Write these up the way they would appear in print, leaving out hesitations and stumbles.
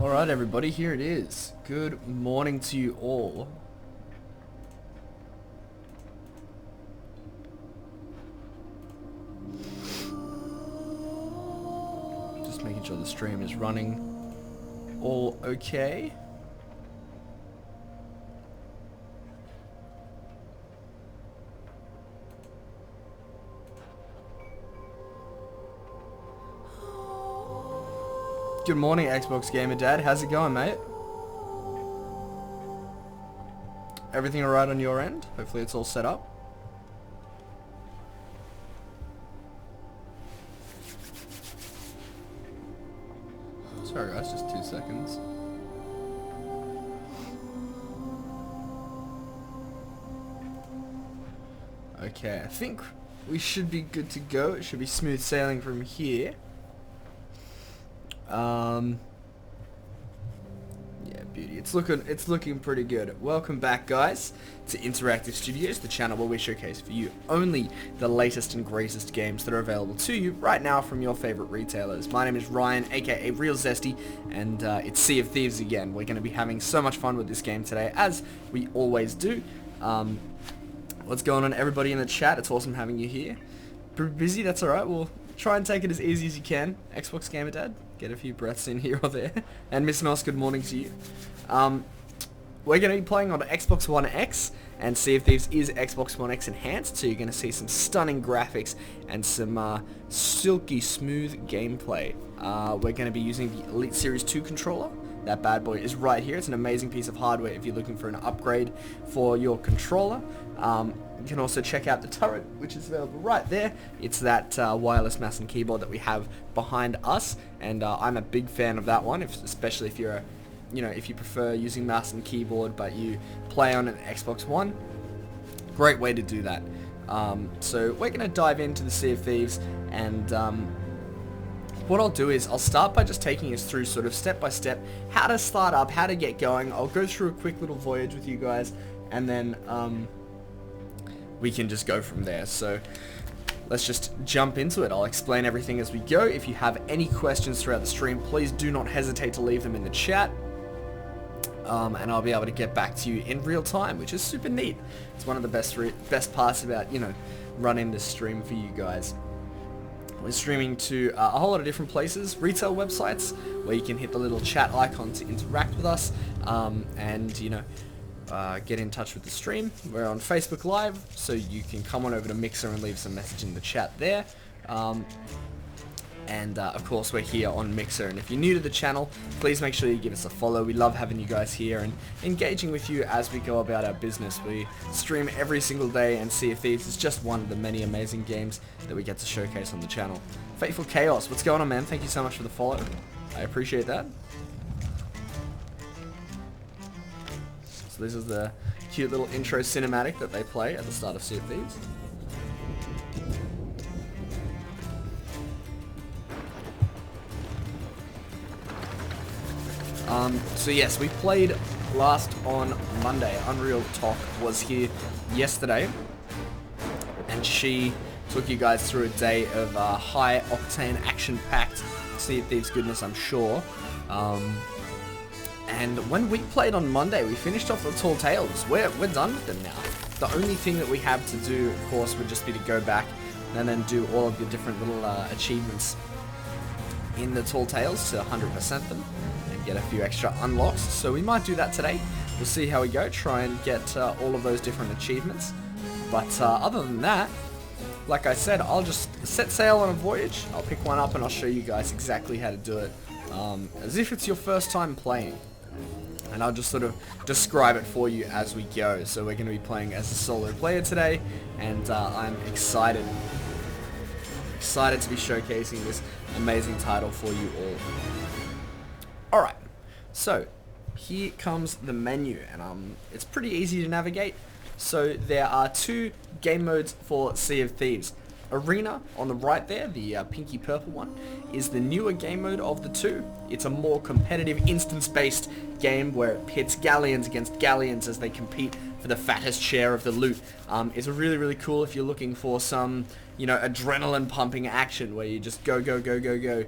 Alright everybody, here it is. Good morning to you all. Just making sure the stream is running all okay. Good morning, Xbox Gamer Dad. How's it going, mate? Everything alright on your end? Hopefully it's all set up. Sorry guys, just 2 seconds. Okay, I think we should be good to go. It should be smooth sailing from here. Yeah, beauty. It's looking pretty good. Welcome back, guys, to Interactive Studios, the channel where we showcase for you only the latest and greatest games that are available to you right now from your favorite retailers. My name is Ryan, aka Real Zesty, and it's Sea of Thieves again. We're going to be having so much fun with this game today, as we always do. What's going on, everybody in the chat? It's awesome having you here. Pretty busy? That's alright. We'll try and take it as easy as you can. Xbox Gamer Dad, get a few breaths in here or there. And Miss Mouse, good morning to you. We're going to be playing on Xbox One X, and Sea of Thieves is Xbox One X enhanced, so you're going to see some stunning graphics and some silky smooth gameplay. We're going to be using the Elite Series 2 controller. That bad boy is right here. It's an amazing piece of hardware if you're looking for an upgrade for your controller. You can also check out the turret, which is available right there. It's that wireless mouse and keyboard that we have behind us, and I'm a big fan of that one, especially if you're if you prefer using mouse and keyboard but you play on an Xbox One. Great way to do that. So we're going to dive into the Sea of Thieves, and what I'll do is I'll start by just taking us through sort of step by step how to start up, how to get going. I'll go through a quick little voyage with you guys, and then we can just go from there. So let's just jump into it. I'll explain everything as we go. If you have any questions throughout the stream, please do not hesitate to leave them in the chat. And I'll be able to get back to you in real time, which is super neat. It's one of the best parts about, running this stream for you guys. We're streaming to a whole lot of different places, retail websites, where you can hit the little chat icon to interact with us, and, get in touch with the stream. We're on Facebook Live, so you can come on over to Mixer and leave some message in the chat there. And of course we're here on Mixer, and if you're new to the channel, please make sure you give us a follow. We love having you guys here and engaging with you as we go about our business. We stream every single day, and Sea of Thieves is just one of the many amazing games that we get to showcase on the channel. Fateful Chaos, what's going on, man? Thank you so much for the follow. I appreciate that. So this is the cute little intro cinematic that they play at the start of Sea of Thieves. So yes, we played last on Monday. Unreal Talk was here yesterday, and she took you guys through a day of high octane, action-packed Sea of Thieves goodness, I'm sure. And when we played on Monday, we finished off the Tall Tales. We're done with them now. The only thing that we have to do, of course, would just be to go back and then do all of your different little achievements in the Tall Tales to 100% them and get a few extra unlocks. So we might do that today. We'll see how we go, try and get all of those different achievements. But other than that, like I said, I'll just set sail on a voyage. I'll pick one up and I'll show you guys exactly how to do it, as if it's your first time playing. And I'll just sort of describe it for you as we go. So we're going to be playing as a solo player today, and I'm excited to be showcasing this amazing title for you all. Alright, so here comes the menu, and it's pretty easy to navigate. So there are two game modes for Sea of Thieves. Arena on the right there, the pinky purple one, is the newer game mode of the two. It's a more competitive instance-based game where it pits galleons against galleons as they compete for the fattest share of the loot. It's really, really cool if you're looking for some, adrenaline pumping action where you just go, go, go, go, go.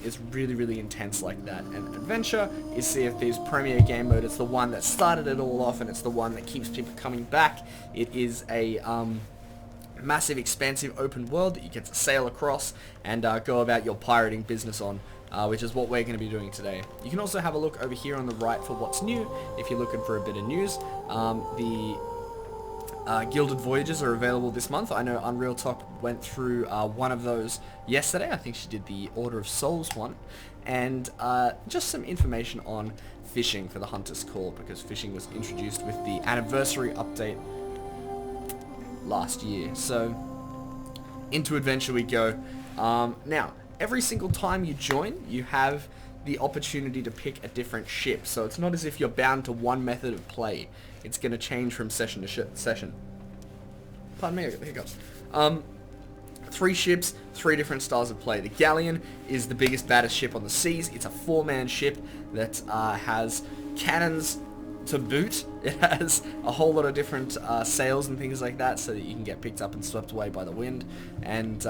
It's really, really intense like that. And Adventure is Sea of Thieves' premier game mode. It's the one that started it all off, and it's the one that keeps people coming back. It is a massive, expansive open world that you get to sail across and go about your pirating business on, which is what we're going to be doing today. You can also have a look over here on the right for what's new if you're looking for a bit of news. The Gilded Voyages are available this month. I know Unreal Talk went through one of those yesterday. I think she did the Order of Souls one. And just some information on fishing for the Hunter's Call, because fishing was introduced with the anniversary update last year. So into Adventure we go. Now, every single time you join, you have the opportunity to pick a different ship. So it's not as if you're bound to one method of play. It's going to change from session to session. Pardon me, I got the hiccups. 3 ships, 3 different styles of play. The Galleon is the biggest, baddest ship on the seas. It's a 4-man ship that has cannons to boot. It has a whole lot of different sails and things like that, so that you can get picked up and swept away by the wind. And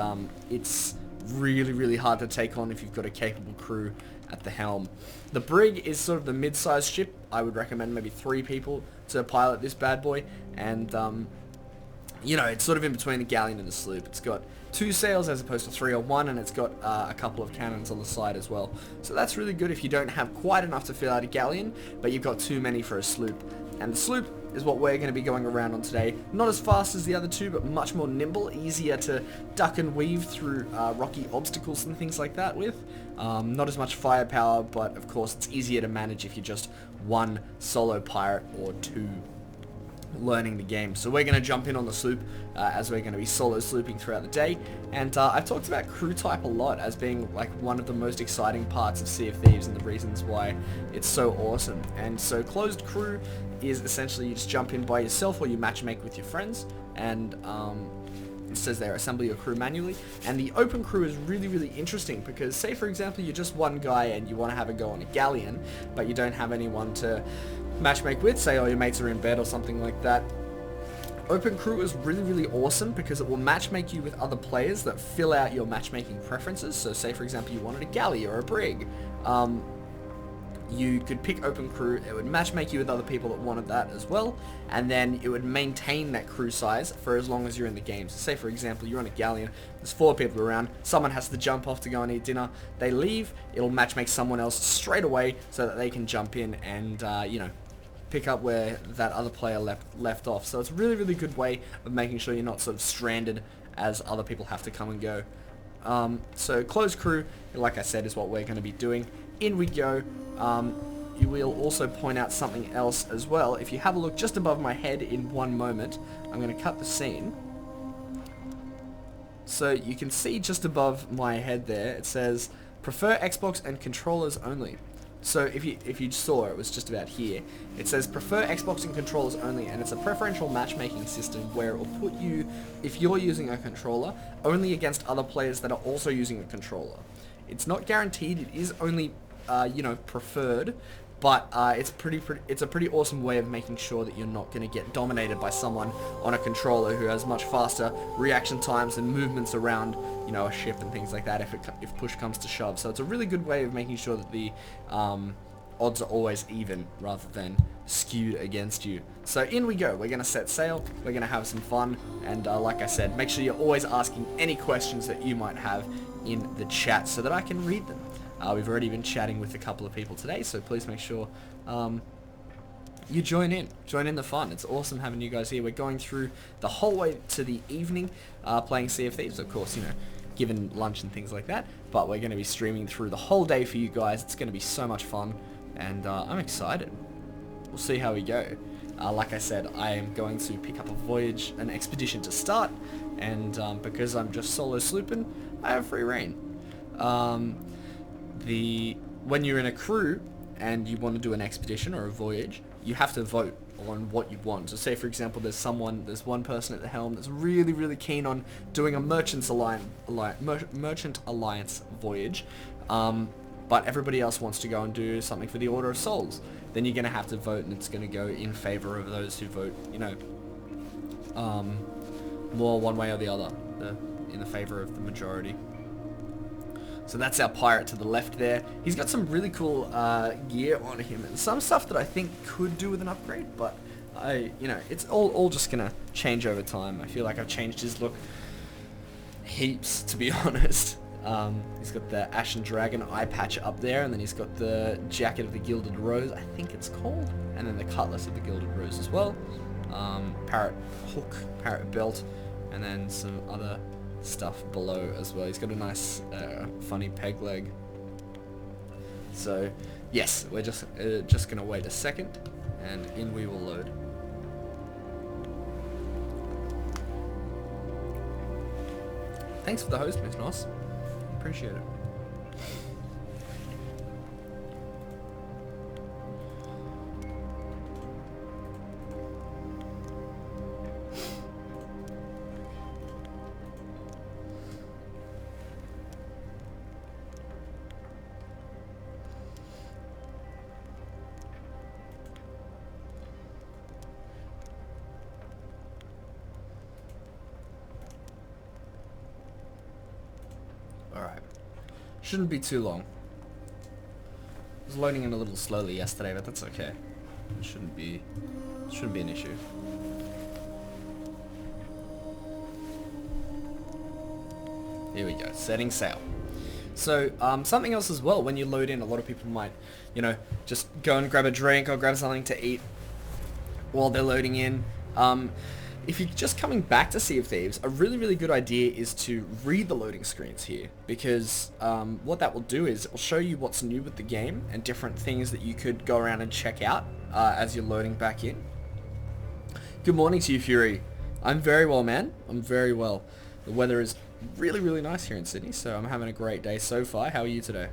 it's really, really hard to take on if you've got a capable crew at the helm. The Brig is sort of the mid-sized ship. I would recommend maybe 3 people to pilot this bad boy. And it's sort of in between the Galleon and the sloop. It's got 2 sails as opposed to 3 or 1, and it's got a couple of cannons on the side as well. So that's really good if you don't have quite enough to fill out a Galleon, but you've got too many for a sloop. And the sloop is what we're going to be going around on today. Not as fast as the other 2, but much more nimble, easier to duck and weave through rocky obstacles and things like that with. Not as much firepower, but of course it's easier to manage if you're just one solo pirate or 2 learning the game. So we're going to jump in on the sloop as we're going to be solo slooping throughout the day. And I've talked about crew type a lot as being like one of the most exciting parts of Sea of Thieves and the reasons why it's so awesome. And so closed crew is essentially you just jump in by yourself or you matchmake with your friends, and it says there, assemble your crew manually. And the open crew is really, really interesting because, say for example, you're just one guy and you want to have a go on a Galleon, but you don't have anyone to matchmake with, say all your mates are in bed or something like that. Open crew is really, really awesome because it will matchmake you with other players that fill out your matchmaking preferences. So say for example you wanted a galley or a brig, you could pick open crew. It would matchmake you with other people that wanted that as well, and then it would maintain that crew size for as long as you're in the game. So say for example you're on a Galleon, there's 4 people around, someone has to jump off to go and eat dinner, they leave, it'll matchmake someone else straight away so that they can jump in and pick up where that other player left off. So it's a really, really good way of making sure you're not sort of stranded as other people have to come and go. So closed crew, like I said, is what we're going to be doing. In we go. You will also point out something else as well. If you have a look just above my head in one moment, I'm going to cut the scene. So you can see just above my head there, it says, prefer Xbox and controllers only. So if you saw, it was just about here. It says prefer Xbox and controllers only, and it's a preferential matchmaking system where it will put you, if you're using a controller, only against other players that are also using a controller. It's not guaranteed, it is only preferred, but it's a pretty awesome way of making sure that you're not going to get dominated by someone on a controller who has much faster reaction times and movements around, a ship and things like that if push comes to shove. So it's a really good way of making sure that the odds are always even rather than skewed against you. So in we go. We're going to set sail, we're going to have some fun, and like I said, make sure you're always asking any questions that you might have in the chat so that I can read them. We've already been chatting with a couple of people today, so please make sure you join in the fun. It's awesome having you guys here. We're going through the whole way to the evening playing Sea of Thieves, of course, given lunch and things like that, but we're going to be streaming through the whole day for you guys. It's going to be so much fun, and I'm excited. We'll see how we go. Like I said, I am going to pick up a voyage, an expedition to start, and because I'm just solo slooping, I have free reign. When you're in a crew and you want to do an expedition or a voyage, you have to vote on what you want. So say for example there's one person at the helm that's really, really keen on doing a Merchant Alliance voyage, but everybody else wants to go and do something for the Order of Souls. then you're going to have to vote, and it's going to go in favor of those who vote, you know, more one way or the other, in the favor of the majority. So that's our pirate to the left there. He's got some really cool gear on him, and some stuff that I think could do with an upgrade, but you know, it's all just gonna change over time. I feel like I've changed his look heaps, to be honest. He's got the Ashen Dragon eye patch up there, and then he's got the Jacket of the Gilded Rose, I think it's called, and then the Cutlass of the Gilded Rose as well. Parrot hook, parrot belt, and then some other stuff below as well. He's got a nice funny peg leg. So yes, we're just gonna wait a second, and in we will load. Thanks for the host, Miss Noss. Appreciate it. Alright. Shouldn't be too long. I was loading in a little slowly yesterday, but that's okay. It shouldn't be an issue. Here we go, setting sail. So, something else as well, when you load in, a lot of people might, you know, just go and grab a drink or grab something to eat while they're loading in. If you're just coming back to Sea of Thieves, a really, really good idea is to read the loading screens here, because what that will do is it will show you what's new with the game and different things that you could go around and check out as you're loading back in. Good morning to you, Fury. I'm very well, man. I'm very well. The weather is really, really nice here in Sydney, so I'm having a great day so far. How are you today?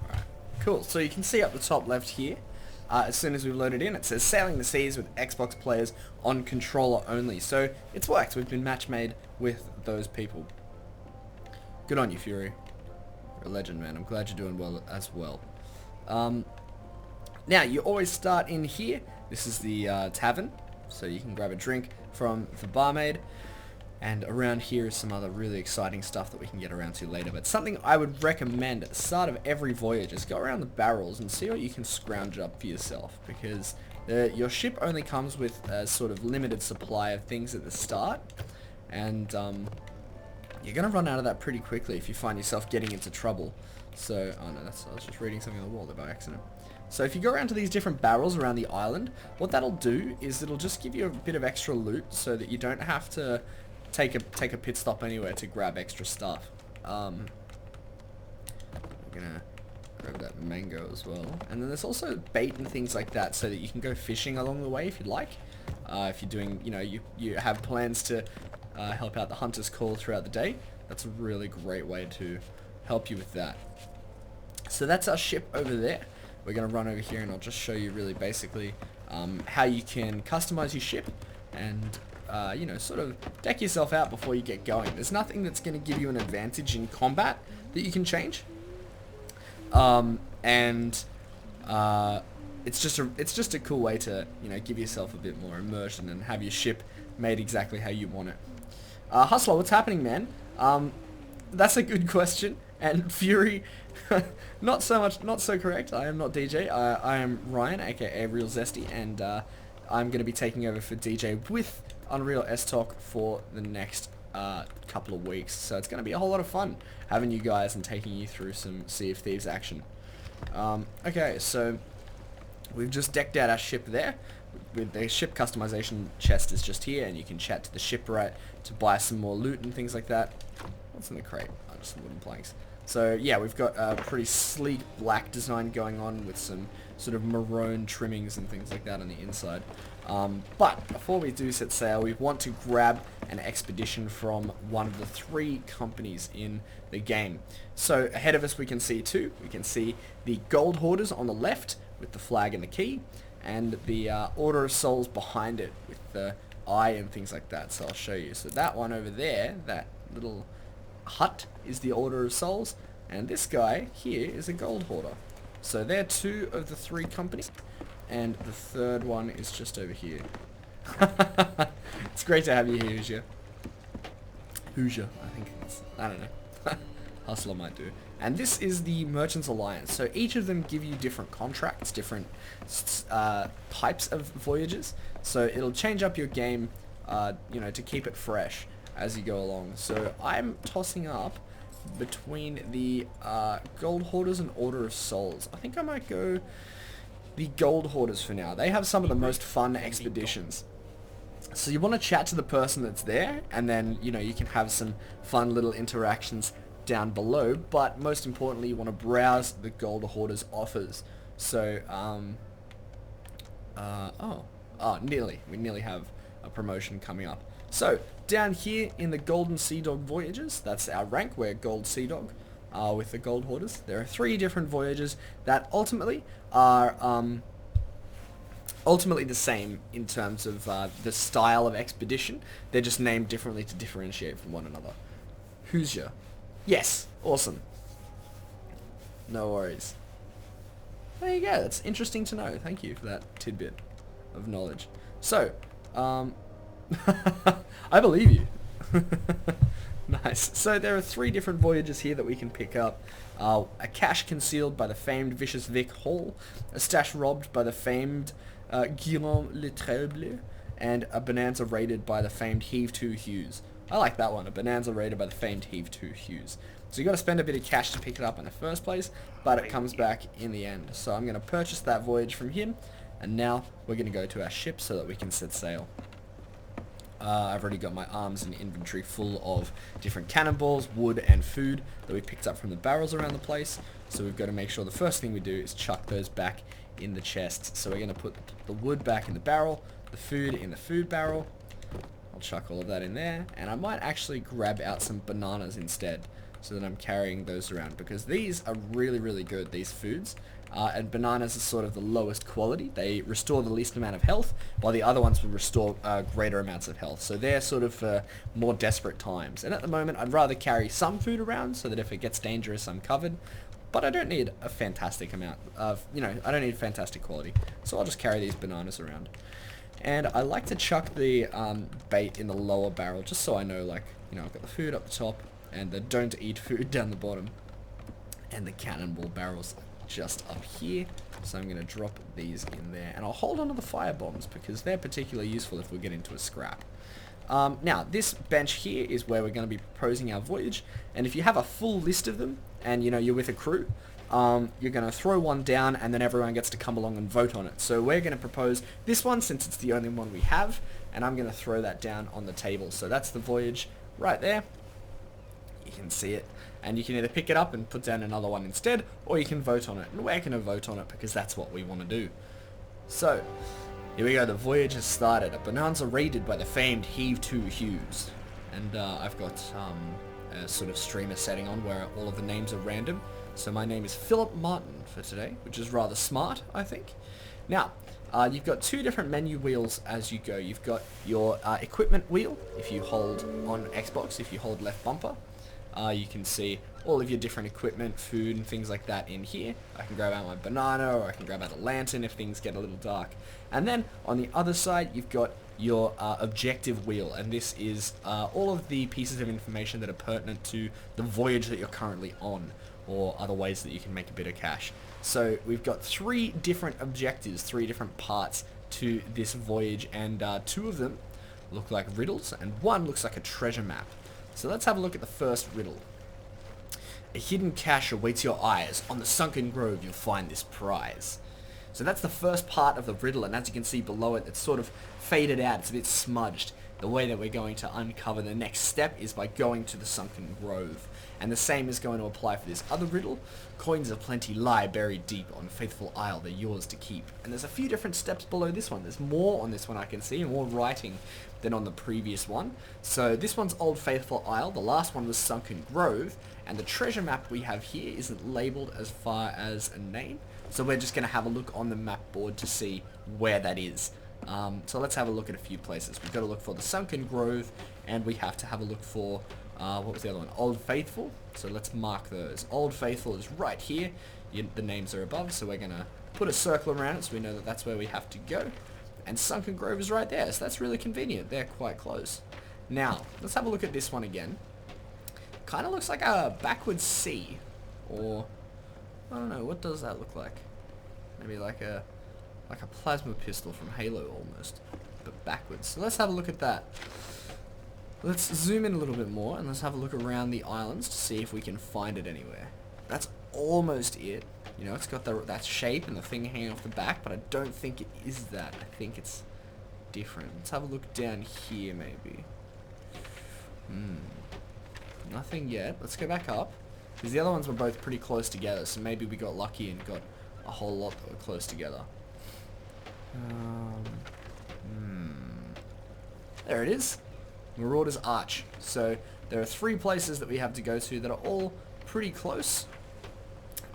Alright, cool. So you can see up the top left here, as soon as we've loaded in, it says Sailing the Seas with Xbox players on controller only. So it's worked. We've been match made with those people. Good on you, Fury. You're a legend, man. I'm glad you're doing well as well. Now, you always start in here. This is the tavern, so you can grab a drink from the barmaid. And around here is some other really exciting stuff that we can get around to later. But something I would recommend at the start of every voyage is go around the barrels and see what you can scrounge up for yourself. Because your ship only comes with a sort of limited supply of things at the start. And you're going to run out of that pretty quickly if you find yourself getting into trouble. So, oh no, I was just reading something on the wall there by accident. So if you go around to these different barrels around the island, what that'll do is it'll just give you a bit of extra loot so that you don't have to take a pit stop anywhere to grab extra stuff. I'm gonna grab that mango as well. And then there's also bait and things like that so that you can go fishing along the way if you'd like. If you're doing, you know, you have plans to help out the hunter's call throughout the day, that's a really great way to help you with that. So that's our ship over there. We're going to run over here and I'll just show you really basically how you can customize your ship and you know, sort of deck yourself out before you get going. There's nothing that's going to give you an advantage in combat that you can change. It's just a cool way to, you know, give yourself a bit more immersion and have your ship made exactly how you want it. Hustler, what's happening, man? That's a good question. And Fury, not so much, not so correct. I am not DJ. I am Ryan, aka Real Zesty, and I'm going to be taking over for DJ with Unreal S-Talk for the next couple of weeks. So it's going to be a whole lot of fun having you guys and taking you through some Sea of Thieves action. Okay, so we've just decked out our ship there. With the ship customization chest is just here, and you can chat to the shipwright to buy some more loot and things like that. What's in the crate? Oh, just some wooden planks. So yeah, we've got a pretty sleek black design going on with some sort of maroon trimmings and things like that on the inside. But before we do set sail, we want to grab an expedition from one of the 3 companies in the game. So ahead of us we can see 2. We can see the Gold Hoarders on the left with the flag and the key, and the Order of Souls behind it with the eye and things like that. So I'll show you. So that one over there, that little hut, is the Order of Souls, and this guy here is a Gold Hoarder. So they're 2 of the 3 companies, and the third one is just over here. It's great to have you here, Hoosier. Hoosier, I think it's, I don't know. Hustler might do. And this is the Merchants Alliance. So each of them give you different contracts, different types of voyages. So it'll change up your game, you know, to keep it fresh as you go along. So I'm tossing up between the Gold Hoarders and Order of Souls. I think I might go the Gold Hoarders for now. They have some of the most fun expeditions. So you want to chat to the person that's there, and then, you know, you can have some fun little interactions down below, but most importantly you want to browse the Gold Hoarders offers. So we nearly have a promotion coming up. So down here in the Golden Sea Dog voyages, that's our rank, we're Gold Sea Dog with the Gold Hoarders. There are 3 different voyages that ultimately are ultimately the same in terms of the style of expedition. They're just named differently to differentiate from one another. Hoosier. Yes, awesome. No worries. There you go, that's interesting to know. Thank you for that tidbit of knowledge. So, I believe you. Nice. So there are 3 different voyages here that we can pick up. A cache concealed by the famed Vicious Vic Hall, a stash robbed by the famed Guillaume Le Treble, and a bonanza raided by the famed Heave 2 Hughes. I like that one, a bonanza raided by the famed Heave 2 Hughes. So you got to spend a bit of cash to pick it up in the first place, but it comes back in the end. So I'm going to purchase that voyage from him, and now we're going to go to our ship so that we can set sail. I've already got my arms and inventory full of different cannonballs, wood, and food that we picked up from the barrels around the place. So we've got to make sure the first thing we do is chuck those back in the chest. So we're going to put the wood back in the barrel, the food in the food barrel. I'll chuck all of that in there, and I might actually grab out some bananas instead so that I'm carrying those around, because these are really, really good, these foods. And bananas are sort of the lowest quality. They restore the least amount of health, while the other ones will restore greater amounts of health. So they're sort of for more desperate times. And at the moment, I'd rather carry some food around so that if it gets dangerous, I'm covered. But I don't need a fantastic amount of, you know, I don't need fantastic quality. So I'll just carry these bananas around. And I like to chuck the bait in the lower barrel, just so I know, like, you know, I've got the food up the top and the don't eat food down the bottom. And the cannonball barrels just up here. So I'm going to drop these in there. And I'll hold on to the fire bombs because they're particularly useful if we get into a scrap. Now, this bench here is where we're going to be proposing our voyage. And if you have a full list of them, and, you know, you're with a crew, you're going to throw one down and then everyone gets to come along and vote on it. So we're going to propose this one since it's the only one we have, and I'm going to throw that down on the table. So that's the voyage right there. You can see it, and you can either pick it up and put down another one instead, or you can vote on it. And we're going to vote on it because that's what we want to do. So here we go, the voyage has started. A bonanza raided by the famed Heave 2 Hughes. And I've got a sort of streamer setting on where all of the names are random. So my name is Philip Martin for today, which is rather smart, I think. Now, you've got 2 different menu wheels as you go. You've got your equipment wheel, if you hold on Xbox, if you hold left bumper. You can see all of your different equipment, food and things like that in here. I can grab out my banana, or I can grab out a lantern if things get a little dark. And then on the other side you've got your objective wheel, and this is all of the pieces of information that are pertinent to the voyage that you're currently on, or other ways that you can make a bit of cash. So we've got 3 different objectives, 3 different parts to this voyage, and 2 of them look like riddles and 1 looks like a treasure map. So let's have a look at the first riddle. A hidden cache awaits your eyes. On the sunken grove you'll find this prize. So that's the first part of the riddle, and as you can see below it, it's sort of faded out, it's a bit smudged. The way that we're going to uncover the next step is by going to the sunken grove. And the same is going to apply for this other riddle. Coins of plenty lie buried deep on Faithful Isle, they're yours to keep. And there's a few different steps below this one. There's more on this one I can see, more writing than on the previous one. So this one's Old Faithful Isle, the last one was Sunken Grove, and the treasure map we have here isn't labelled as far as a name. So we're just going to have a look on the map board to see where that is. So let's have a look at a few places. We've got to look for the Sunken Grove, and we have to have a look for, what was the other one? Old Faithful. So let's mark those. Old Faithful is right here. The names are above, so we're going to put a circle around it so we know that that's where we have to go. And Sunken Grove is right there, so that's really convenient. They're quite close. Now, let's have a look at this one again. Kind of looks like a backwards C, or I don't know, what does that look like? Maybe like a plasma pistol from Halo almost, but backwards. So let's have a look at that. Let's zoom in a little bit more and let's have a look around the islands to see if we can find it anywhere. That's almost it. You know, it's got that shape and the thing hanging off the back, but I don't think it is that. I think it's different. Let's have a look down here maybe. Nothing yet. Let's go back up, because the other ones were both pretty close together, so maybe we got lucky and got a whole lot that were close together. There it is. Marauder's Arch. So there are 3 places that we have to go to that are all pretty close.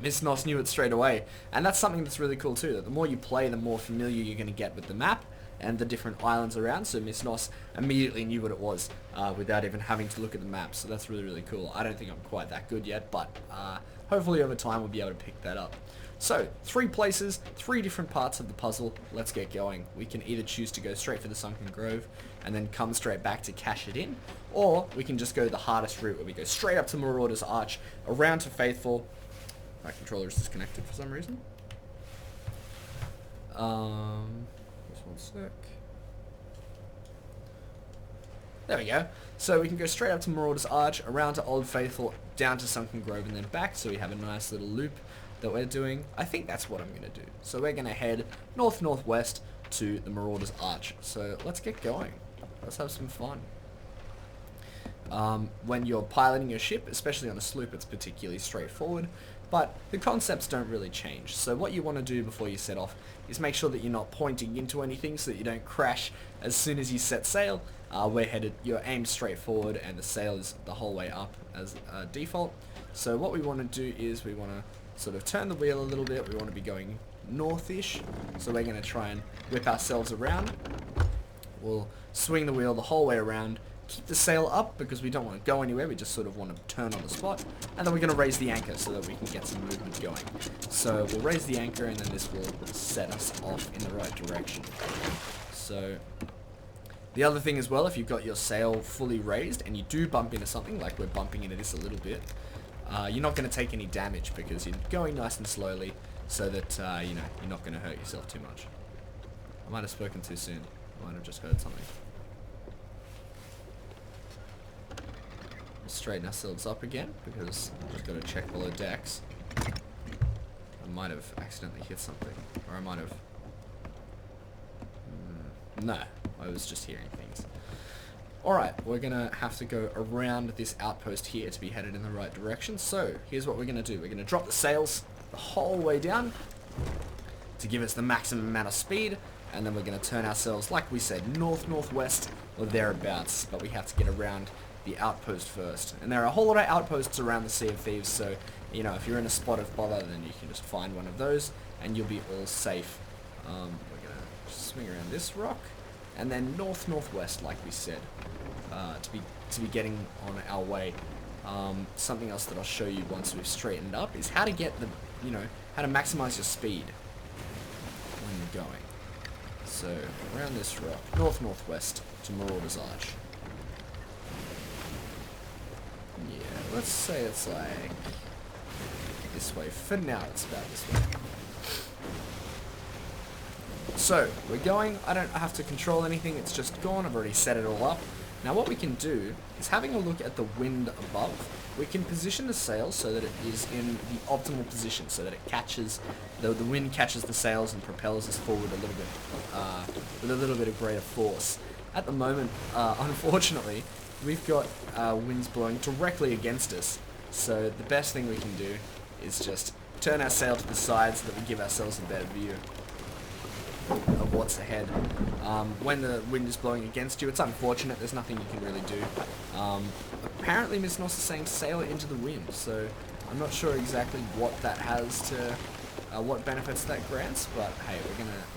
Miss Noss knew it straight away, and that's something that's really cool too, that the more you play, the more familiar you're going to get with the map and the different islands around. So Miss Noss immediately knew what it was without even having to look at the map, so that's really, really cool. I don't think I'm quite that good yet, but hopefully over time we'll be able to pick that up. So 3 places, 3 different parts of the puzzle. Let's get going. We can either choose to go straight for the Sunken Grove and then come straight back to cash it in, or we can just go the hardest route where we go straight up to Marauder's Arch, around to Faithful. My controller is disconnected for some reason. Just one sec. There we go. So we can go straight up to Marauder's Arch, around to Old Faithful, down to Sunken Grove, and then back, so we have a nice little loop that we're doing. I think that's what I'm going to do. So we're going to head north-northwest to the Marauder's Arch. So let's get going. Let's have some fun. When you're piloting your ship, especially on a sloop, it's particularly straightforward, but the concepts don't really change. So what you want to do before you set off is make sure that you're not pointing into anything so that you don't crash as soon as you set sail. We're headed, you're aimed straight forward, and the sail is the whole way up as default. So what we want to do is we want to sort of turn the wheel a little bit. We want to be going northish, so we're going to try and whip ourselves around. We'll swing the wheel the whole way around, keep the sail up because we don't want to go anywhere, we just sort of want to turn on the spot, and then we're going to raise the anchor so that we can get some movement going. So we'll raise the anchor, and then this will set us off in the right direction. So the other thing as well, if you've got your sail fully raised and you do bump into something, like we're bumping into this a little bit, you're not going to take any damage because you're going nice and slowly, so that you know, you're not going to hurt yourself too much. I might have spoken too soon. I might have just heard something. Straighten ourselves up again because I've just got to check below decks. I might have accidentally hit something, or I might have. No, I was just hearing things. Alright, we're going to have to go around this outpost here to be headed in the right direction. So, here's what we're going to do. We're going to drop the sails the whole way down to give us the maximum amount of speed. And then we're going to turn ourselves, like we said, north-northwest or thereabouts. But we have to get around the outpost first. And there are a whole lot of outposts around the Sea of Thieves. So, you know, if you're in a spot of bother, then you can just find one of those and you'll be all safe. We're going to swing around this rock. And then north-northwest, like we said, to be getting on our way Something else that I'll show you once we've straightened up is how to get the, how to maximize your speed when you're going. So, around this rock, north-northwest to Marauder's Arch. Yeah, let's say it's like this way. For now, it's about this way. So, we're going. I don't have to control anything. It's just gone. I've already set it all up. Now, what we can do is having a look at the wind above. We can position the sail so that it is in the optimal position, so that it catches, the wind catches the sails and propels us forward a little bit, with a little bit of greater force. At the moment, unfortunately, we've got winds blowing directly against us. So the best thing we can do is just turn our sail to the side so that we give ourselves a better view of what's ahead. When the wind is blowing against you, it's unfortunate. There's nothing you can really do. Apparently, Miss Noss is saying sail it into the wind, so I'm not sure exactly what that has to, what benefits that grants. But hey,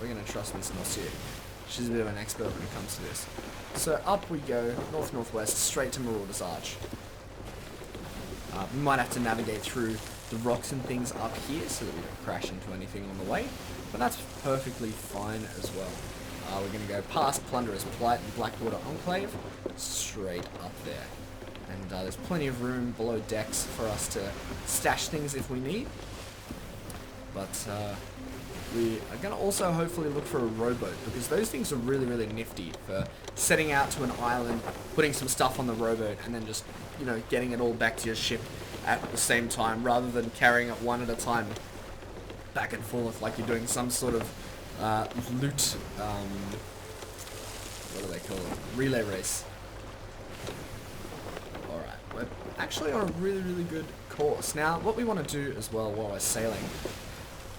we're gonna trust Miss Noss here. She's a bit of an expert when it comes to this. So up we go, north-northwest, straight to Marauder's Arch. We might have to navigate through the rocks and things up here so that we don't crash into anything on the way, but that's perfectly fine as well. We're going to go past Plunderer's Plight and Blackwater Enclave, straight up there. And there's plenty of room below decks for us to stash things if we need. But we are going to also hopefully look for a rowboat, because those things are really, really nifty for setting out to an island, putting some stuff on the rowboat, and then just, getting it all back to your ship at the same time, rather than carrying it one at a time back and forth like you're doing some sort of loot, what do they call it? Relay race. Alright, we're actually on a really, really good course. Now, what we want to do as well while we're sailing,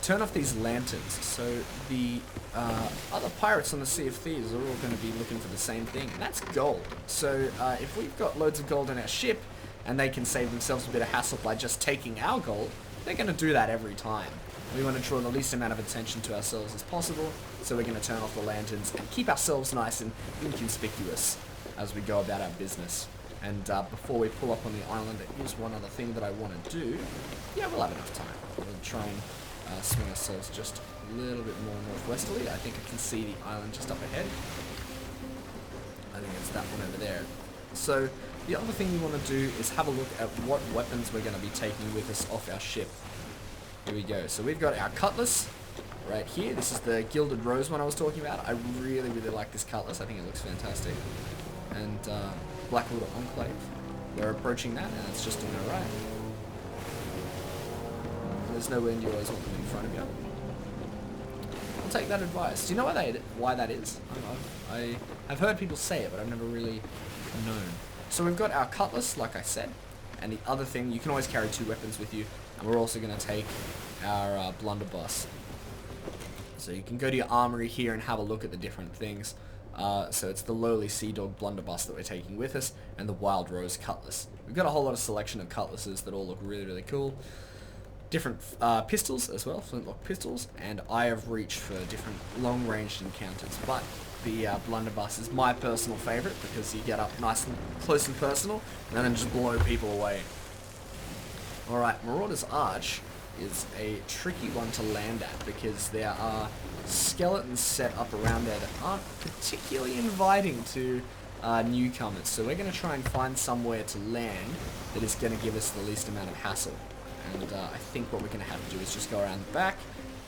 turn off these lanterns, so the other pirates on the Sea of Thieves are all going to be looking for the same thing, and that's gold. So if we've got loads of gold in our ship, and they can save themselves a bit of hassle by just taking our gold, they're going to do that every time. We want to draw the least amount of attention to ourselves as possible, so we're going to turn off the lanterns and keep ourselves nice and inconspicuous as we go about our business. And before we pull up on the island, there is one other thing that I want to do. Yeah, we'll have enough time. We'll try and swing ourselves just a little bit more northwesterly. I think I can see the island just up ahead. I think it's that one over there. So the other thing we want to do is have a look at what weapons we're going to be taking with us off our ship. Here we go. So we've got our cutlass right here. This is the Gilded Rose one I was talking about. I really, really like this cutlass. I think it looks fantastic. And Blackwater Enclave. We're approaching that, and it's just on our right. There's no wind. You always want them in front of you. I'll take that advice. Do you know why that is? I've heard people say it, but I've never really known. So we've got our cutlass, like I said, and the other thing, you can always carry two weapons with you, and we're also going to take our blunderbuss. So you can go to your armory here and have a look at the different things. So it's the lowly Sea Dog blunderbuss that we're taking with us, and the Wild Rose cutlass. We've got a whole lot of selection of cutlasses that all look really, really cool. Different pistols as well, flintlock pistols, and Eye of Reach for different long-ranged encounters. But the blunderbuss is my personal favourite because you get up nice and close and personal, and then just blow people away. Alright, Marauder's Arch is a tricky one to land at because there are skeletons set up around there that aren't particularly inviting to newcomers. So we're going to try and find somewhere to land that is going to give us the least amount of hassle. And I think what we're going to have to do is just go around the back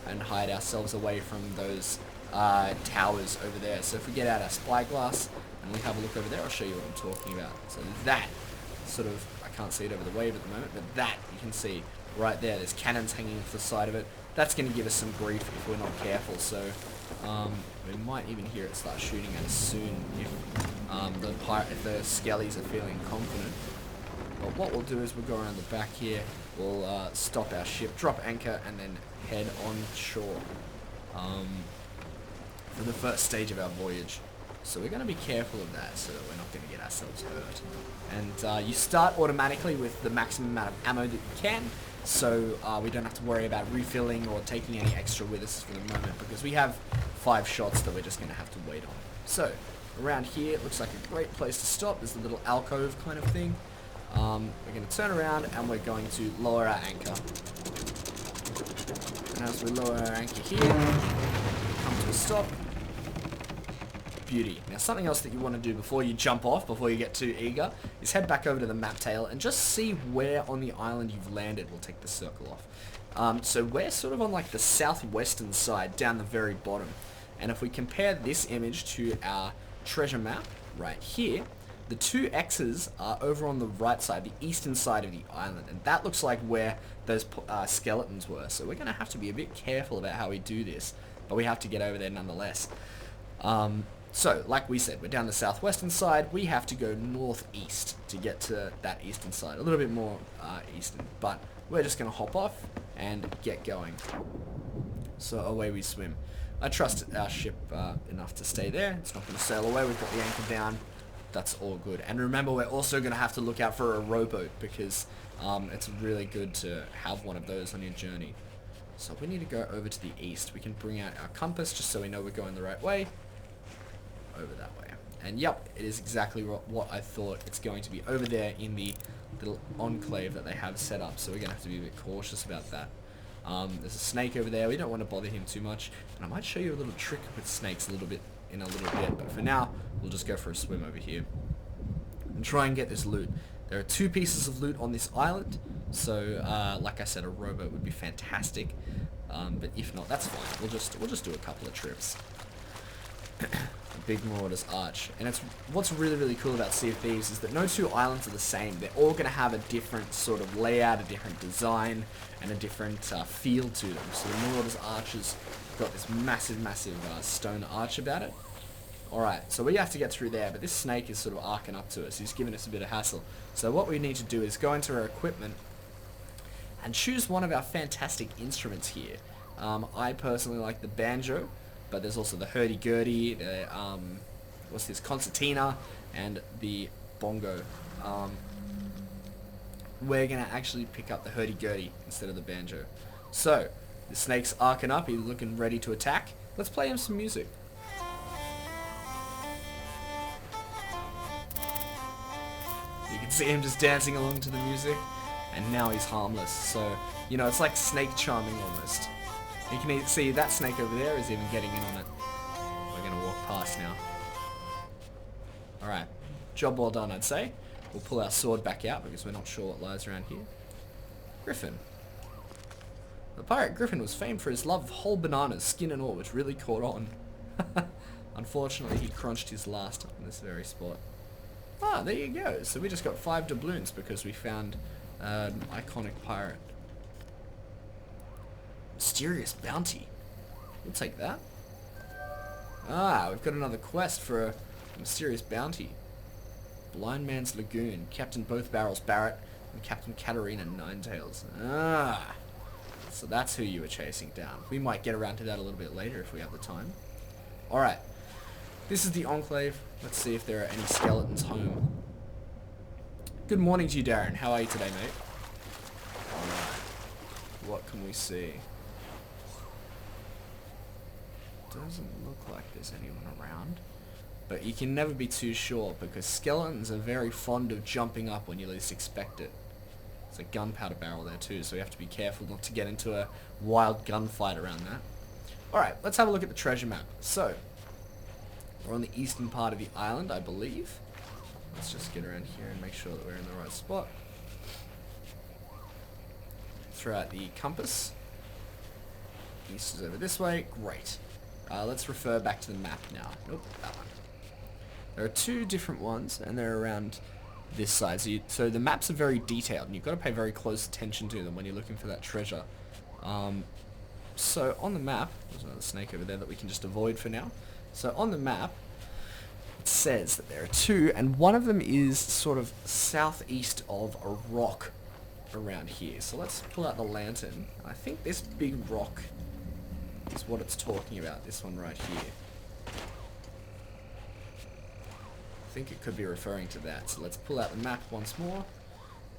and hide ourselves away from those towers over there. So if we get out our spyglass and we have a look over there, I'll show you what I'm talking about. So that sort of, I can't see it over the wave at the moment, but that you can see right there. There's cannons hanging off the side of it. That's going to give us some grief if we're not careful. So we might even hear it start shooting at us soon if the skellies are feeling confident. But what we'll do is we'll go around the back here, we'll stop our ship, drop anchor, and then head on shore for the first stage of our voyage. So we're going to be careful of that so that we're not going to get ourselves hurt. And you start automatically with the maximum amount of ammo that you can, so we don't have to worry about refilling or taking any extra with us for the moment, because we have 5 shots that we're just going to have to wait on. So around here, it looks like a great place to stop. There's a little alcove kind of thing. We're going to turn around and we're going to lower our anchor. And as we lower our anchor here, come to a stop. Beauty. Now something else that you want to do before you jump off, before you get too eager, is head back over to the map tail and just see where on the island you've landed. We'll take the circle off. So we're sort of on like the southwestern side, down the very bottom. And if we compare this image to our treasure map right here, the two X's are over on the right side, the eastern side of the island, and that looks like where those skeletons were. So we're going to have to be a bit careful about how we do this, but we have to get over there nonetheless. So, like we said, we're down the southwestern side. We have to go northeast to get to that eastern side. A little bit more eastern, but we're just going to hop off and get going. So away we swim. I trust our ship enough to stay there. It's not going to sail away. We've got the anchor down. That's all good. And remember, we're also going to have to look out for a rowboat because it's really good to have one of those on your journey. So we need to go over to the east. We can bring out our compass just so we know we're going the right way. Over that way. And yep, it is exactly what I thought. It's going to be over there in the little enclave that they have set up. So we're going to have to be a bit cautious about that. There's a snake over there. We don't want to bother him too much. And I might show you a little trick with snakes in a little bit. But for now, we'll just go for a swim over here and try and get this loot. There are 2 pieces of loot on this island. So, like I said, a rowboat would be fantastic. But if not, that's fine. We'll just do a couple of trips. Big Marauder's Arch. And it's what's really cool about Sea of Thieves is that no 2 islands are the same. They're all going to have a different sort of layout, a different design, and a different feel to them. So the Marauder's Arch has got this massive stone arch about it. Alright, so we have to get through there, but this snake is sort of arcing up to us. He's giving us a bit of hassle. So what we need to do is go into our equipment and choose one of our fantastic instruments here. I personally like the banjo. But there's also the hurdy-gurdy, the, what's this, concertina, and the bongo. We're going to actually pick up the hurdy-gurdy instead of the banjo. So, the snake's arcing up, he's looking ready to attack. Let's play him some music. You can see him just dancing along to the music, and now he's harmless. So, you know, it's like snake charming almost. You can see that snake over there is even getting in on it. We're going to walk past now. Alright. Job well done, I'd say. We'll pull our sword back out because we're not sure what lies around here. Griffin. The pirate Griffin was famed for his love of whole bananas, skin and all, which really caught on. Unfortunately, he crunched his last on this very spot. Ah, there you go. So we just got 5 doubloons because we found an iconic pirate. Mysterious bounty. We'll take that. Ah, we've got another quest for a mysterious bounty. Blind Man's Lagoon. Captain Both Barrels Barrett and Captain Katarina Ninetails. Ah. So that's who you were chasing down. We might get around to that a little bit later if we have the time. Alright. This is the Enclave. Let's see if there are any skeletons home. Good morning to you, Darren. How are you today, mate? Alright. What can we see? Doesn't look like there's anyone around. But you can never be too sure because skeletons are very fond of jumping up when you least expect it. There's a gunpowder barrel there too, so we have to be careful not to get into a wild gunfight around that. Alright, let's have a look at the treasure map. So, we're on the eastern part of the island, I believe. Let's just get around here and make sure that we're in the right spot. Throw out the compass. East is over this way. Great. Let's refer back to the map now. Nope, that one. There are 2 different ones, and they're around this side. So the maps are very detailed, and you've got to pay very close attention to them when you're looking for that treasure. So on the map, there's another snake over there that we can just avoid for now. So on the map, it says that there are 2, and one of them is sort of southeast of a rock around here. So let's pull out the lantern. I think this big rock is what it's talking about, this one right here. I think it could be referring to that. So let's pull out the map once more.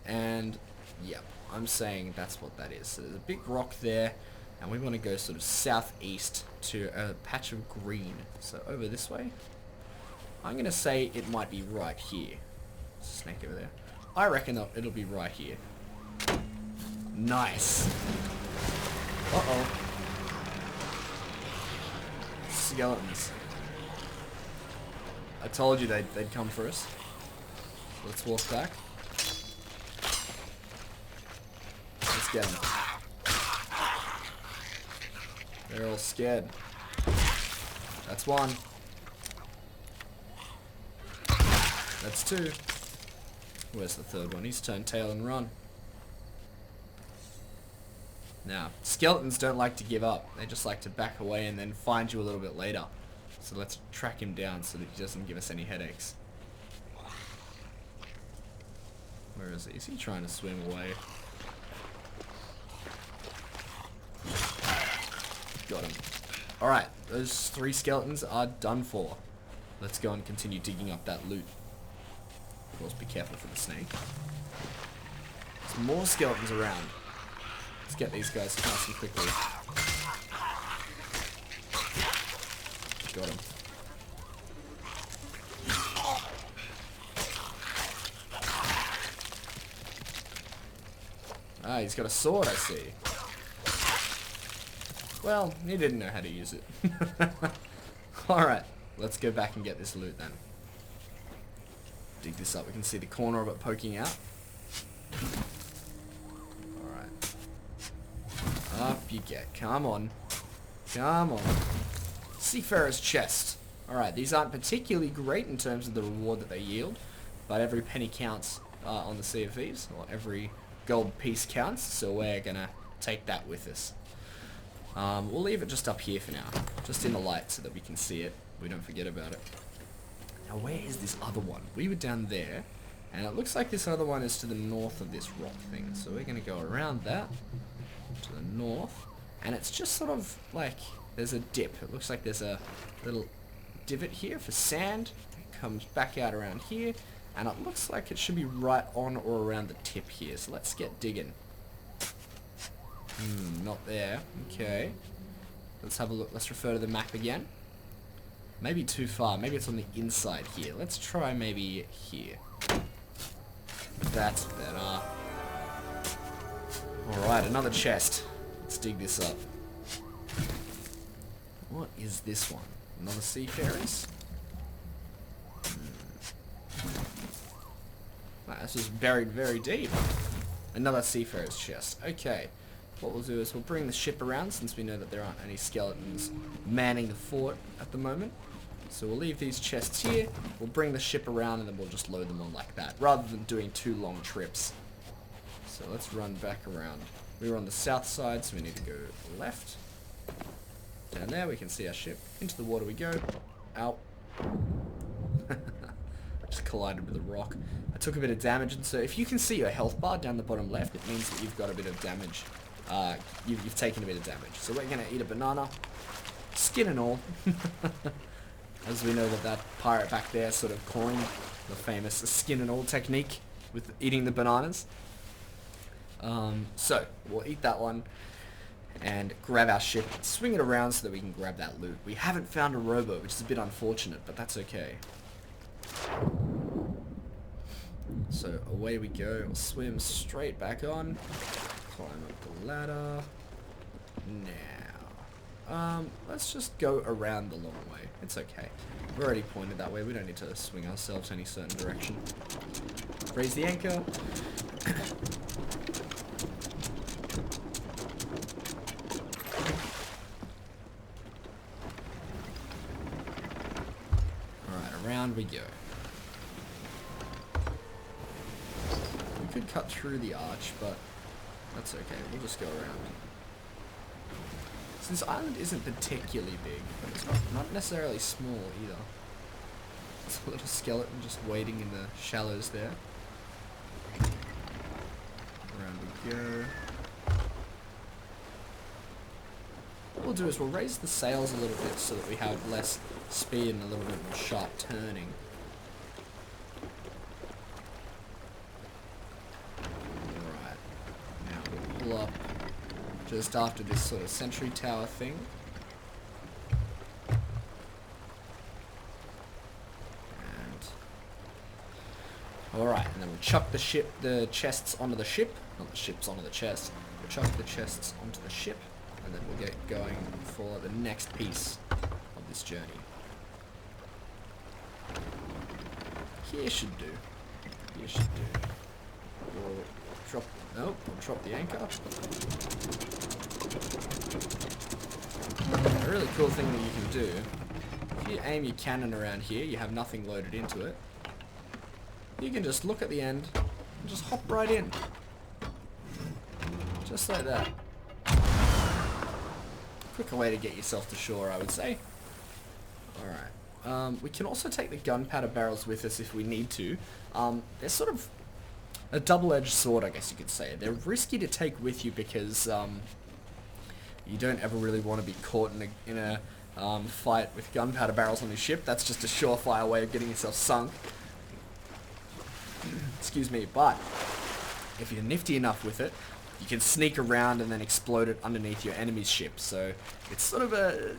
And, yep, I'm saying that's what that is. So there's a big rock there, and we want to go sort of southeast to a patch of green. So over this way. I'm going to say it might be right here. Snake over there. I reckon it'll be right here. Nice. Uh-oh. Skeletons. I told you they'd come for us. Let's walk back. Let's get them. They're all scared. That's one. That's two. Where's the third one? He's turned tail and run. Now, skeletons don't like to give up. They just like to back away and then find you a little bit later. So let's track him down so that he doesn't give us any headaches. Where is he? Is he trying to swim away? Got him. Alright, those 3 skeletons are done for. Let's go and continue digging up that loot. Of course, be careful for the snake. There's more skeletons around. Let's get these guys nice and quickly. Got him. Ah, he's got a sword, I see. Well, he didn't know how to use it. Alright, let's go back and get this loot then. Dig this up. We can see the corner of it poking out. Alright. Up you get. Come on. Come on. Seafarer's chest. Alright, these aren't particularly great in terms of the reward that they yield, but every penny counts on the Sea of Thieves, or every gold piece counts, so we're gonna take that with us. We'll leave it just up here for now, just in the light so that we can see it, we don't forget about it. Now where is this other one? We were down there, and it looks like this other one is to the north of this rock thing, so we're gonna go around that, to the north, and it's just sort of like, there's a dip. It looks like there's a little divot here for sand, it comes back out around here, and it looks like it should be right on or around the tip here, so let's get digging. Not there. Okay. Let's have a look. Let's refer to the map again. Maybe too far. Maybe it's on the inside here. Let's try maybe here. That's better. Alright, another chest. Let's dig this up. What is this one? Another seafarers? Wow, this is buried very deep. Another seafarer's chest. Okay. What we'll do is we'll bring the ship around since we know that there aren't any skeletons manning the fort at the moment. So we'll leave these chests here, we'll bring the ship around and then we'll just load them on like that, rather than doing 2 long trips. So let's run back around. We were on the south side, so we need to go left. Down there we can see our ship. Into the water we go. Out. Just collided with a rock. I took a bit of damage, and so if you can see your health bar down the bottom left, it means that you've got a bit of damage. You've taken a bit of damage. So we're going to eat a banana, skin and all. As we know that pirate back there sort of coined the famous skin and all technique with eating the bananas. So we'll eat that one and grab our ship, swing it around so that we can grab that loot. We haven't found a rowboat, which is a bit unfortunate, but that's okay. So away we go. We'll swim straight back on. Climb up the ladder. Now, let's just go around the long way. It's okay. We're already pointed that way. We don't need to swing ourselves any certain direction. Raise the anchor. Alright, around we go. We could cut through the arch, but that's okay. We'll just go around. So this island isn't particularly big, but it's not necessarily small either. It's a little skeleton just waiting in the shallows there. Around we go. What we'll do is we'll raise the sails a little bit so that we have less speed and a little bit more sharp turning. Up just after this sort of sentry tower thing. And Alright, and then we'll chuck the chests onto the ship. Not the ships onto the chest. We'll chuck the chests onto the ship, and then we'll get going for the next piece of this journey. Here should do. Here should do. We'll drop... Nope, we'll drop the anchor. A really cool thing that you can do, if you aim your cannon around here, you have nothing loaded into it. You can just look at the end and just hop right in. Just like that. Quicker way to get yourself to shore, I would say. Alright. We can also take the gunpowder barrels with us if we need to. They're sort of a double-edged sword, I guess you could say. They're risky to take with you because you don't ever really want to be caught in a fight with gunpowder barrels on your ship. That's just a surefire way of getting yourself sunk. Excuse me, but if you're nifty enough with it, you can sneak around and then explode it underneath your enemy's ship. So it's sort of a,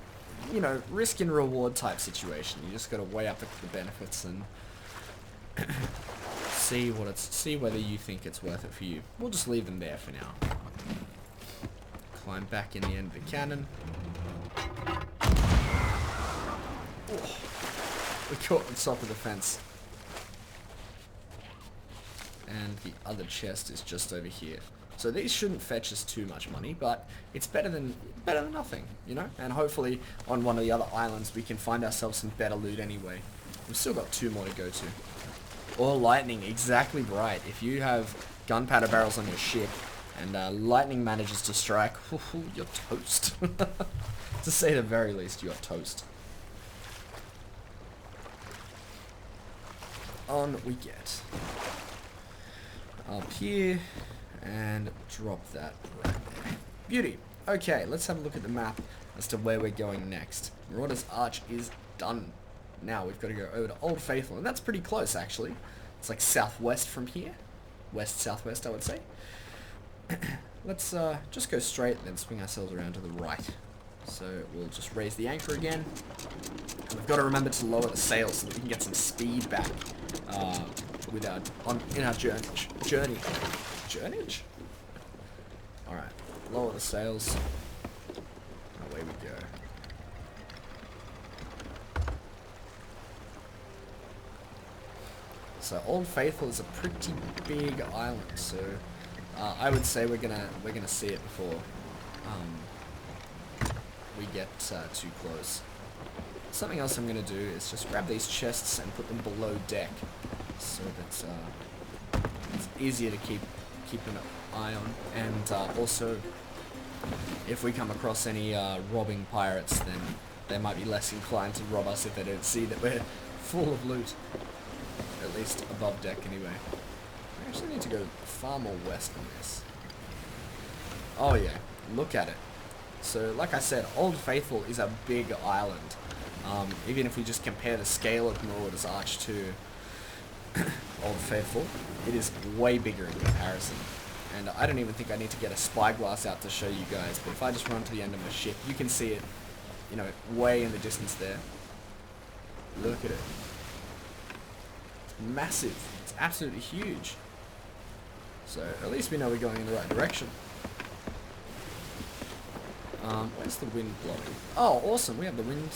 you know, risk and reward type situation. You just got to weigh up the benefits and see whether you think it's worth it for you. We'll just leave them there for now. Climb back in the end of the cannon. Oh, we caught the top of the fence. And the other chest is just over here. So these shouldn't fetch us too much money, but it's better than nothing, you know? And hopefully on one of the other islands we can find ourselves some better loot anyway. We've still got 2 more to go to. Or lightning, exactly right. If you have gunpowder barrels on your ship and lightning manages to strike, you're toast. To say the very least, you're toast. On we get. Up here, and drop that right there. Beauty. Okay, let's have a look at the map as to where we're going next. Marauder's Arch is done. Now we've got to go over to Old Faithful, and that's pretty close actually. It's like southwest from here. West-southwest, I would say. Let's just go straight and then swing ourselves around to the right. So we'll just raise the anchor again. And we've got to remember to lower the sails so that we can get some speed back in our journey. Journey? Alright, lower the sails. Away we go. So Old Faithful is a pretty big island, so I would say we're gonna see it before we get too close. Something else I'm gonna do is just grab these chests and put them below deck, so that it's easier to keep an eye on. And also, if we come across any robbing pirates, then they might be less inclined to rob us if they don't see that we're full of loot. At least above deck, anyway. I actually need to go far more west than this. Oh yeah, look at it. So, like I said, Old Faithful is a big island. Even if we just compare the scale of Marauder's Arch to Old Faithful, it is way bigger in comparison. And I don't even think I need to get a spyglass out to show you guys, but if I just run to the end of my ship, you can see it, you know, way in the distance there. Look at it. It's massive. It's absolutely huge. So, at least we know we're going in the right direction. Where's the wind blowing? Oh, awesome. We have the wind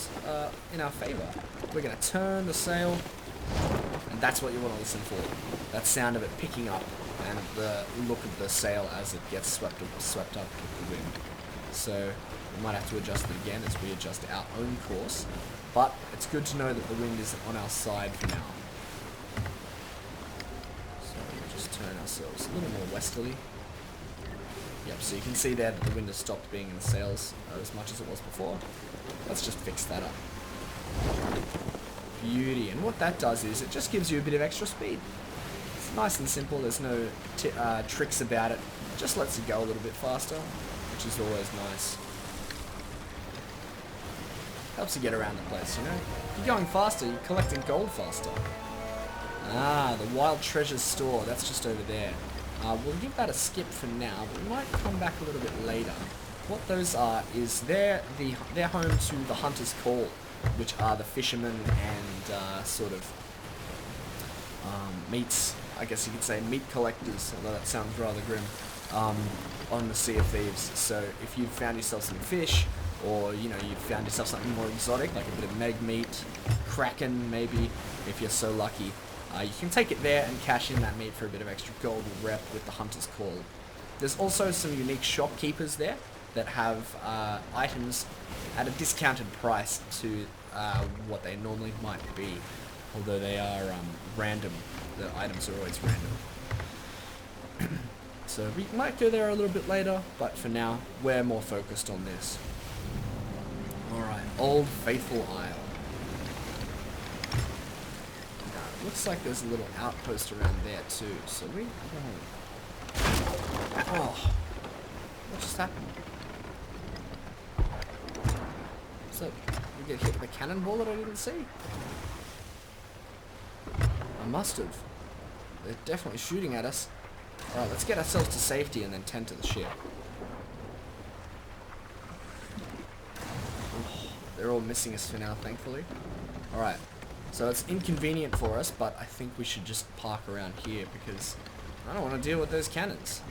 in our favor. We're going to turn the sail, and that's what you want to listen for. That sound of it picking up, and the look of the sail as it gets swept up with the wind. So, we might have to adjust it again as we adjust our own course. But, it's good to know that the wind is on our side for now. So, we'll just turn ourselves a little more westerly. Yep, so you can see there that the wind has stopped being in the sails as much as it was before. Let's just fix that up. Beauty. And what that does is it just gives you a bit of extra speed. It's nice and simple. There's no tricks about it. It just lets you go a little bit faster, which is always nice. Helps you get around the place, you know. If you're going faster, you're collecting gold faster. Ah, the Wild Treasures Store. That's just over there. We'll give that a skip for now, but we might come back a little bit later. What those are is they're home to the Hunter's Call, which are the fishermen and sort of meets I guess you could say, meat collectors, although that sounds rather grim, on the Sea of Thieves. So if you've found yourself some fish, or you've found yourself something more exotic, like a bit of meg meat, kraken maybe, if you're so lucky, you can take it there and cash in that meat for a bit of extra gold rep with the Hunter's Call. There's also some unique shopkeepers there that have items at a discounted price to what they normally might be, although they are random. The items are always random. So we might go there a little bit later, but for now, we're more focused on this. Alright, Old Faithful Isle. Now, it looks like there's a little outpost around there too, so we... Oh, what just happened? So, we get hit with a cannonball that I didn't see? I must have. They're definitely shooting at us. Alright, let's get ourselves to safety and then tend to the ship. Oh, they're all missing us for now, thankfully. Alright, so it's inconvenient for us, but I think we should just park around here because I don't want to deal with those cannons.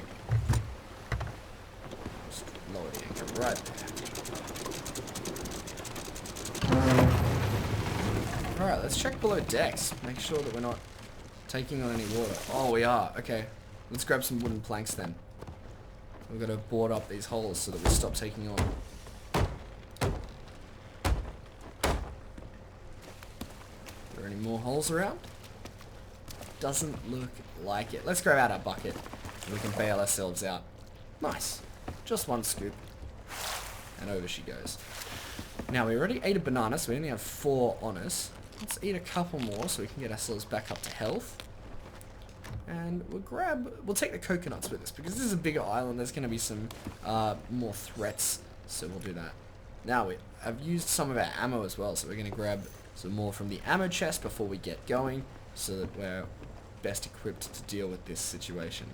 Just lower the anchor right there. Alright, let's check below decks. Make sure that we're not taking on any water. Oh, we are. Okay. Let's grab some wooden planks then. We've got to board up these holes so that we stop taking on. Are there any more holes around? Doesn't look like it. Let's grab out our bucket and we can bail ourselves out. Nice. Just one scoop. And over she goes. Now, we already ate a banana, so we only have 4 on us. Let's eat a couple more so we can get ourselves back up to health. And we'll take the coconuts with us because this is a bigger island. There's going to be some more threats, so we'll do that. Now, I've used some of our ammo as well, so we're going to grab some more from the ammo chest before we get going so that we're best equipped to deal with this situation.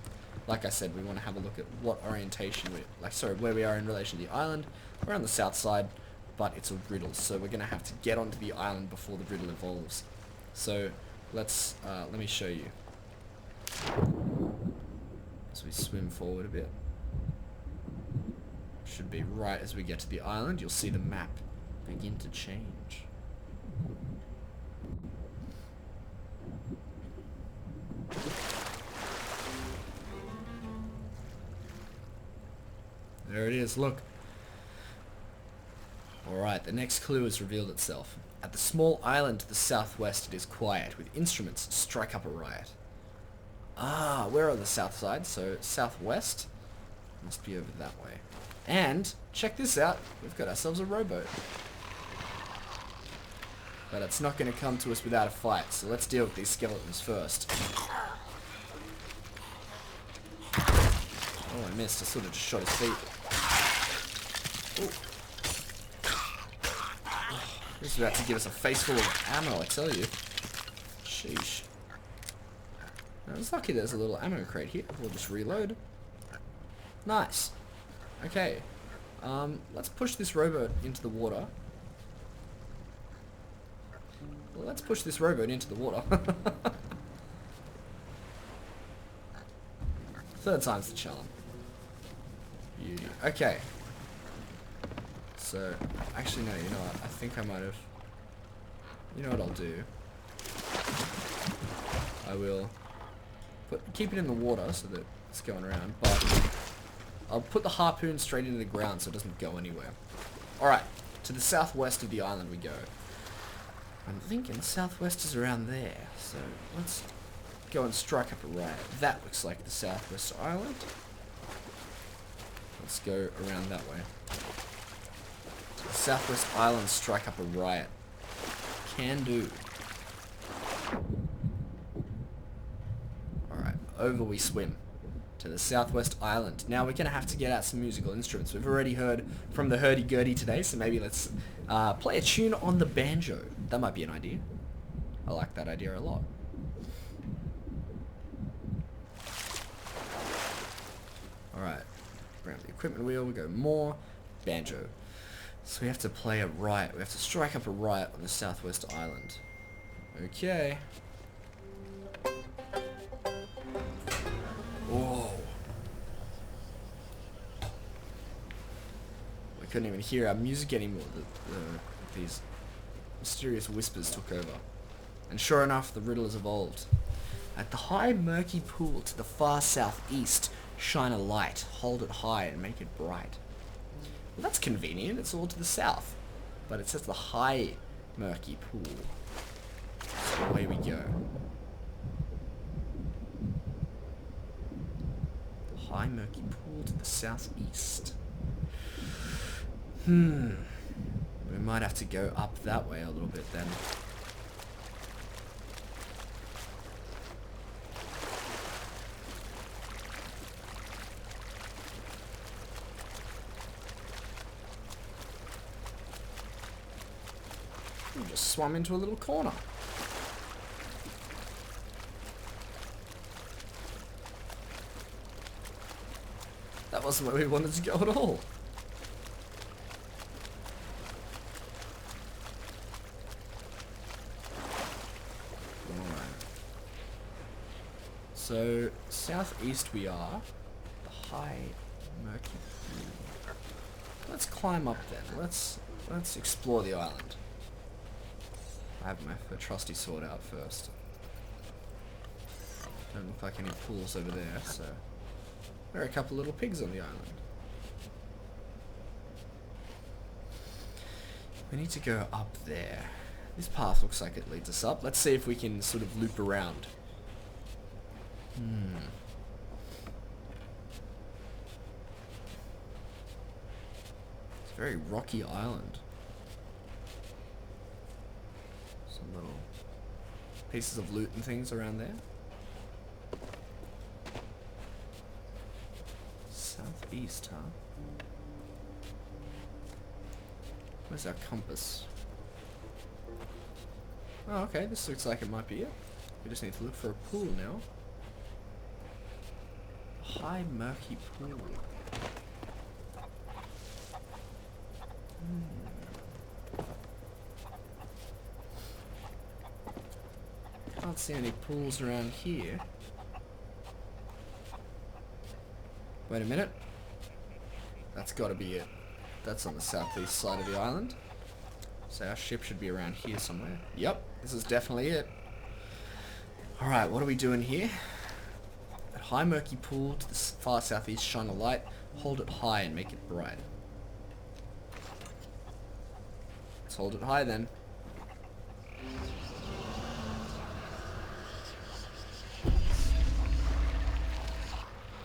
Like I said, we want to have a look at what orientation where we are in relation to the island. We're on the south side, but it's a riddle, so we're going to have to get onto the island before the riddle evolves. So let me show you. So we swim forward a bit. Should be right as we get to the island. You'll see the map begin to change. There it is, look. Alright, the next clue has revealed itself. At the small island to the southwest it is quiet, with instruments strike up a riot. Ah, we're on the south side, so southwest must be over that way. And, check this out, we've got ourselves a rowboat. But it's not going to come to us without a fight, so let's deal with these skeletons first. Oh, I missed. I sort of just shot his feet. Oh, this is about to give us a face full of ammo, I tell you. Sheesh. I was lucky there's a little ammo crate here. We'll just reload. Nice. Okay. Let's push this rowboat into the water. Well, let's push this rowboat into the water. Third time's the charm. Beauty. Okay. So, actually no, you know what? I think I might have... You know what I'll do? I will... keep it in the water so that it's going around, but I'll put the harpoon straight into the ground so it doesn't go anywhere. Alright, to the southwest of the island we go. I'm thinking southwest is around there, so let's go and strike up a riot. That looks like the southwest island. Let's go around that way. To the southwest island, strike up a riot. Can do. Over we swim to the southwest island. Now we're going to have to get out some musical instruments. We've already heard from the hurdy-gurdy today, so maybe let's play a tune on the banjo. That might be an idea. I like that idea a lot. Alright, grab the equipment wheel, we go more, banjo. So we have to play a riot. We have to strike up a riot on the southwest island. Okay. Whoa. We couldn't even hear our music anymore. These mysterious whispers took over. And sure enough, the riddle has evolved. At the high murky pool to the far southeast, shine a light, hold it high and make it bright. Well, that's convenient, it's all to the south. But it says the high murky pool. So away we go. The high murky pool to the southeast. We might have to go up that way a little bit then. We just swam into a little corner. That wasn't where we wanted to go at all. So, southeast we are. The high murky pool. Let's climb up then. Let's explore the island. I have my trusty sword out first. Don't look like any pools over there, so there are a couple little pigs on the island. We need to go up there. This path looks like it leads us up. Let's see if we can sort of loop around. It's a very rocky island. Some little pieces of loot and things around there. Southeast, huh? Where's our compass? Oh, okay, this looks like it might be it. We just need to look for a pool now. High murky pool. Can't see any pools around here. Wait a minute. That's gotta be it. That's on the southeast side of the island. So our ship should be around here somewhere. Yep, this is definitely it. Alright, what are we doing here? At high murky pool to the far southeast, shine a light, hold it high and make it bright. Let's hold it high then.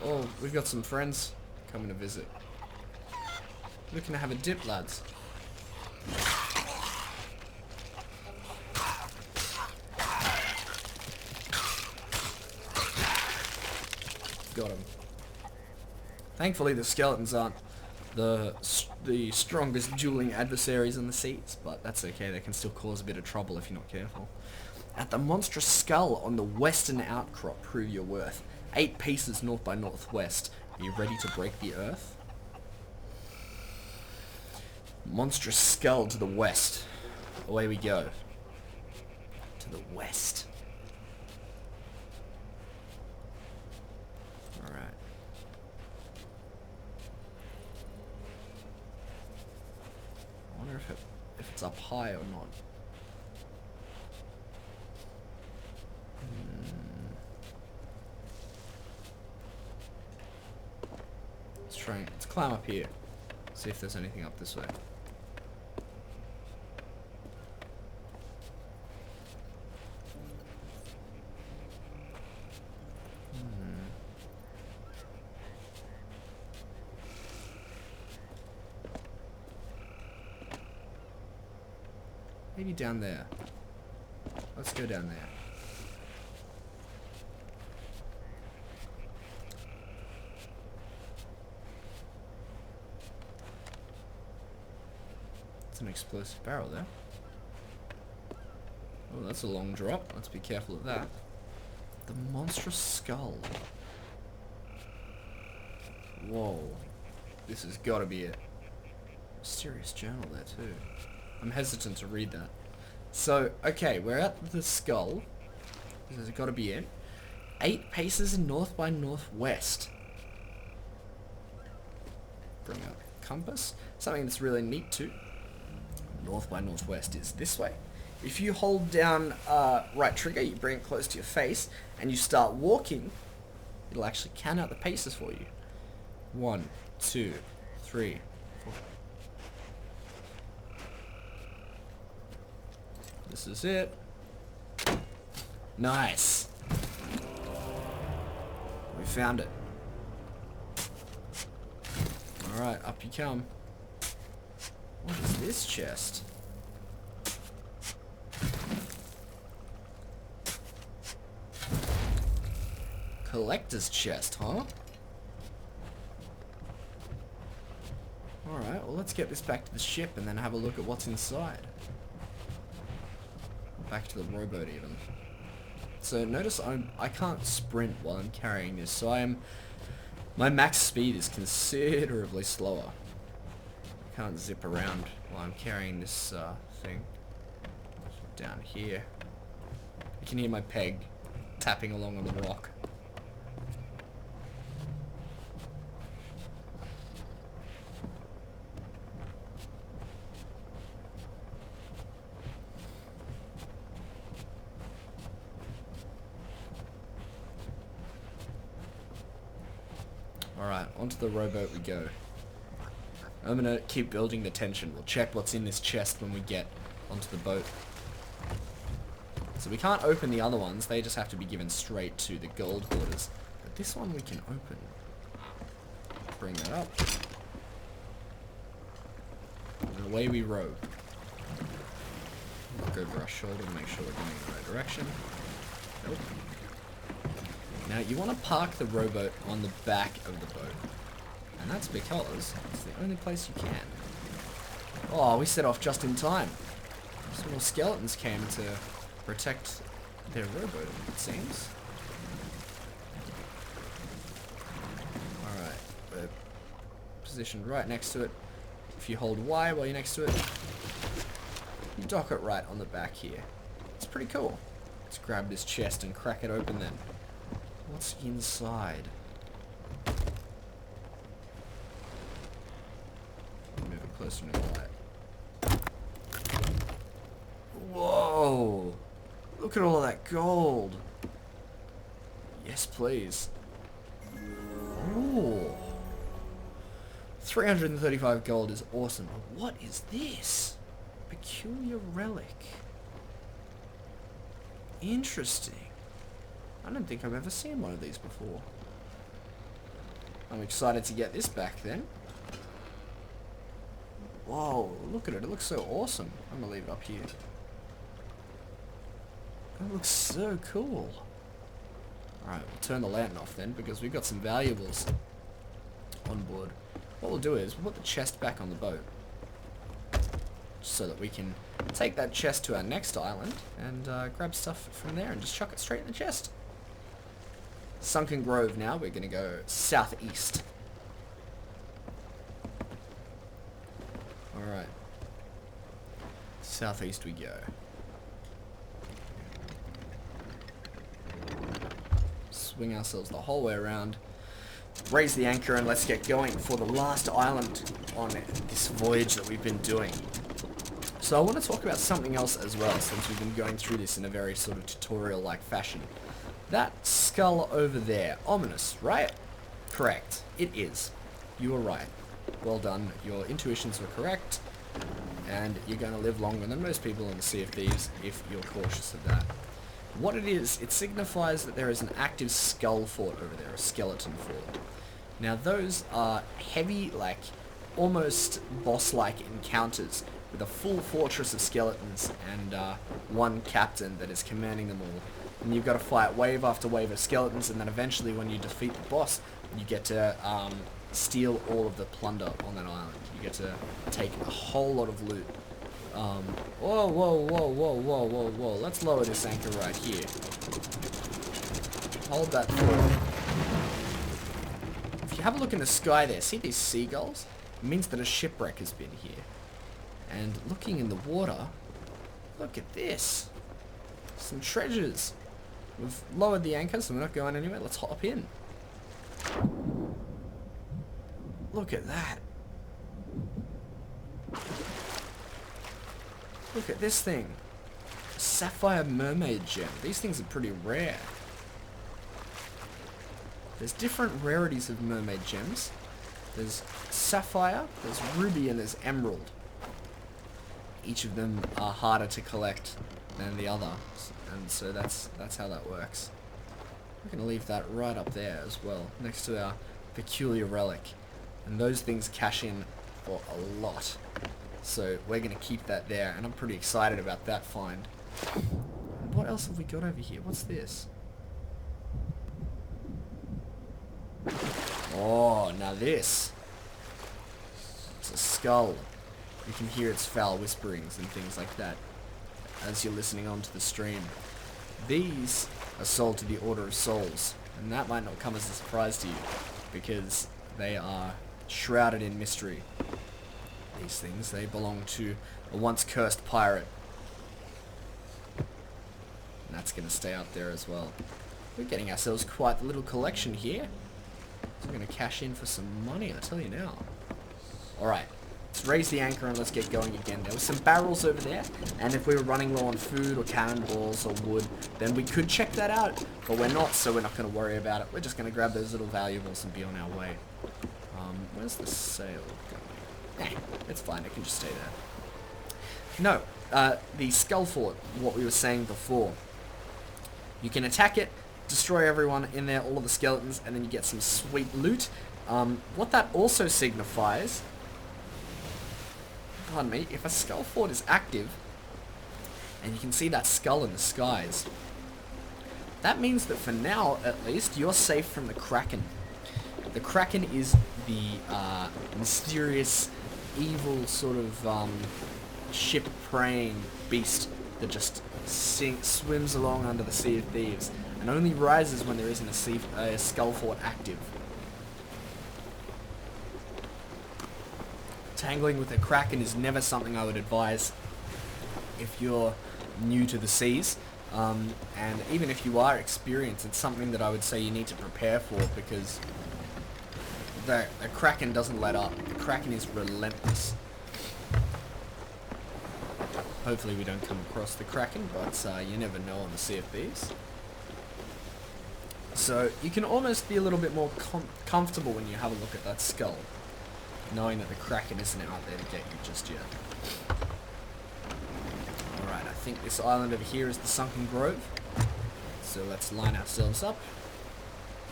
Oh, we've got some friends coming to visit. Looking to have a dip, lads. Got him. Thankfully, the skeletons aren't the strongest dueling adversaries in the seas, but that's okay. They can still cause a bit of trouble if you're not careful. At the monstrous skull on the western outcrop, prove your worth. 8 pieces north by northwest. Are you ready to break the earth? Monstrous skull to the west. Away we go. To the west. Alright. I wonder if it's up high or not. Let's climb up here. See if there's anything up this way. Maybe down there. Let's go down there. It's an explosive barrel there. Oh, that's a long drop. Let's be careful of that. The monstrous skull. Whoa. This has got to be it. Mysterious journal there too. I'm hesitant to read that. So, okay, we're at the skull. This has got to be it. 8 paces in north by northwest. Bring up compass. Something that's really neat too. North by northwest is this way. If you hold down right trigger, you bring it close to your face, and you start walking, it'll actually count out the paces for you. 1, 2, 3, 4. This is it. Nice. We found it. Alright, up you come. What is this chest? Collector's chest, huh? Alright, well let's get this back to the ship and then have a look at what's inside. Back to the rowboat even. So notice I can't sprint while I'm carrying this, so my max speed is considerably slower. I can't zip around while I'm carrying this thing. Down here. You can hear my peg tapping along on the rock. Alright, onto the rowboat we go. I'm gonna keep building the tension. We'll check what's in this chest when we get onto the boat. So we can't open the other ones, they just have to be given straight to the gold hoarders. But this one we can open. Bring that up. And away we row. Look over our shoulder to make sure we're going in the right direction. Nope. Now you want to park the rowboat on the back of the boat. And that's because it's the only place you can. Oh, we set off just in time. Some little skeletons came to protect their rowboat, it seems. Alright, we're positioned right next to it. If you hold Y while you're next to it, you dock it right on the back here. It's pretty cool. Let's grab this chest and crack it open then. What's inside? Move it closer to the light. Whoa! Look at all of that gold. Yes, please. Ooh. 335 gold is awesome. But what is this? Peculiar relic. Interesting. I don't think I've ever seen one of these before. I'm excited to get this back then. Whoa, look at it. It looks so awesome. I'm going to leave it up here. That looks so cool. Alright, we'll turn the lantern off then because we've got some valuables on board. What we'll do is we'll put the chest back on the boat so that we can take that chest to our next island and grab stuff from there and just chuck it straight in the chest. Sunken Grove now, we're going to go southeast. Alright. Southeast we go. Swing ourselves the whole way around. Raise the anchor and let's get going for the last island on this voyage that we've been doing. So I want to talk about something else as well, since we've been going through this in a very sort of tutorial-like fashion. That skull over there, ominous, right? Correct. It is. You were right. Well done. Your intuitions were correct, and you're going to live longer than most people in the Sea of Thieves if you're cautious of that. What it is, it signifies that there is an active skull fort over there, a skeleton fort. Now those are heavy, like, almost boss-like encounters with a full fortress of skeletons and one captain that is commanding them all. And you've got to fight wave after wave of skeletons, and then eventually when you defeat the boss, you get to steal all of the plunder on that island. You get to take a whole lot of loot. Whoa, whoa, whoa, whoa, whoa, whoa, whoa. Let's lower this anchor right here. Hold that thought. If you have a look in the sky there, see these seagulls? It means that a shipwreck has been here. And looking in the water, look at this. Some treasures. we've lowered the anchor, so we're not going anywhere. Let's hop in. Look at that. Look at this thing. Sapphire mermaid gem. These things are pretty rare. There's different rarities of mermaid gems. There's sapphire, there's ruby, and there's emerald. Each of them are harder to collect than the other, and so that's how that works. We're going to leave that right up there as well, next to our peculiar relic. And those things cash in for a lot. So we're going to keep that there, and I'm pretty excited about that find. And what else have we got over here? What's this? Oh, now this. It's a skull. You can hear its foul whisperings and things like that as you're listening on to the stream. These are sold to the Order of Souls, and that might not come as a surprise to you, because they are shrouded in mystery. These things, they belong to a once cursed pirate. And that's going to stay out there as well. We're getting ourselves quite a little collection here. So we're going to cash in for some money, I tell you now. Alright, let's raise the anchor and let's get going again. There were some barrels over there, and if we were running low on food or cannonballs or wood, then we could check that out. But we're not, so we're not going to worry about it. We're just going to grab those little valuables and be on our way. Where's the sail going? It's fine, it can just stay there. No, the Skull Fort, what we were saying before. You can attack it, destroy everyone in there, all of the skeletons, and then you get some sweet loot. What that also signifies, pardon me, if a Skull Fort is active, and you can see that skull in the skies, that means that for now, at least, you're safe from the Kraken. The Kraken is the mysterious, evil sort of ship-preying beast that just swims along under the Sea of Thieves, and only rises when there isn't a Skull Fort active. Tangling with a Kraken is never something I would advise if you're new to the seas, and even if you are experienced, it's something that I would say you need to prepare for, because the Kraken doesn't let up. The Kraken is relentless. Hopefully we don't come across the Kraken, but you never know on the Sea of Thieves. So you can almost be a little bit more comfortable when you have a look at that skull, knowing that the Kraken isn't out there to get you just yet. Alright, I think this island over here is the Sunken Grove. So let's line ourselves up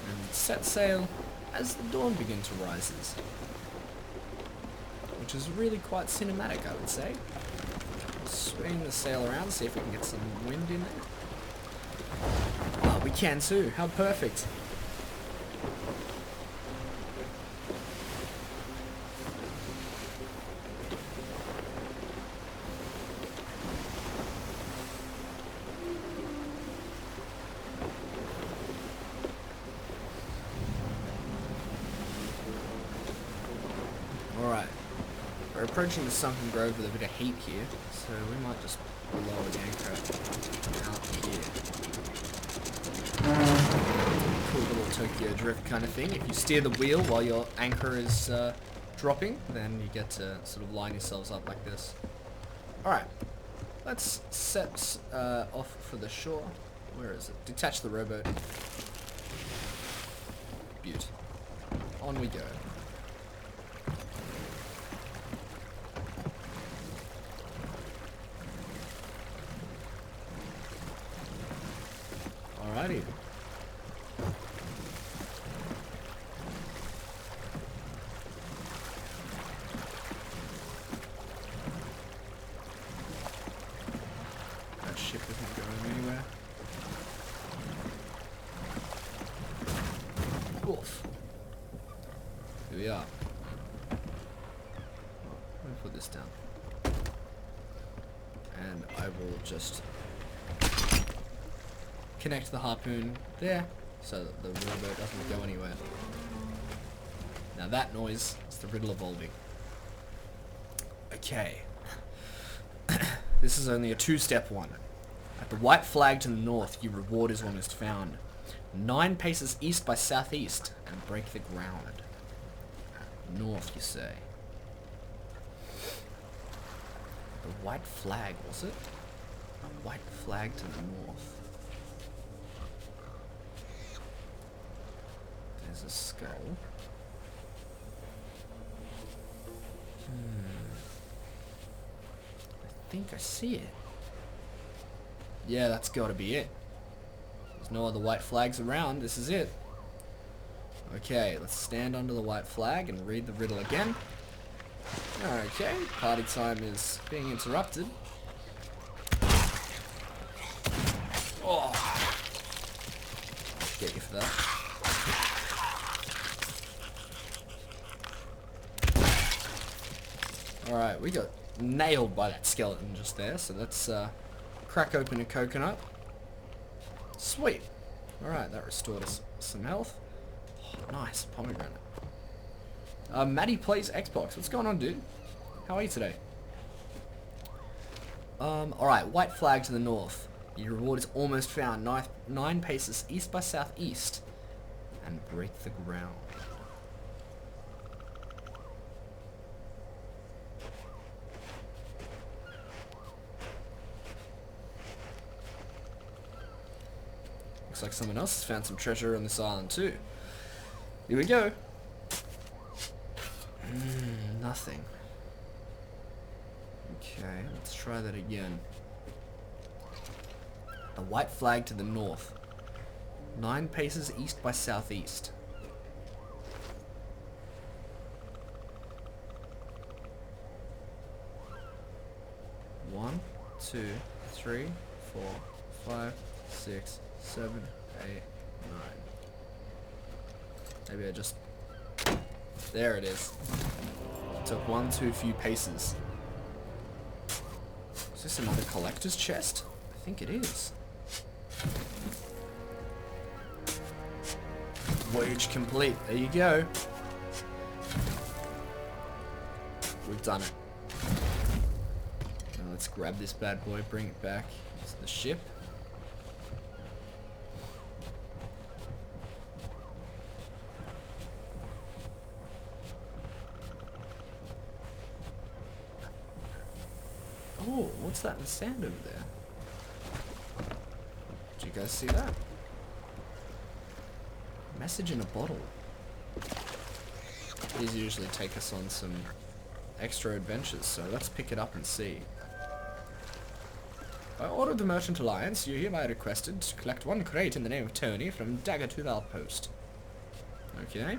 and set sail as the dawn begins to rise. Which is really quite cinematic, I would say. Swing the sail around, see if we can get some wind in there. Oh, we can too. How perfect. Alright. We're approaching the Sunken Grove with a bit of heat here, so we might just lower the anchor out here. Cool little Tokyo Drift kind of thing. If you steer the wheel while your anchor is dropping, then you get to sort of line yourselves up like this. Alright, let's set off for the shore. Where is it? Detach the rowboat. Beaut. On we go. Alrighty. That ship isn't going anywhere. Oof. Here we are. Let me put this down. And I will just connect the harpoon there, so that the rowboat doesn't go anywhere. Now that noise is the riddle of Volby. Okay. This is only a two-step one. At the white flag to the north, your reward is almost found. 9 paces east by southeast, and break the ground. North, you say? The white flag, was it? A white flag to the north. There's a skull. I think I see it. Yeah, that's gotta be it. There's no other white flags around. This is it. Okay, let's stand under the white flag and read the riddle again. Okay, party time is being interrupted. Oh, I'll get you for that. Alright, we got nailed by that skeleton just there, so let's crack open a coconut. Sweet. Alright, that restored us some health. Oh, nice, pomegranate. Maddie plays Xbox. What's going on, dude? How are you today? Alright, white flag to the north. Your reward is almost found. 9 paces east by southeast. And break the ground. Looks like someone else has found some treasure on this island too. Here we go. Nothing. Okay, let's try that again. A white flag to the north. 9 paces east by southeast. One, 2, 3, 4, 5, 6, 7, 8, 9. Maybe I just... There it is. Took one too few paces. Is this another collector's chest? I think it is. Voyage complete. There you go. We've done it. Now let's grab this bad boy, bring it back to the ship. Oh, what's that in the sand over there? Did you guys see that? Message in a bottle. These usually take us on some extra adventures, so let's pick it up and see. By order of the Merchant Alliance, you are hereby requested to collect 1 crate in the name of Tony from Daggertooth Outpost. Okay.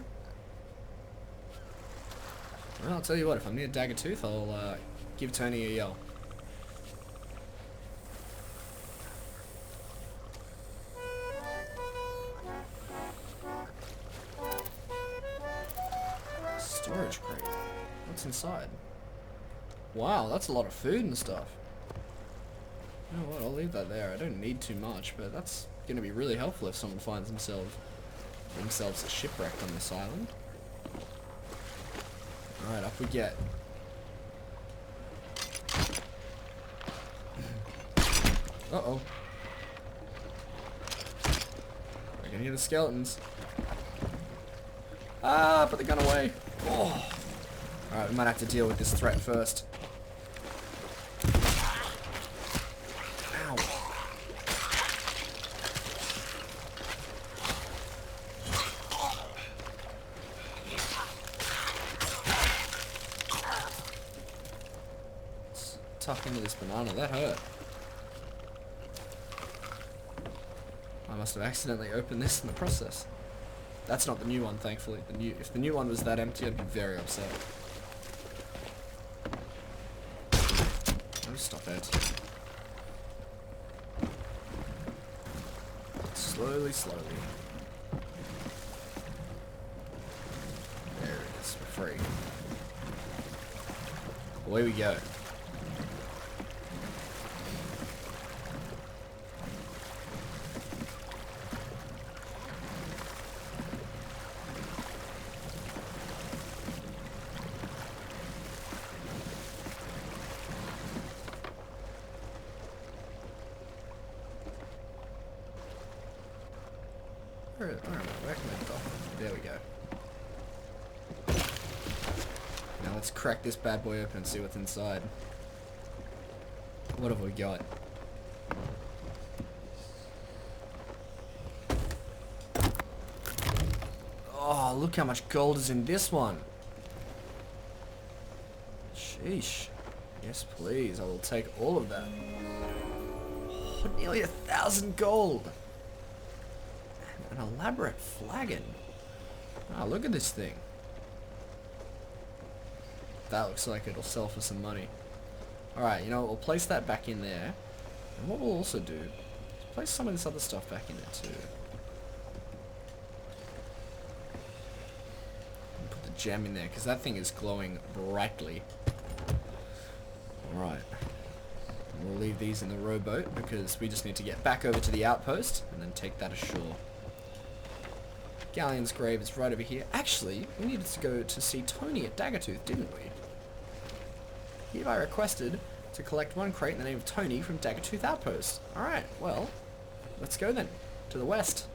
Well, I'll tell you what, if I'm near Daggertooth, I'll give Tony a yell. Storage crate. What's inside? Wow, that's a lot of food and stuff. You know what, I'll leave that there. I don't need too much, but that's going to be really helpful if someone finds themselves shipwrecked on this island. Alright, up we get. Uh-oh. I can hear the skeletons. Ah, put the gun away. Oh. Alright, we might have to deal with this threat first. Ow. Let's tuck into this banana. That hurt. I must have accidentally opened this in the process. That's not the new one, thankfully. If the new one was that empty, I'd be very upset. Oh, stop it. Slowly, slowly. There it is. We're free. Away we go. Where can I go? There we go. Now let's crack this bad boy open and see what's inside. What have we got? Oh, look how much gold is in this one. Sheesh. Yes, please. I will take all of that. Oh, nearly 1,000 gold. An elaborate flagon. Oh, look at this thing. That looks like it'll sell for some money. Alright, you know what? We'll place that back in there. And what we'll also do is place some of this other stuff back in there too. And put the gem in there, because that thing is glowing brightly. Alright. We'll leave these in the rowboat, because we just need to get back over to the outpost, and then take that ashore. Galleon's grave is right over here. Actually, we needed to go to see Tony at Daggertooth, didn't we? Hereby requested to collect one crate in the name of Tony from Daggertooth Outpost. Alright, well, let's go then. To the west.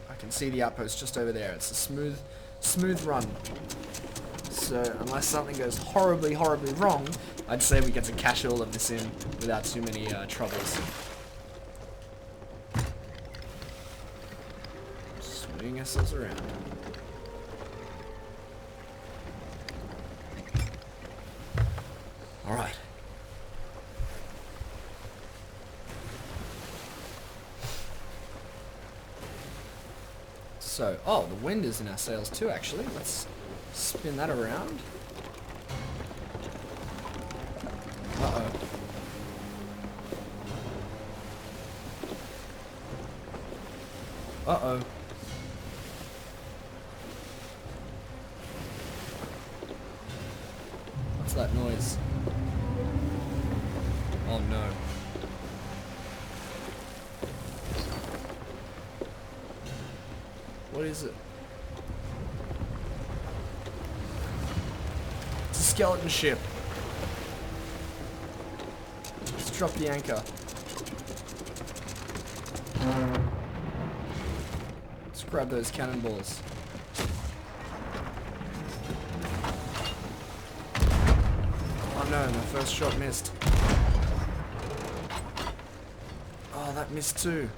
I can see the outpost just over there. It's a smooth run. So, unless something goes horribly, horribly wrong, I'd say we get to cash all of this in without too many troubles. Swing ourselves around. Alright. So, oh, the wind is in our sails too, actually. Let's spin that around. Uh-oh. Uh-oh. What's that noise? Oh no. What is it? It's a skeleton ship. Let's drop the anchor. Let's grab those cannonballs. Oh no, my first shot missed. Oh, that missed too.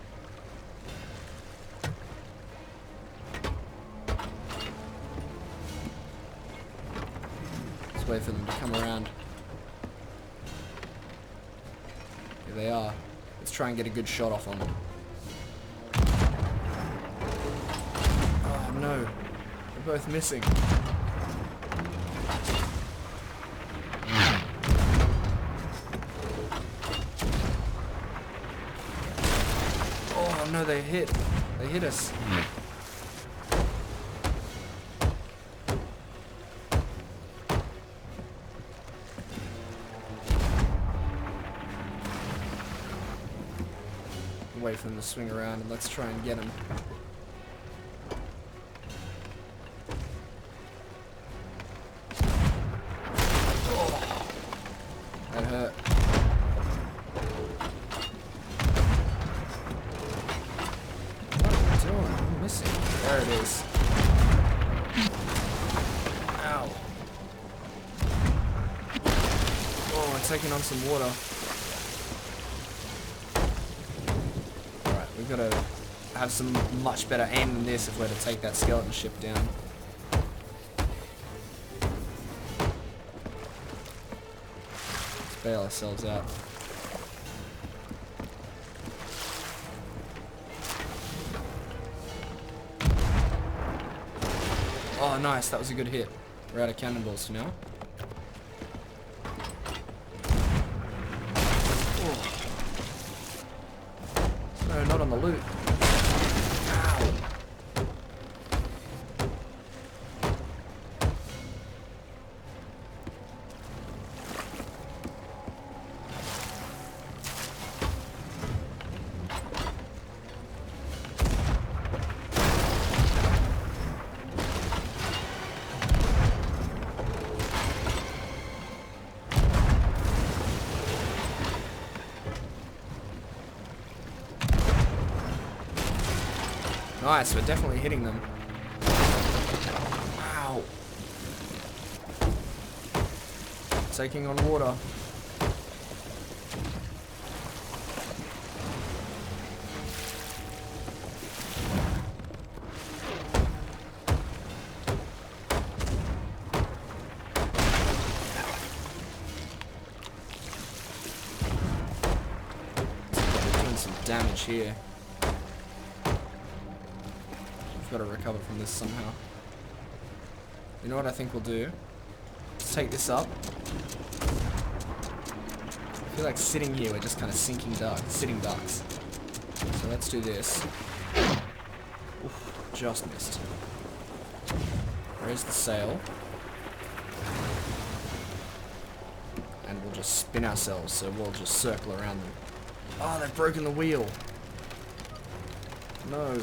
Let's wait for them to come around. Here they are. Let's try and get a good shot off on them. Oh no, they're both missing. Oh no, they hit us. Wait for them to swing around and let's try and get them. Oh, that hurt. What am I doing? I'm missing. There it is. Ow. Oh, I'm taking on some water. We've got to have some much better aim than this if we're to take that skeleton ship down. Let's bail ourselves out. Oh, nice. That was a good hit. We're out of cannonballs for now. No, not on the loot. Ow. Nice, we're definitely hitting them. Wow. Taking on water. Doing some damage here. We've got to recover from this somehow. You know what I think we'll do? Let's take this up. I feel like sitting here, we're just kind of sitting ducks. So let's do this. Oof, just missed. Raise the sail. And we'll just spin ourselves, so we'll just circle around them. Oh, they've broken the wheel. No.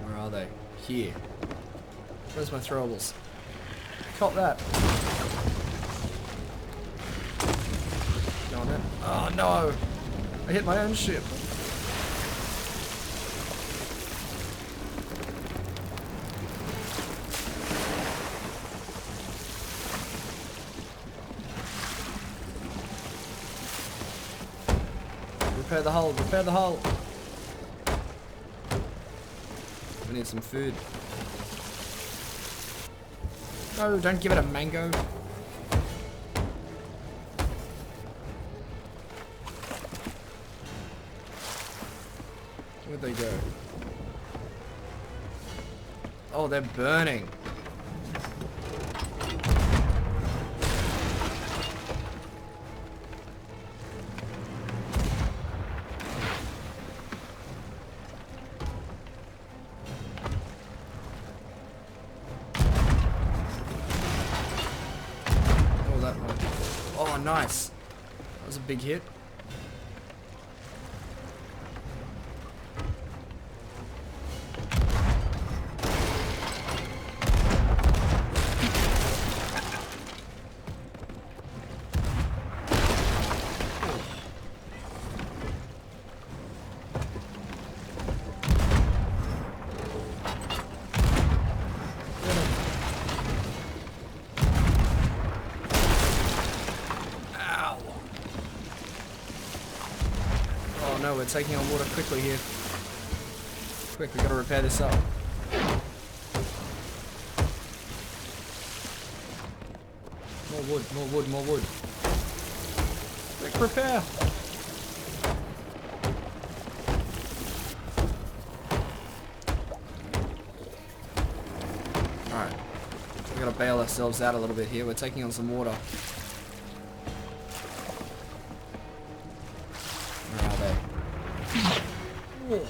Where are they? Here. Where's my throwables? Caught that. Go on then. Oh no! I hit my own ship. Repair the hull, repair the hull. We need some food. No, don't give it a mango. Where'd they go? Oh, they're burning. Oh, nice. That was a big hit. No, we're taking on water quickly here. Quick, we gotta repair this up. More wood, more wood, more wood. Quick, repair! Alright. We gotta bail ourselves out a little bit here. We're taking on some water. Where are they? Oh.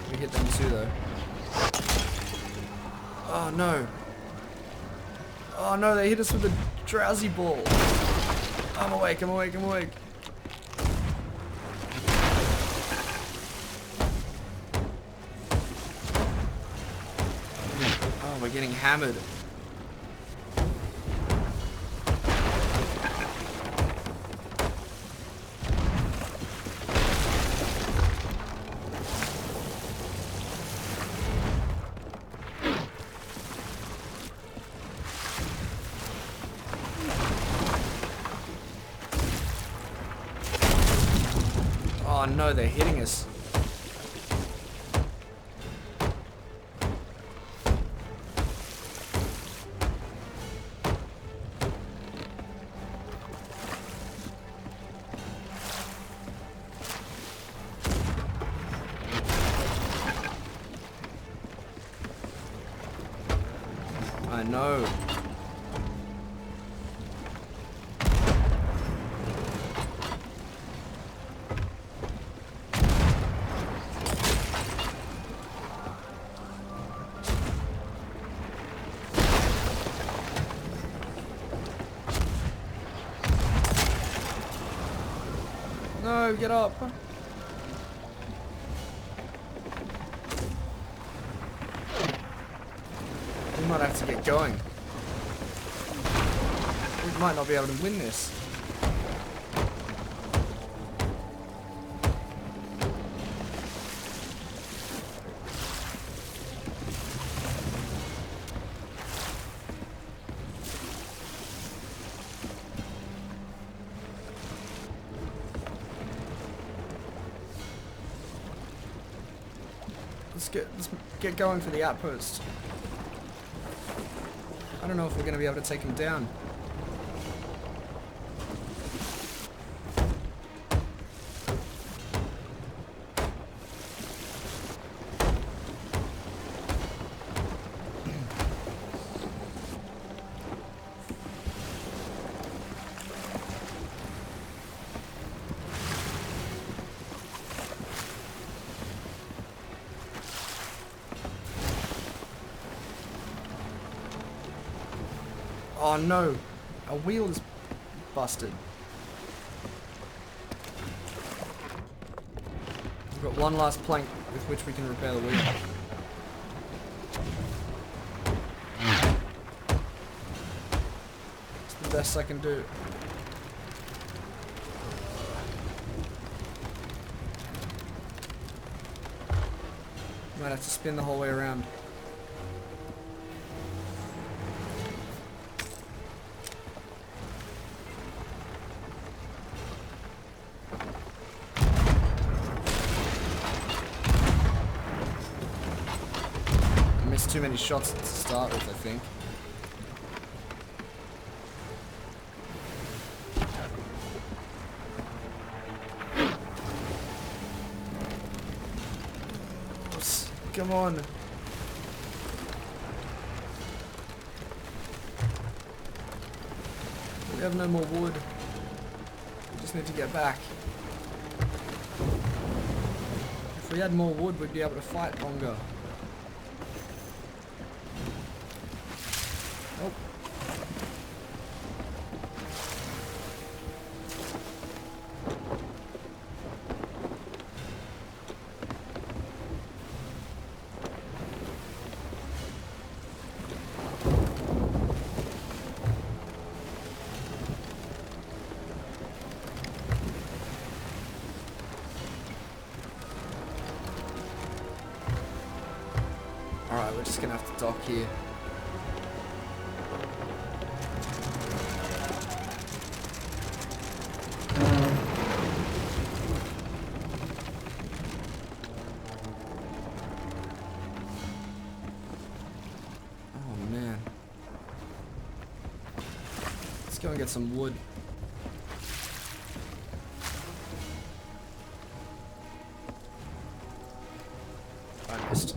We hit them too though. Oh no. Oh no, they hit us with a drowsy ball. I'm awake, I'm awake, I'm awake. Oh, we're getting hammered. Oh no, they're hitting us. I know. No, get up. We might have to get going. We might not be able to win this. Let's get going for the outpost. I don't know if we're going to be able to take him down. Oh no, our wheel is busted. We've got one last plank with which we can repair the wheel. It's the best I can do. Might have to spin the whole way around. Too many shots to start with, I think. Come on. We have no more wood. We just need to get back. If we had more wood, we'd be able to fight longer. Nope. Alright, we're just gonna have to dock here. Let's go and get some wood. I missed.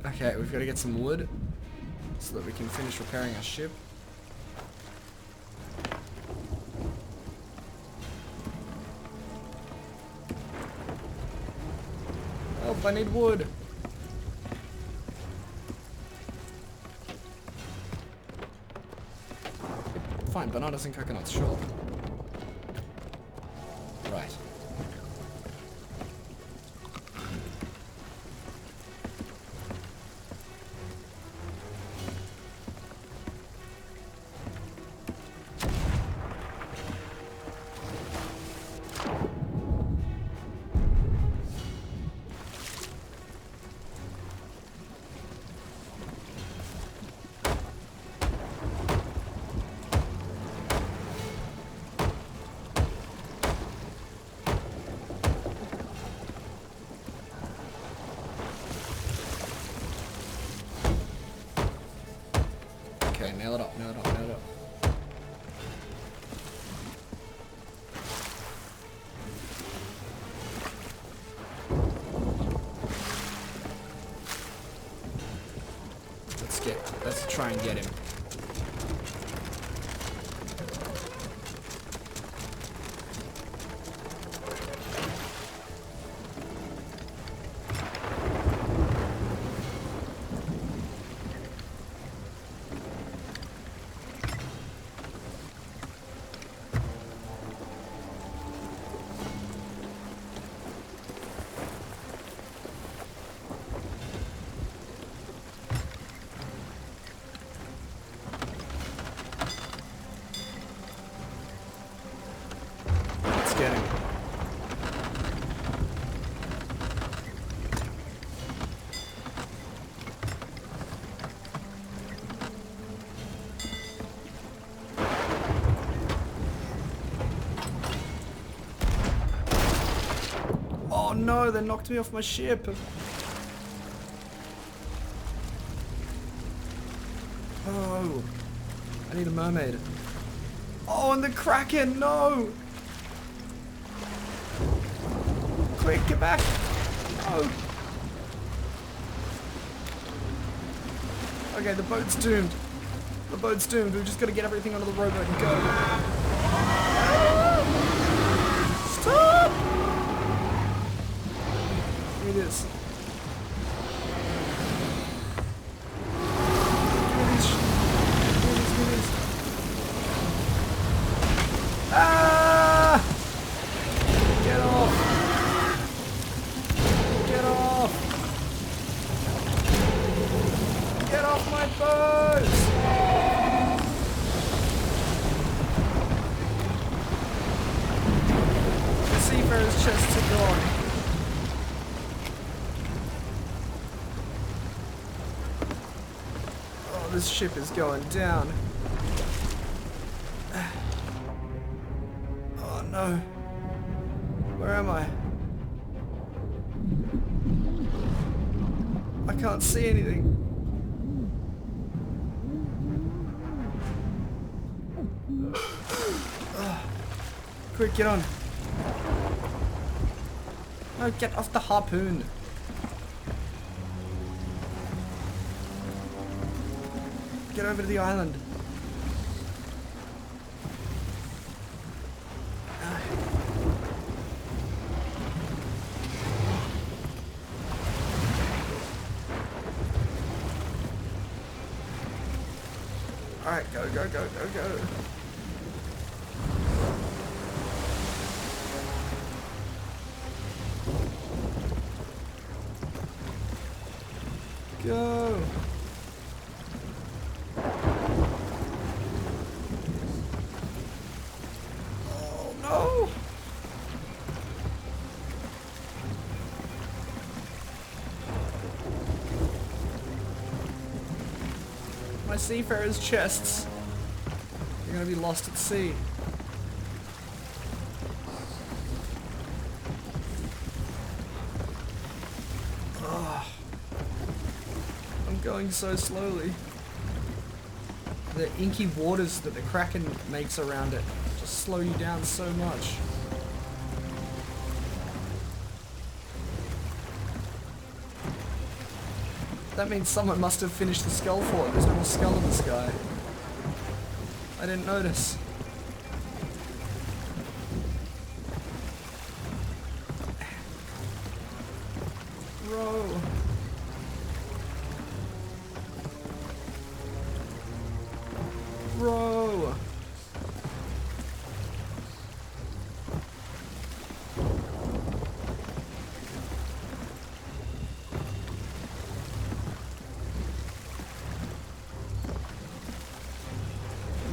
Okay, we've got to get some wood so that we can finish repairing our ship. Help, I need wood. Fine, bananas and coconuts, sure. Right. Okay, nail it up, nail it up, nail it up. Let's try and get him. no, they knocked me off my ship. Oh, I need a mermaid. Oh, and the Kraken, no! Quick, get back! No! Okay, the boat's doomed. The boat's doomed. We've just got to get everything onto the rowboat and go. Stop! Give me this. Give me this. Ah! Get off! Get off! Get off my boat! The seafarer's chests are gone. Oh, this ship is going down. Oh no. Where am I? I can't see anything. Quick, get on. No, get off the harpoon. Get over to the island. Alright, go, go, go, go, go. Go. Oh no. My seafarer's chests. They're gonna be lost at sea. Going so slowly. The inky waters that the Kraken makes around it just slow you down so much. That means someone must have finished the skull fort. There's no more skull in the sky. I didn't notice. Row. Row.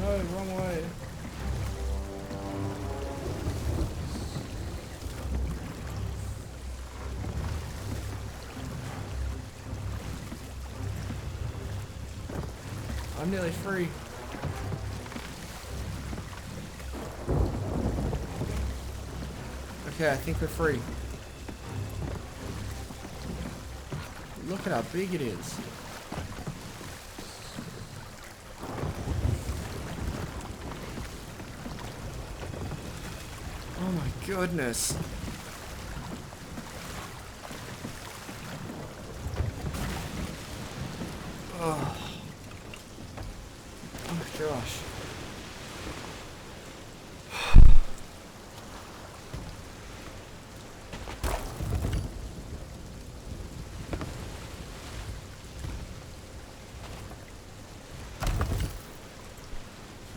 No, wrong way. I'm nearly free. Okay, I think we're free. Look at how big it is. Oh my goodness. Oh. Oh my gosh.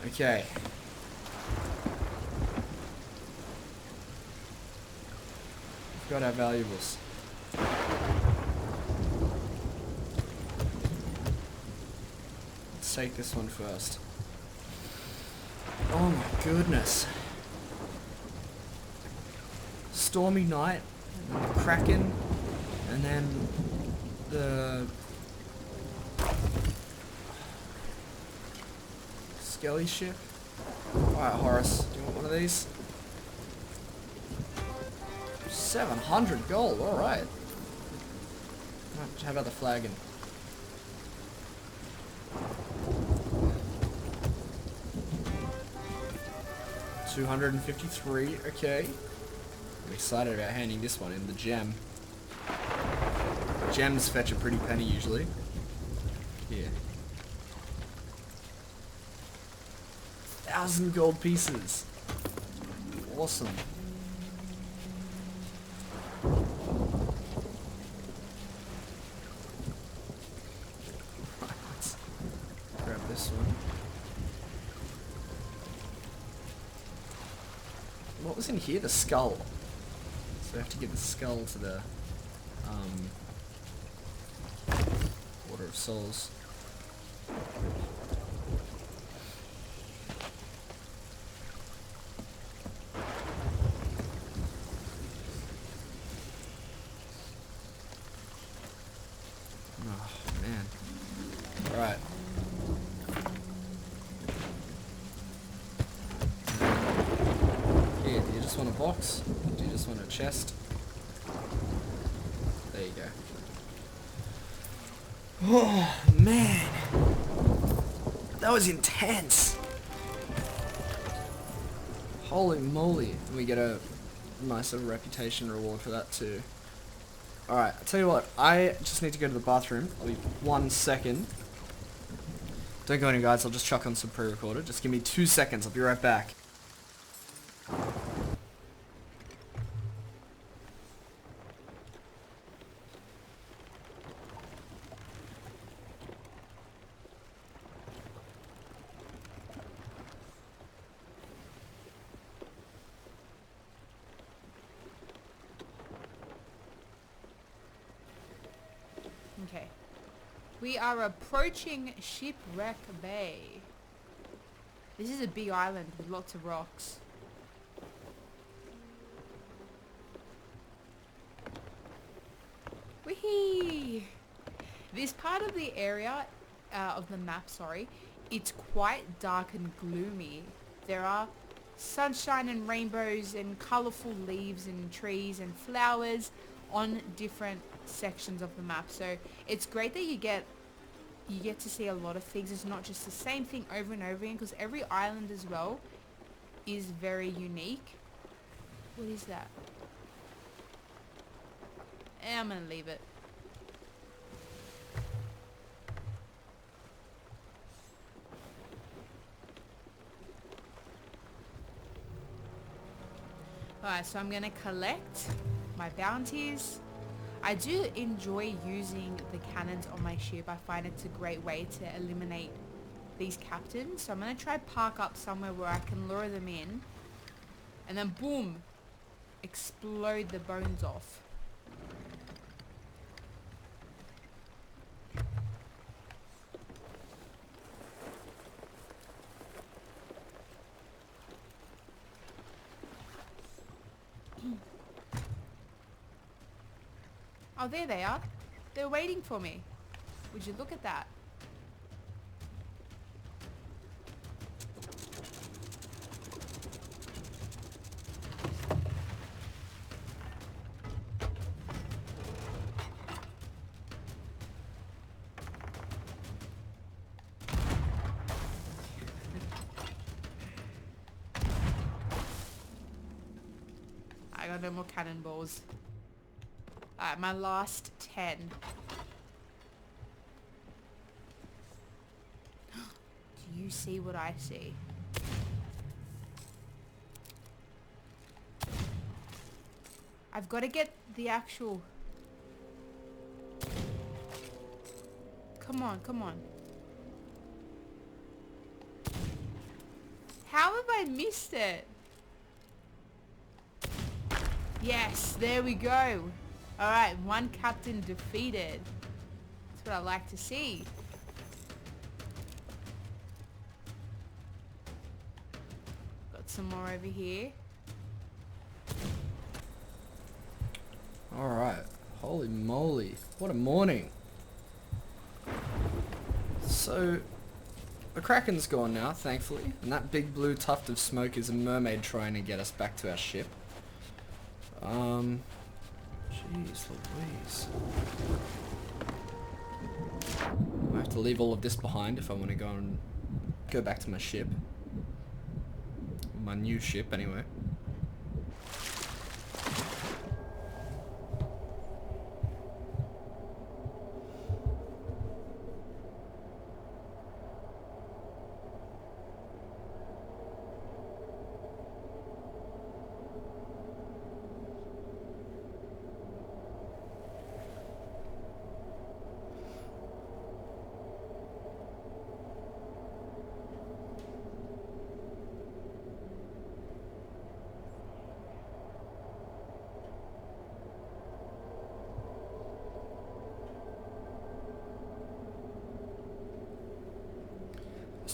Okay. We've got our valuables. Let's take this one first. Oh my goodness. Stormy night, and the Kraken, and then the Skelly ship. Alright, Horace, do you want one of these? 700 gold, alright. How about the flagon? $253, okay. I'm excited about handing this one in, the gem. Gems fetch a pretty penny usually. Here. 1,000 gold pieces. Awesome. Right, let's grab this one. What was in here? The skull. So we have to give the skull to the Order of Souls. Oh man. Alright. Here, do you just want a box? Do you just want a chest? There you go. Oh man. That was intense. Holy moly. And we get a nice little reputation reward for that too. Alright, I'll tell you what, I just need to go to the bathroom. I'll be 1 second. Don't go anywhere guys, I'll just chuck on some pre-recorded. Just give me 2 seconds, I'll be right back. Okay. We are approaching Shipwreck Bay. This is a big island with lots of rocks. Whee! This part of the area, of the map, sorry, it's quite dark and gloomy. There are sunshine and rainbows and colourful leaves and trees and flowers on different sections of the map, so it's great that you get to see a lot of things. It's not just the same thing over and over again, because every island as well is very unique. What is that? I'm gonna leave it. Alright, so I'm gonna collect my bounties. I do enjoy using the cannons on my ship. I find it's a great way to eliminate these captains. So I'm going to try park up somewhere where I can lure them in. And then boom! Explode the bones off. Oh, there they are. They're waiting for me. Would you look at that? I got no more cannonballs. Alright, my last 10. Do you see what I see? I've got to get the actual... Come on, come on. How have I missed it? Yes, there we go. Alright, one captain defeated. That's what I like to see. Got some more over here. Alright. Holy moly. What a morning. So, the Kraken's gone now, thankfully. And that big blue tuft of smoke is a mermaid trying to get us back to our ship. Jeez Louise. I have to leave all of this behind if I want to go back to my ship. My new ship, anyway.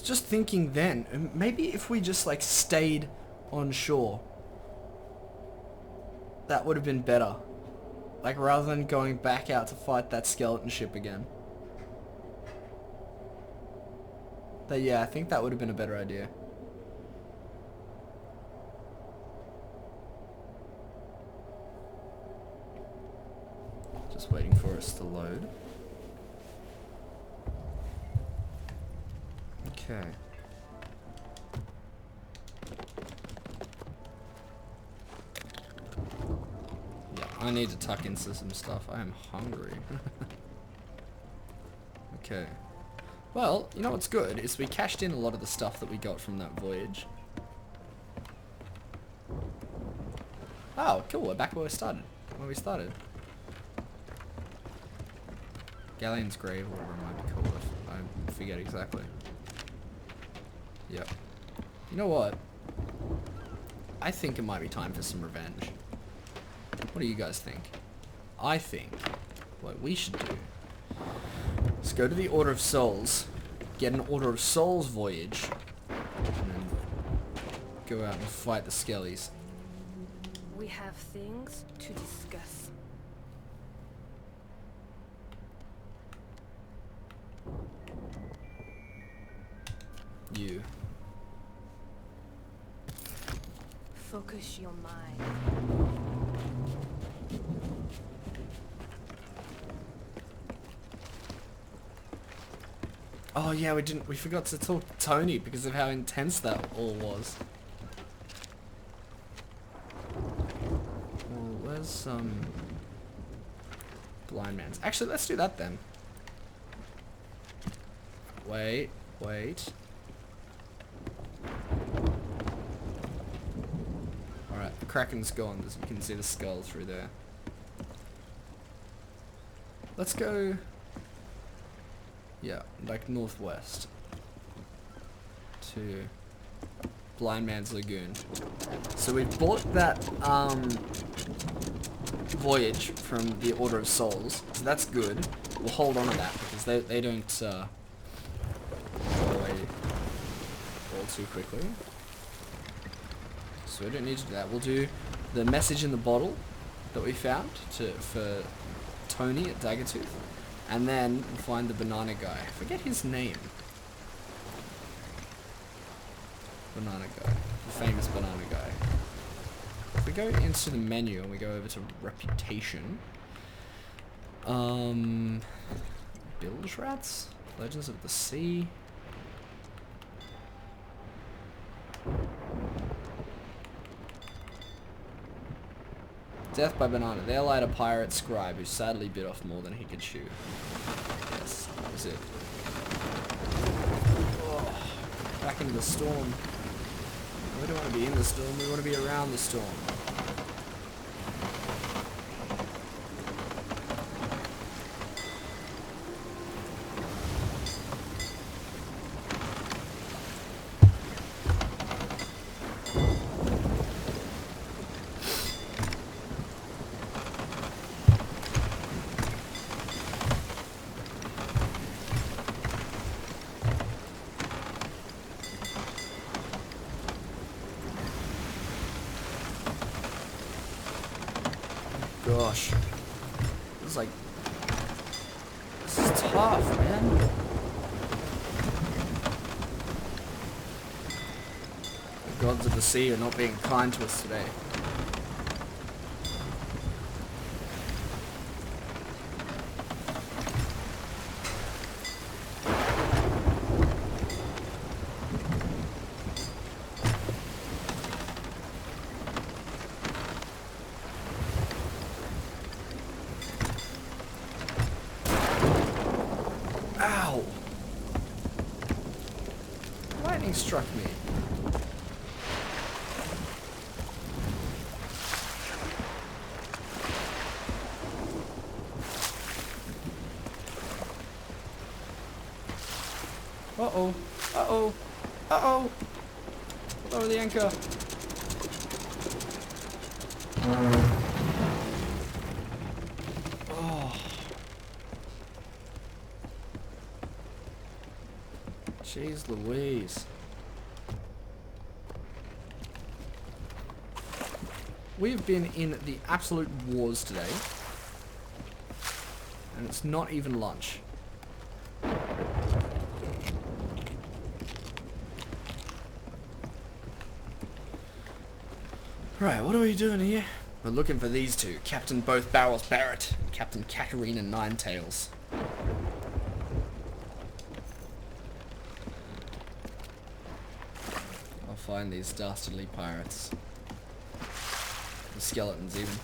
Just thinking then, maybe if we just like stayed on shore, that would have been better. Like rather than going back out to fight that skeleton ship again. But yeah, I think that would have been a better idea. Just waiting for us to load. Okay. Yeah, I need to tuck into some stuff. I am hungry. Okay. Well, you know what's good is we cashed in a lot of the stuff that we got from that voyage. Oh, cool. We're back where we started. Galleon's Grave, whatever it might be called. I forget exactly. Yep. You know what? I think it might be time for some revenge. What do you guys think? I think what we should do is go to the Order of Souls, get an Order of Souls voyage, and then go out and fight the Skellies. We have things to discuss. You. Focus your mind. Oh yeah, we forgot to talk to Tony because of how intense that all was. Well, where's some blind man's? Actually, let's do that then. Wait. Alright, the Kraken's gone. As you can see the skull through there. Let's go... yeah, like northwest. To Blind Man's Lagoon. So we've bought that voyage from the Order of Souls. So that's good. We'll hold on to that because they don't go away all too quickly. So we don't need to do that. We'll do the message in the bottle that we found for Tony at Daggertooth. And then we'll find the banana guy. I forget his name. Banana guy. The famous banana guy. If we go into the menu and we go over to reputation. Bilge Rats? Legends of the Sea. Death by Banana. There lied a pirate scribe who sadly bit off more than he could chew. Yes, that was it. Oh, back into the storm. We don't want to be in the storm, we want to be around the storm. Gosh. This is tough, man. The gods of the sea are not being kind to us today. Lightning struck me. Uh-oh. Uh-oh. Uh-oh. Lower the anchor. Oh. Jeez Louise. We've been in the absolute wars today. And it's not even lunch. Right, what are we doing here? We're looking for these two, Captain Both Barrels Barrett and Captain Katarina Ninetails. I'll find these dastardly pirates. The skeletons even.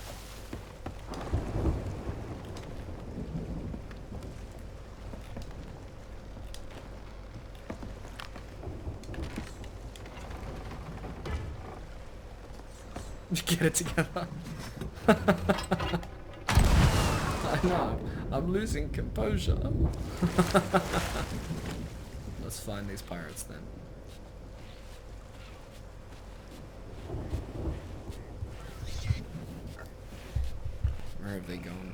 Get it together. I know. I'm losing composure. Let's find these pirates then. Where have they gone?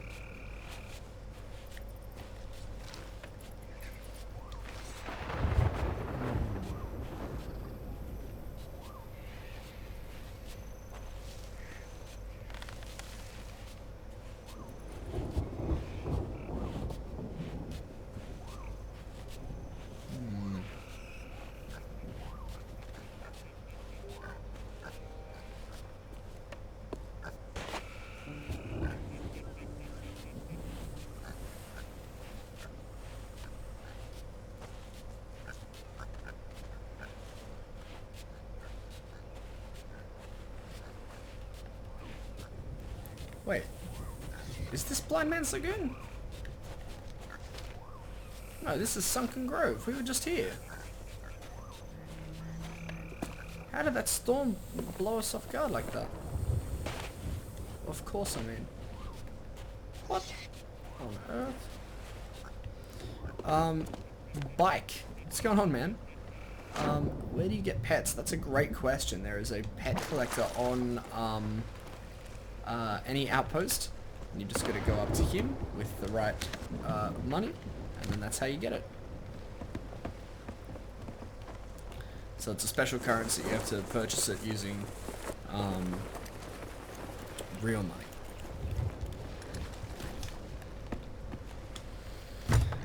Wait, is this Blind Man's Lagoon? No, this is Sunken Grove. We were just here. How did that storm blow us off guard like that? Of course, I mean. What on earth? Bike. What's going on, man? Where do you get pets? That's a great question. There is a pet collector on, any outpost, and you just got to go up to him with the right money, and then that's how you get it. So it's a special currency. You have to purchase it using real money.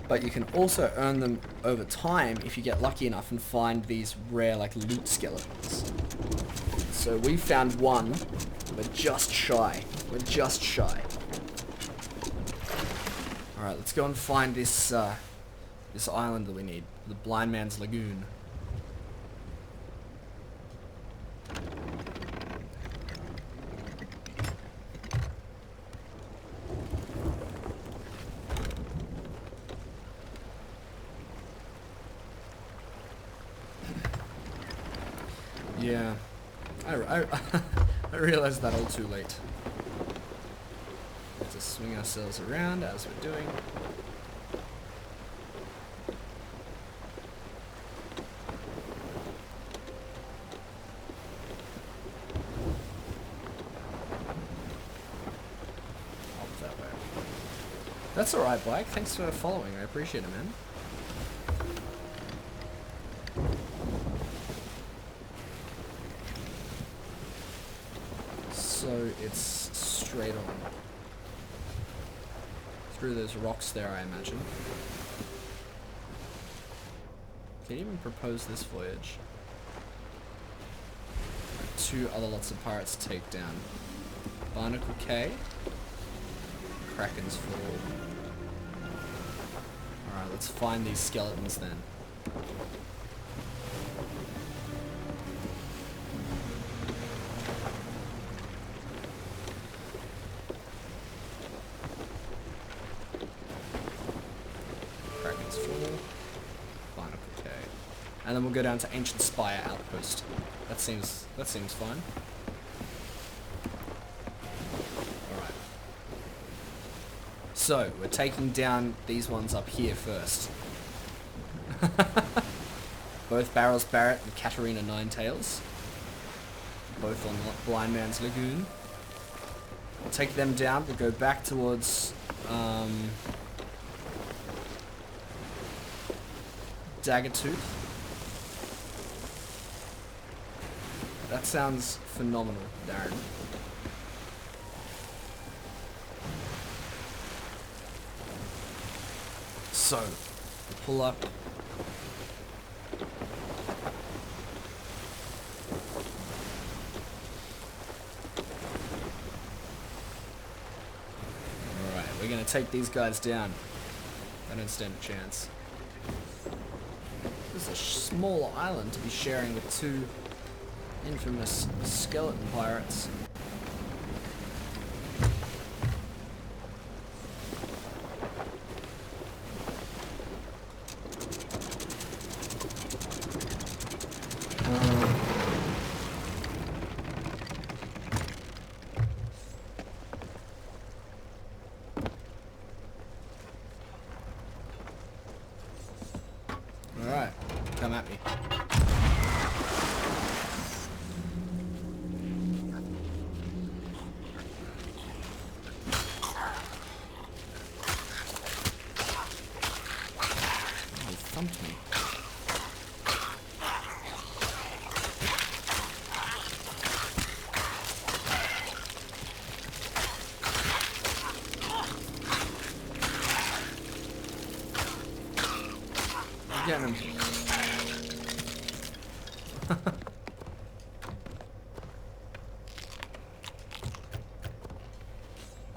But you can also earn them over time if you get lucky enough and find these rare like loot skeletons. So we found one. We're just shy. We're just shy. Alright, let's go and find this this island that we need. The Blind Man's Lagoon. Yeah. I realized that all too late. We have to swing ourselves around as we're doing. Up that way. That's alright, Bike. Thanks for following. I appreciate it, man. So it's straight on. Through those rocks there, I imagine. Can you even propose this voyage? 2 other lots of pirates to take down. Barnacle Cay. Kraken's Fall. Alright, let's find these skeletons then. And then we'll go down to Ancient Spire Outpost. That seems fine. Alright. So, we're taking down these ones up here first. Both Barrels Barrett and Katarina Ninetails. Both on Blind Man's Lagoon. We'll take them down. We'll go back towards Daggertooth. That sounds phenomenal, Darren. So, we'll pull up. Alright, we're gonna take these guys down. I don't stand a chance. This is a small island to be sharing with two infamous skeleton pirates. Alright, come at me. He thumped me. Get him.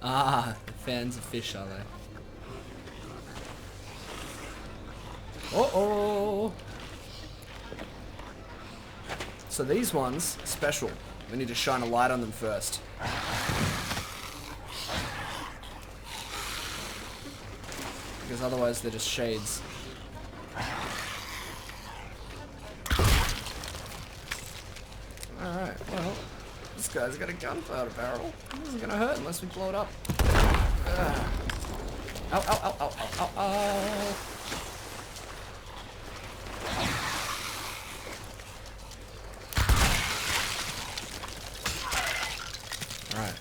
Ah, the fans of fish, are they? Uh-oh! So these ones, special. We need to shine a light on them first. Because otherwise they're just shades. Alright, well, this guy's got a gunpowder barrel. This isn't gonna hurt unless we blow it up. Ow, ow, ow, ow, ow, ow, ow. Alright.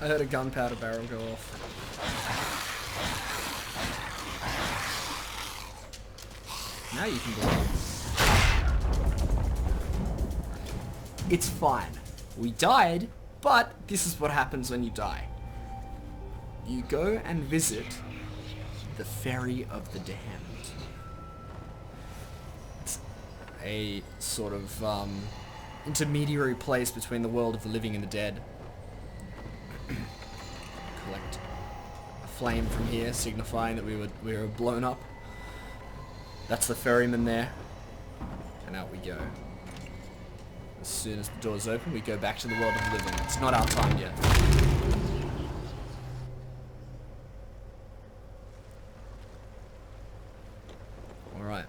I heard a gunpowder barrel go off. Now you can go up. It's fine. We died, but this is what happens when you die. You go and visit the Ferry of the Damned. It's a sort of intermediary place between the world of the living and the dead. Collect a flame from here, signifying that we were blown up. That's the ferryman there, and out we go. As soon as the doors open, we go back to the world of the living. It's not our time yet. All right,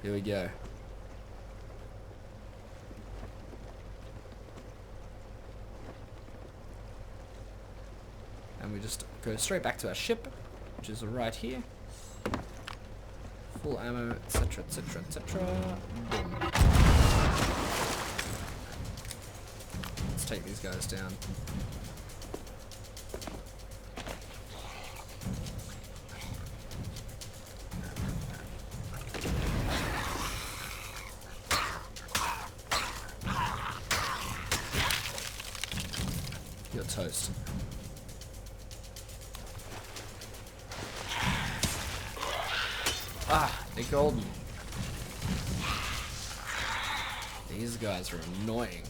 here we go. And we just go straight back to our ship, which is right here. Full ammo, etc, etc, etc. Boom. Let's take these guys down. You're toast. Ah, they're golden. These guys are annoying.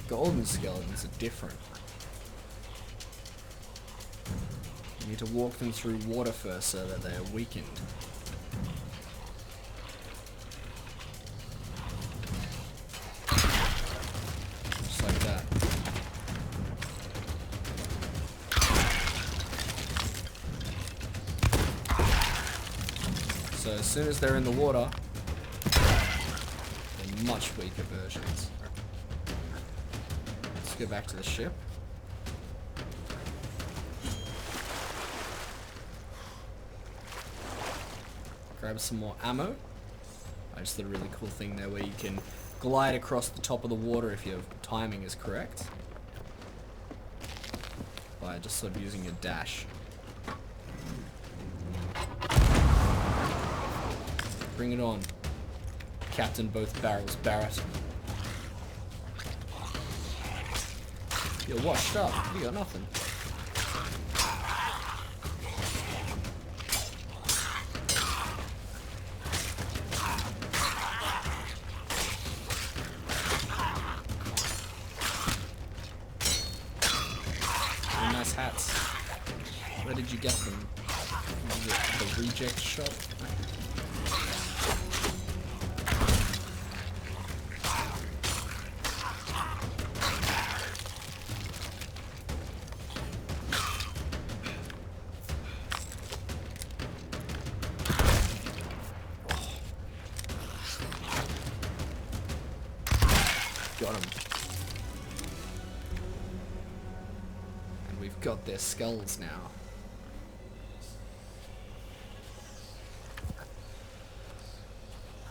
Golden skeletons are different. You need to walk them through water first so that they are weakened. Just like that. So as soon as they're in the water, they're much weaker versions. Let's go back to the ship. Grab some more ammo. I just did a really cool thing there where you can glide across the top of the water if your timing is correct. By just sort of using your dash. Bring it on. Captain both barrels, Barrett. You're washed up. You got nothing. Really nice hats. Where did you get them? The reject shop? Got them. And we've got their skulls now.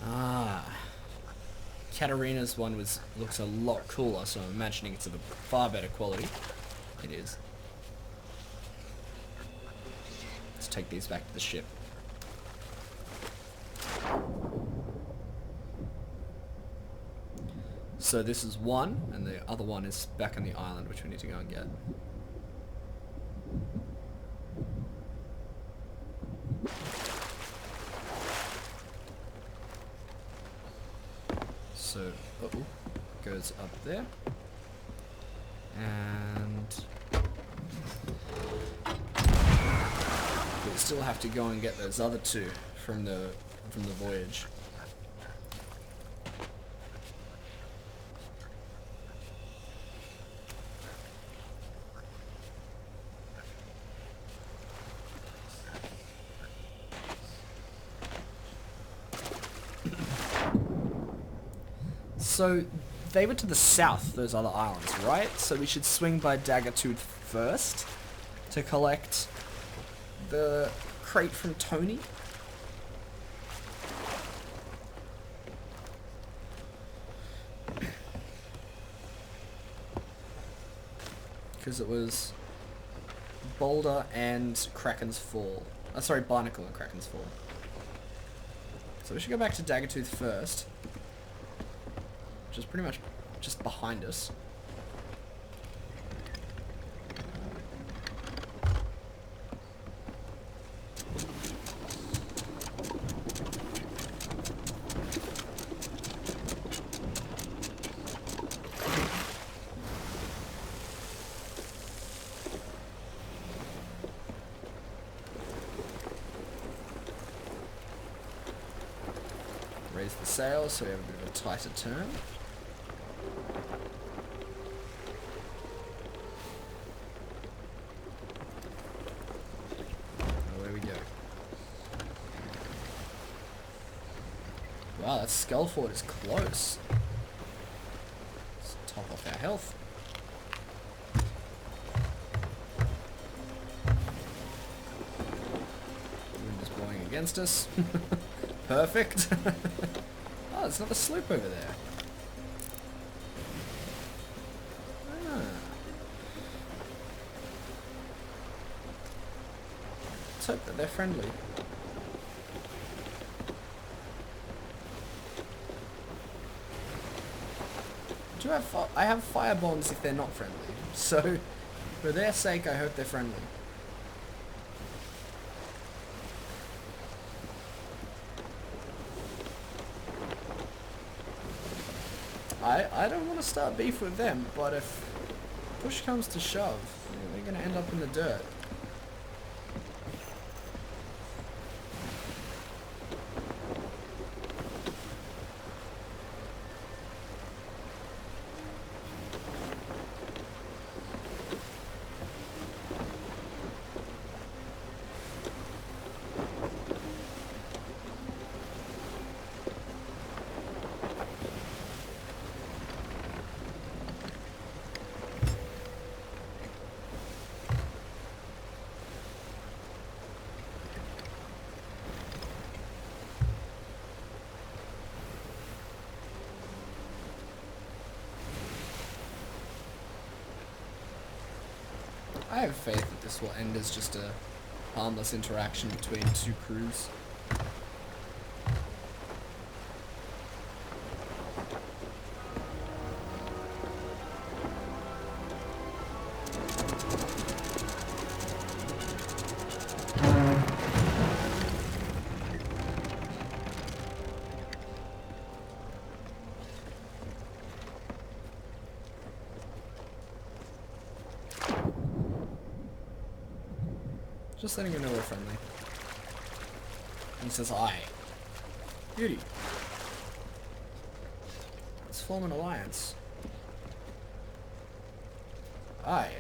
Ah. Katarina's one looks a lot cooler, so I'm imagining it's of a far better quality. It is. Let's take these back to the ship. So this is one, and the other one is back on the island, which we need to go and get. So, goes up there. And we still have to go and get those other two from the voyage. So, they were to the south, those other islands, right? So we should swing by Daggertooth first to collect the crate from Tony. Because it was Boulder and Kraken's Fall. Sorry, Barnacle and Kraken's Fall. So we should go back to Daggertooth first. Which is pretty much just behind us. Raise the sails so we have a bit of a tighter turn. Wow, that Skullfort is close. Let's top off our health. The wind is blowing against us. Perfect. Oh, there's another sloop over there. Ah. Let's hope that they're friendly. I have fire bombs if they're not friendly, so for their sake I hope they're friendly. I don't want to start beef with them, but if push comes to shove, they're going to end up in the dirt. I have faith that this will end as just a harmless interaction between two crews. Just letting you know we're friendly. He says, aye. Beauty. Let's form an alliance. Aye.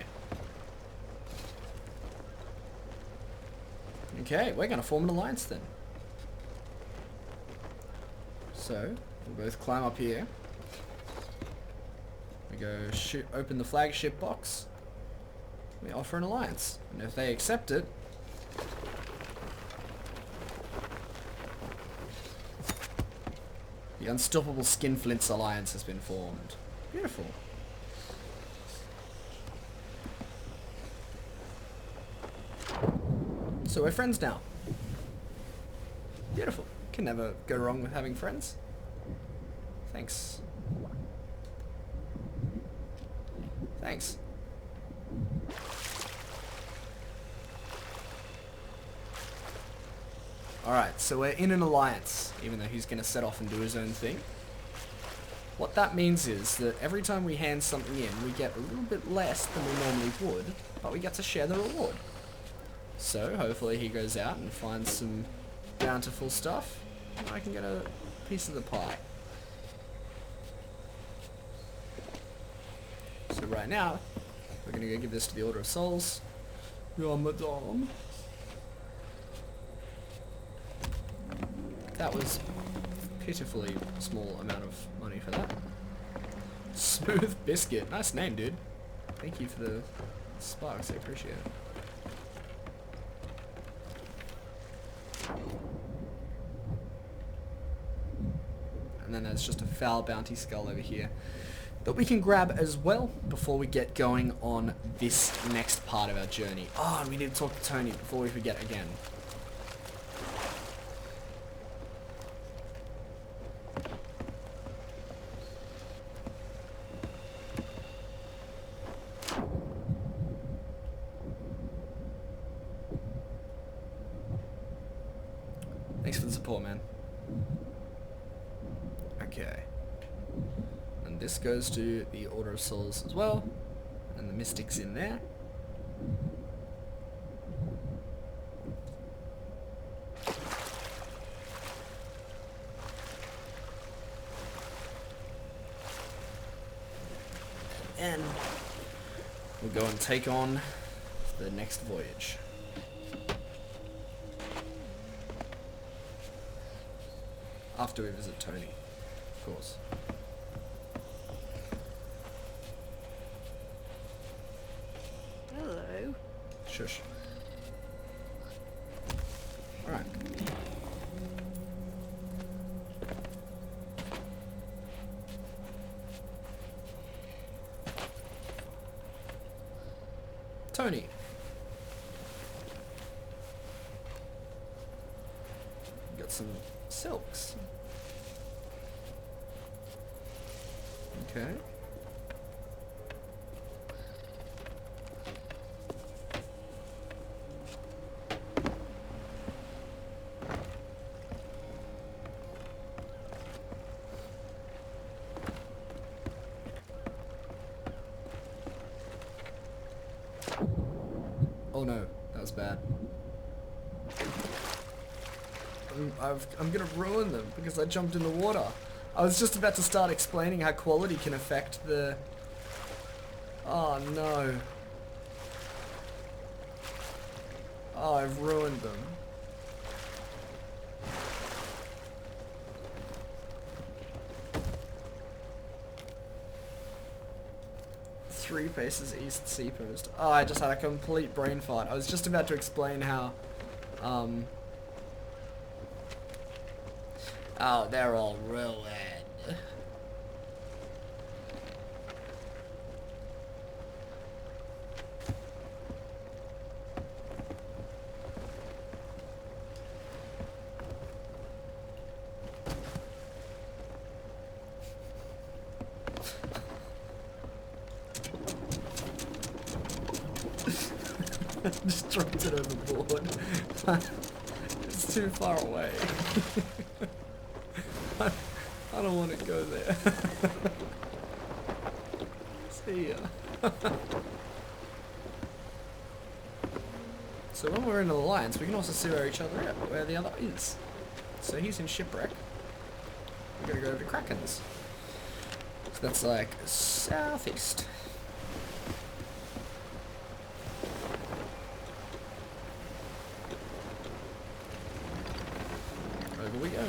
Okay, we're gonna form an alliance then. So, we'll both climb up here. We go open the flagship box. We offer an alliance. And if they accept it, the Unstoppable Skinflints Alliance has been formed. Beautiful. So we're friends now. Beautiful. Can never go wrong with having friends. Thanks. Thanks. Alright, so we're in an alliance, even though he's going to set off and do his own thing. What that means is that every time we hand something in, we get a little bit less than we normally would, but we get to share the reward. So, hopefully he goes out and finds some bountiful stuff, and I can get a piece of the pie. So right now, we're going to go give this to the Order of Souls. Yeah, madame. That was pitifully small amount of money for that. Smooth Biscuit. Nice name, dude. Thank you for the sparks. I appreciate it. And then there's just a foul bounty skull over here that we can grab as well before we get going on this next part of our journey. Oh, and we need to talk to Tony before we forget again. Thanks for the support, man. Okay. And this goes to the Order of Souls as well. And the Mystic's in there. And we'll go and take on the next voyage. After we visit Tony, of course. Hello. Shush. Alright. Tony. Got some silks. Okay. Oh no, that was bad. I'm gonna ruin them because I jumped in the water. I was just about to start explaining how quality can affect the... Oh no. Oh, I've ruined them. Three paces east sea post. Oh, I just had a complete brain fart. I was just about to explain how, oh, they're all ruined. Just dropped it overboard. It's too far away. I don't want to go there. See ya. So when we're in an alliance, we can also see where the other is. So he's in shipwreck. We gotta go over to Kraken's. So that's like southeast. Over we go.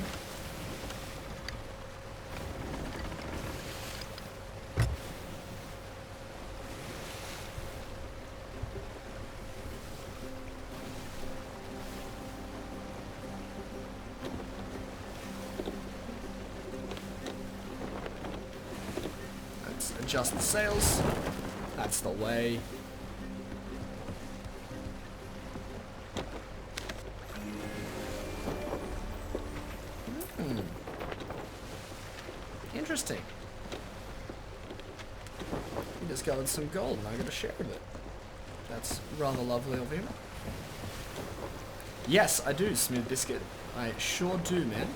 Let's adjust the sails. That's the way. Interesting. He discovered some gold and I got a share of it. That's rather lovely of him. Yes, I do, Smooth Biscuit. I sure do, man.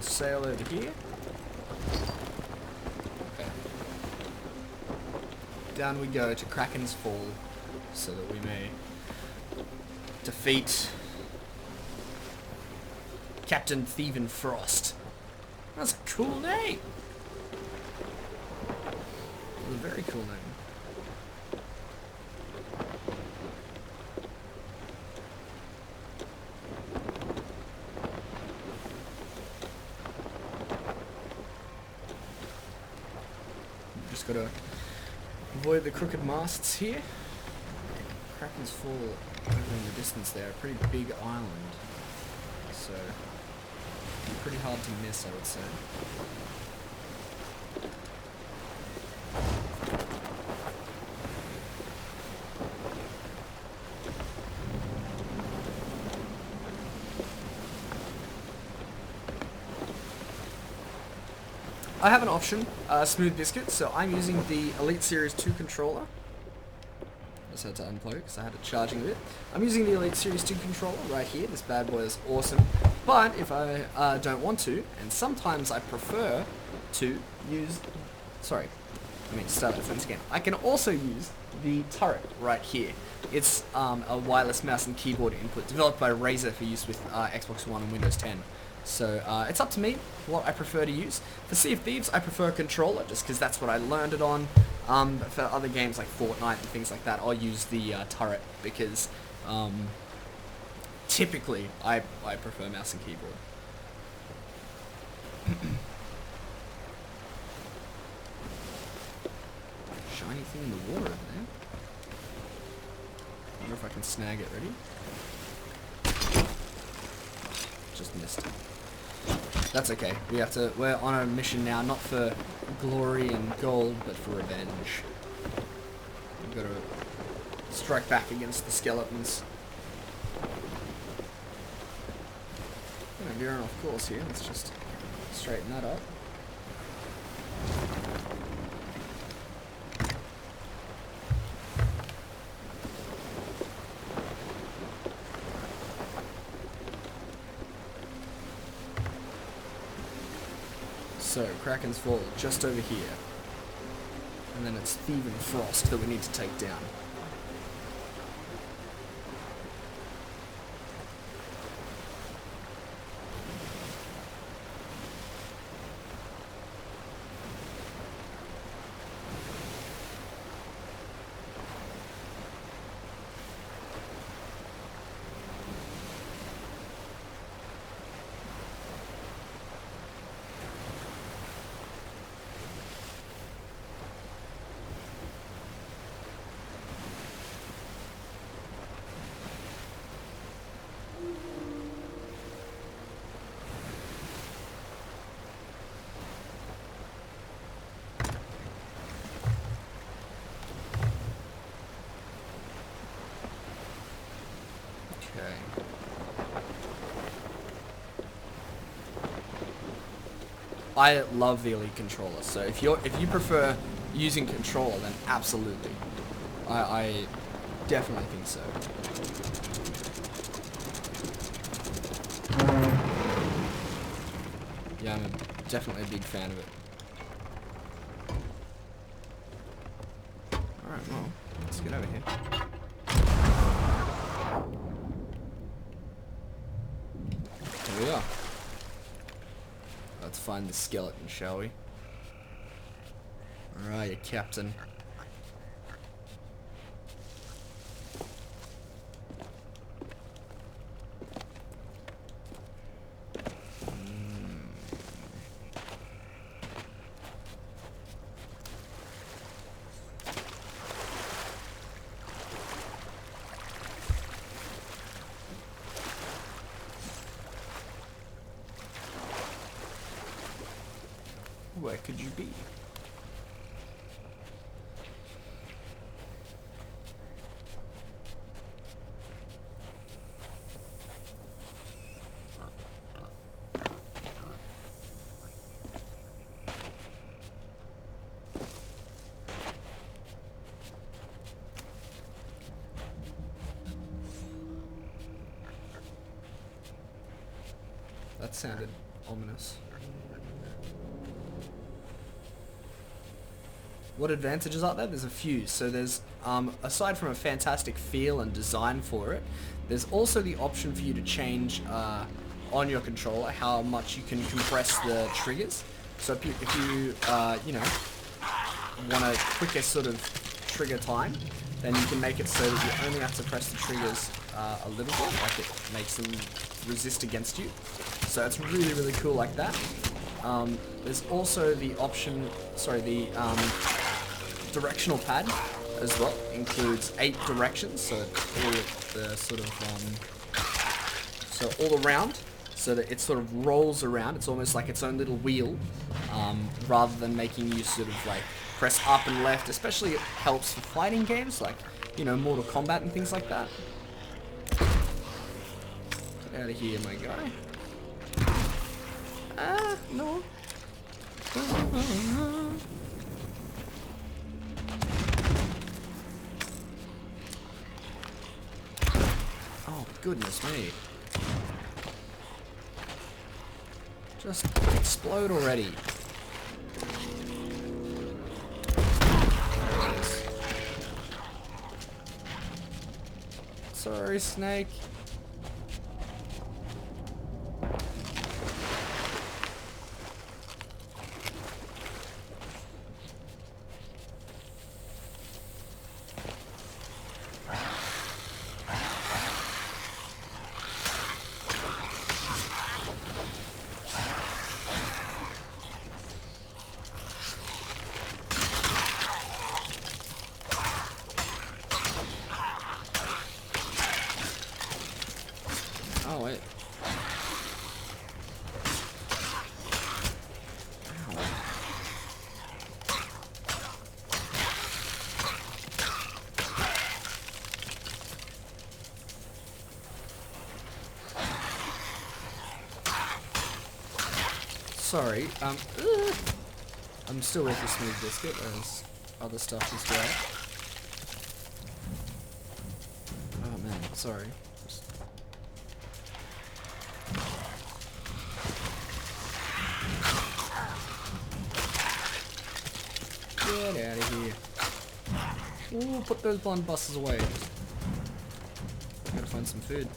Sail over here. Okay. Down we go to Kraken's Fall, so that we may defeat Captain Thievin Frost. That's a cool name. That's a very cool name. Just gotta avoid the crooked masts here. Kraken's Fall over in the distance there, a pretty big island. So, pretty hard to miss, I would say. I have an option, Smooth Biscuit, so I'm using the Elite Series 2 controller. Just had to unplug because I had it charging a bit. I'm using the Elite Series 2 controller right here. This bad boy is awesome. But if I don't want to, and sometimes I prefer to use... Sorry, let me start the fence again. I can also use the turret right here. It's a wireless mouse and keyboard input developed by Razer for use with Xbox One and Windows 10. So it's up to me what I prefer to use. For Sea of Thieves, I prefer a controller just because that's what I learned it on. But for other games like Fortnite and things like that, I'll use the turret because typically I prefer mouse and keyboard. Shiny thing in the water over there. Wonder if I can snag it. Ready? Just missed it. That's okay. We're on a mission now, not for glory and gold, but for revenge. We've got to strike back against the skeletons. I'm gonna veer off course here. Let's just straighten that up. So, Kraken's Fall, just over here. And then it's Thief and Frost that we need to take down. Okay. I love the Elite controller, so if you prefer using controller, then absolutely. I definitely think so. Yeah, I'm definitely a big fan of it. Alright, well, let's get over here. Here we are. Let's find the skeleton, shall we? Alright, Captain. Where could you be? That sounded ominous. What advantages are there? There's a few. So there's, aside from a fantastic feel and design for it, there's also the option for you to change on your controller how much you can compress the triggers. So if you you know, want a quicker sort of trigger time, then you can make it so that you only have to press the triggers a little bit, like it makes them resist against you. So it's really, really cool like that. There's also the option, the directional pad as well. Includes 8 directions, so all the sort of, so all around, so that it sort of rolls around. It's almost like its own little wheel, rather than making you sort of like press up and left. Especially it helps for fighting games like, you know, Mortal Kombat and things like that. Get out of here, my guy. Ah, no. Oh, goodness me. Just explode already. Sorry, Snake. Oh, wait. sorry. I'm still with the smooth biscuit. There's other stuff as well. Oh man, sorry. Get out of here. Ooh, put those blonde buses away. Gotta find some food.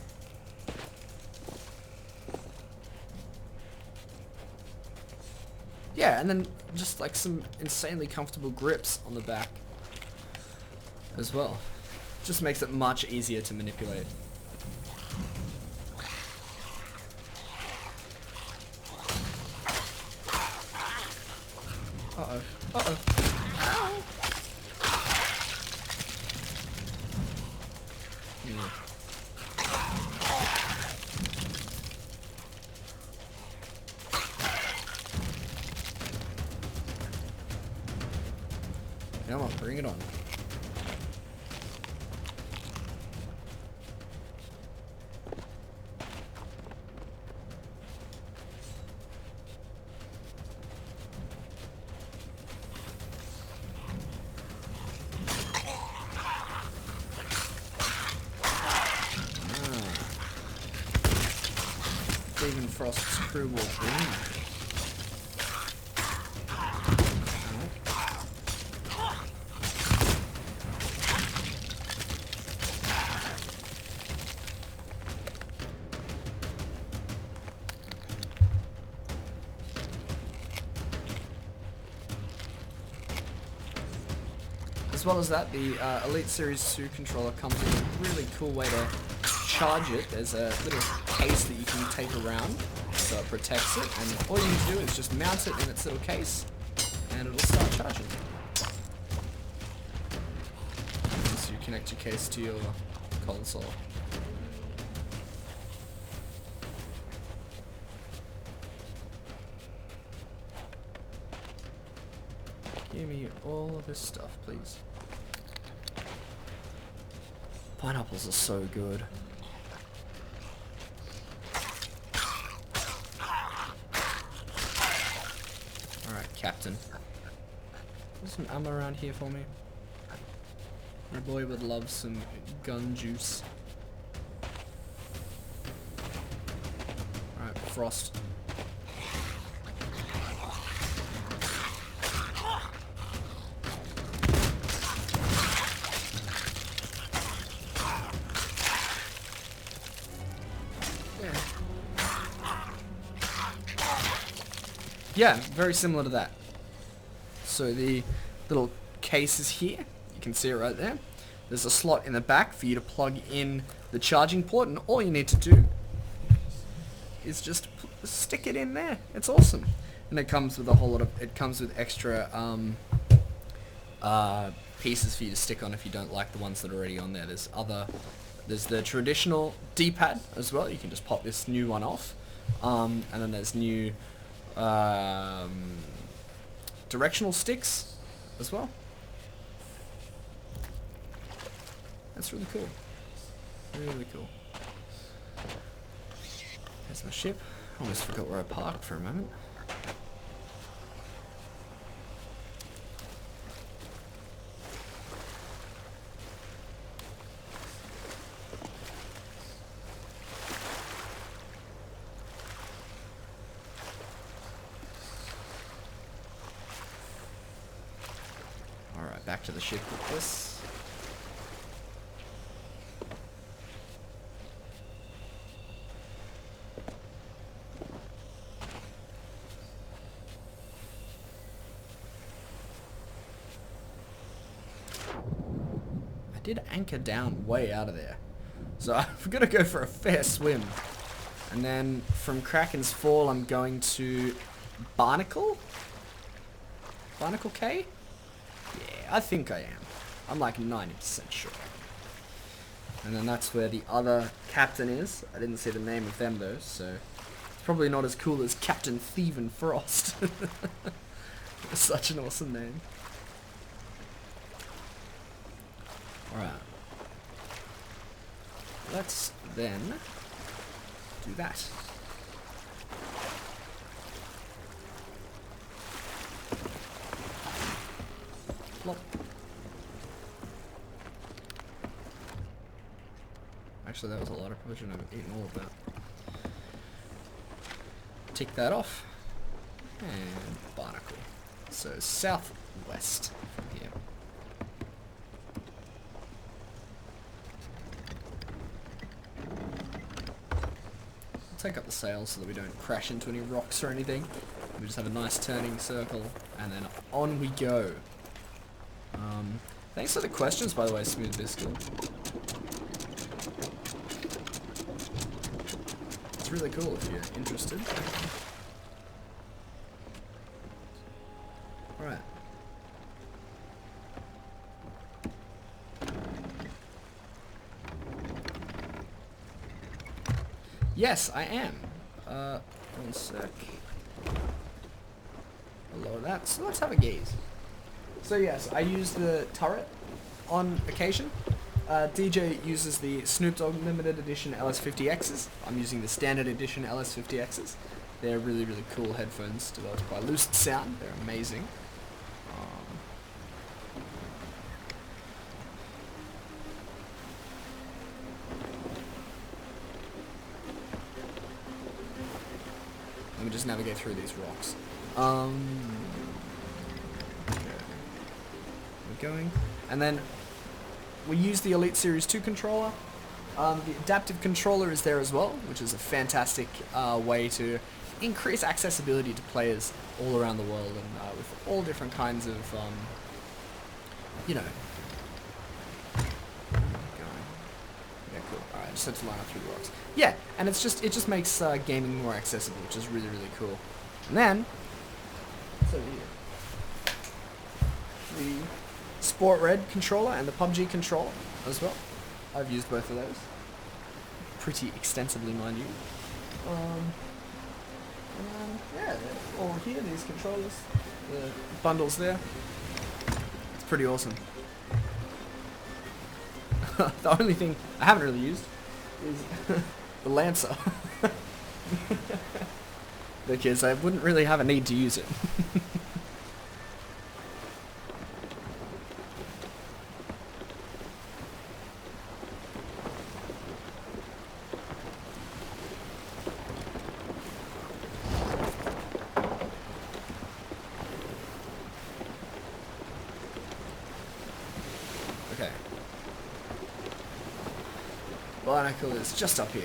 Yeah, and then just like some insanely comfortable grips on the back as well. Just makes it much easier to manipulate. Uh-oh. Uh-oh. Yeah. Come on, bring it on. Stephen Frost's crew will bring. As well as that, the Elite Series 2 controller comes in a really cool way to charge it. There's a little case that you can take around, so it protects it, and all you need to do is just mount it in its little case, and it'll start charging. So you connect your case to your console. Give me all of this stuff, please. Pineapples are so good. Alright, Captain. There's some ammo around here for me. My boy would love some gun juice. Alright, Frost. Yeah, very similar to that. So the little case is here. You can see it right there. There's a slot in the back for you to plug in the charging port, and all you need to do is just stick it in there. It's awesome. And it comes with a whole lot of, it comes with extra pieces for you to stick on if you don't like the ones that are already on there. There's the traditional D-pad as well. You can just pop this new one off. And then there's new directional sticks as well. That's really cool. Really cool. There's my ship. Almost forgot where I parked for a moment. Alright, back to the ship with this. I did anchor down way out of there. So I'm gonna go for a fair swim. And then from Kraken's Fall I'm going to Barnacle? Barnacle K? Yeah, I think I am. I'm like 90% sure. And then that's where the other captain is. I didn't see the name of them though, so it's probably not as cool as Captain Thieves Frost. It's such an awesome name. Alright. Let's then do that. Flop. Actually, that was a lot. I probably shouldn't have eaten all of that. Tick that off. And barnacle. So southwest from here. Take up the sail so that we don't crash into any rocks or anything. We just have a nice turning circle, and then on we go. Thanks for the questions, by the way, Smooth Biscuit. It's really cool if you're interested. Alright. Yes, I am. One sec. I'll lower that. So let's have a gaze. So yes, I use the turret on occasion. DJ uses the Snoop Dogg limited edition LS50Xs. I'm using the standard edition LS50Xs. They're really, really cool headphones developed by Lucid Sound. They're amazing. Let me just navigate through these rocks. Okay. We're going. And then we use the Elite Series 2 controller. The adaptive controller is there as well, which is a fantastic way to increase accessibility to players all around the world, and with all different kinds of, you know. Yeah, cool. Alright, just had to line up through the rocks. Yeah, and it just makes gaming more accessible, which is really, really cool. And then, what's over here? The Sport Red controller and the PUBG controller as well. I've used both of those pretty extensively, mind you. And yeah, they're all here, these controllers, the bundles there. It's pretty awesome. The only thing I haven't really used is the Lancer. Because I wouldn't really have a need to use it. Okay. Barnacle is just up here.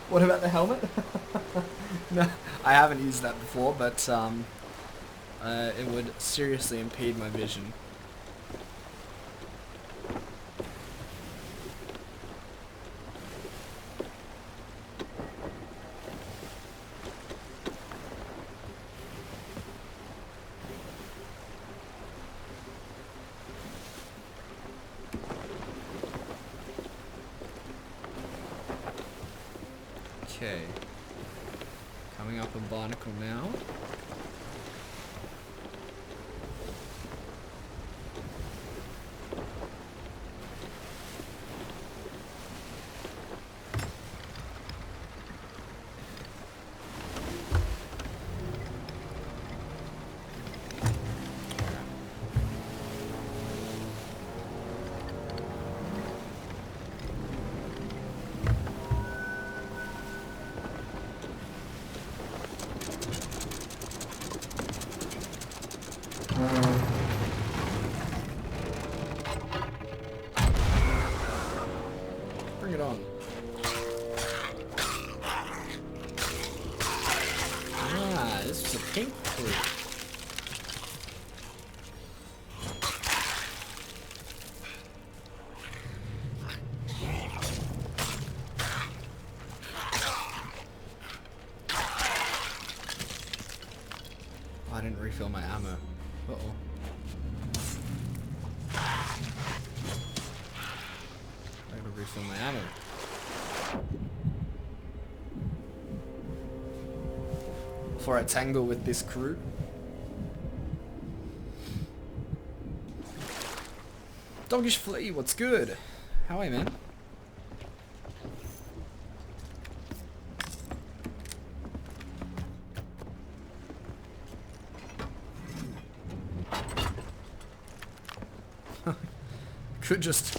What about the helmet? No, I haven't used that before, but it would seriously impede my vision. Okay, coming up on Barnacle now. Bring it on. Ah, this was a pink fruit. Oh, I didn't refill my ammo. Uh-oh. I gotta refill my ammo. Before I tangle with this crew. Doggish Flea, what's good? How are you, man? Could just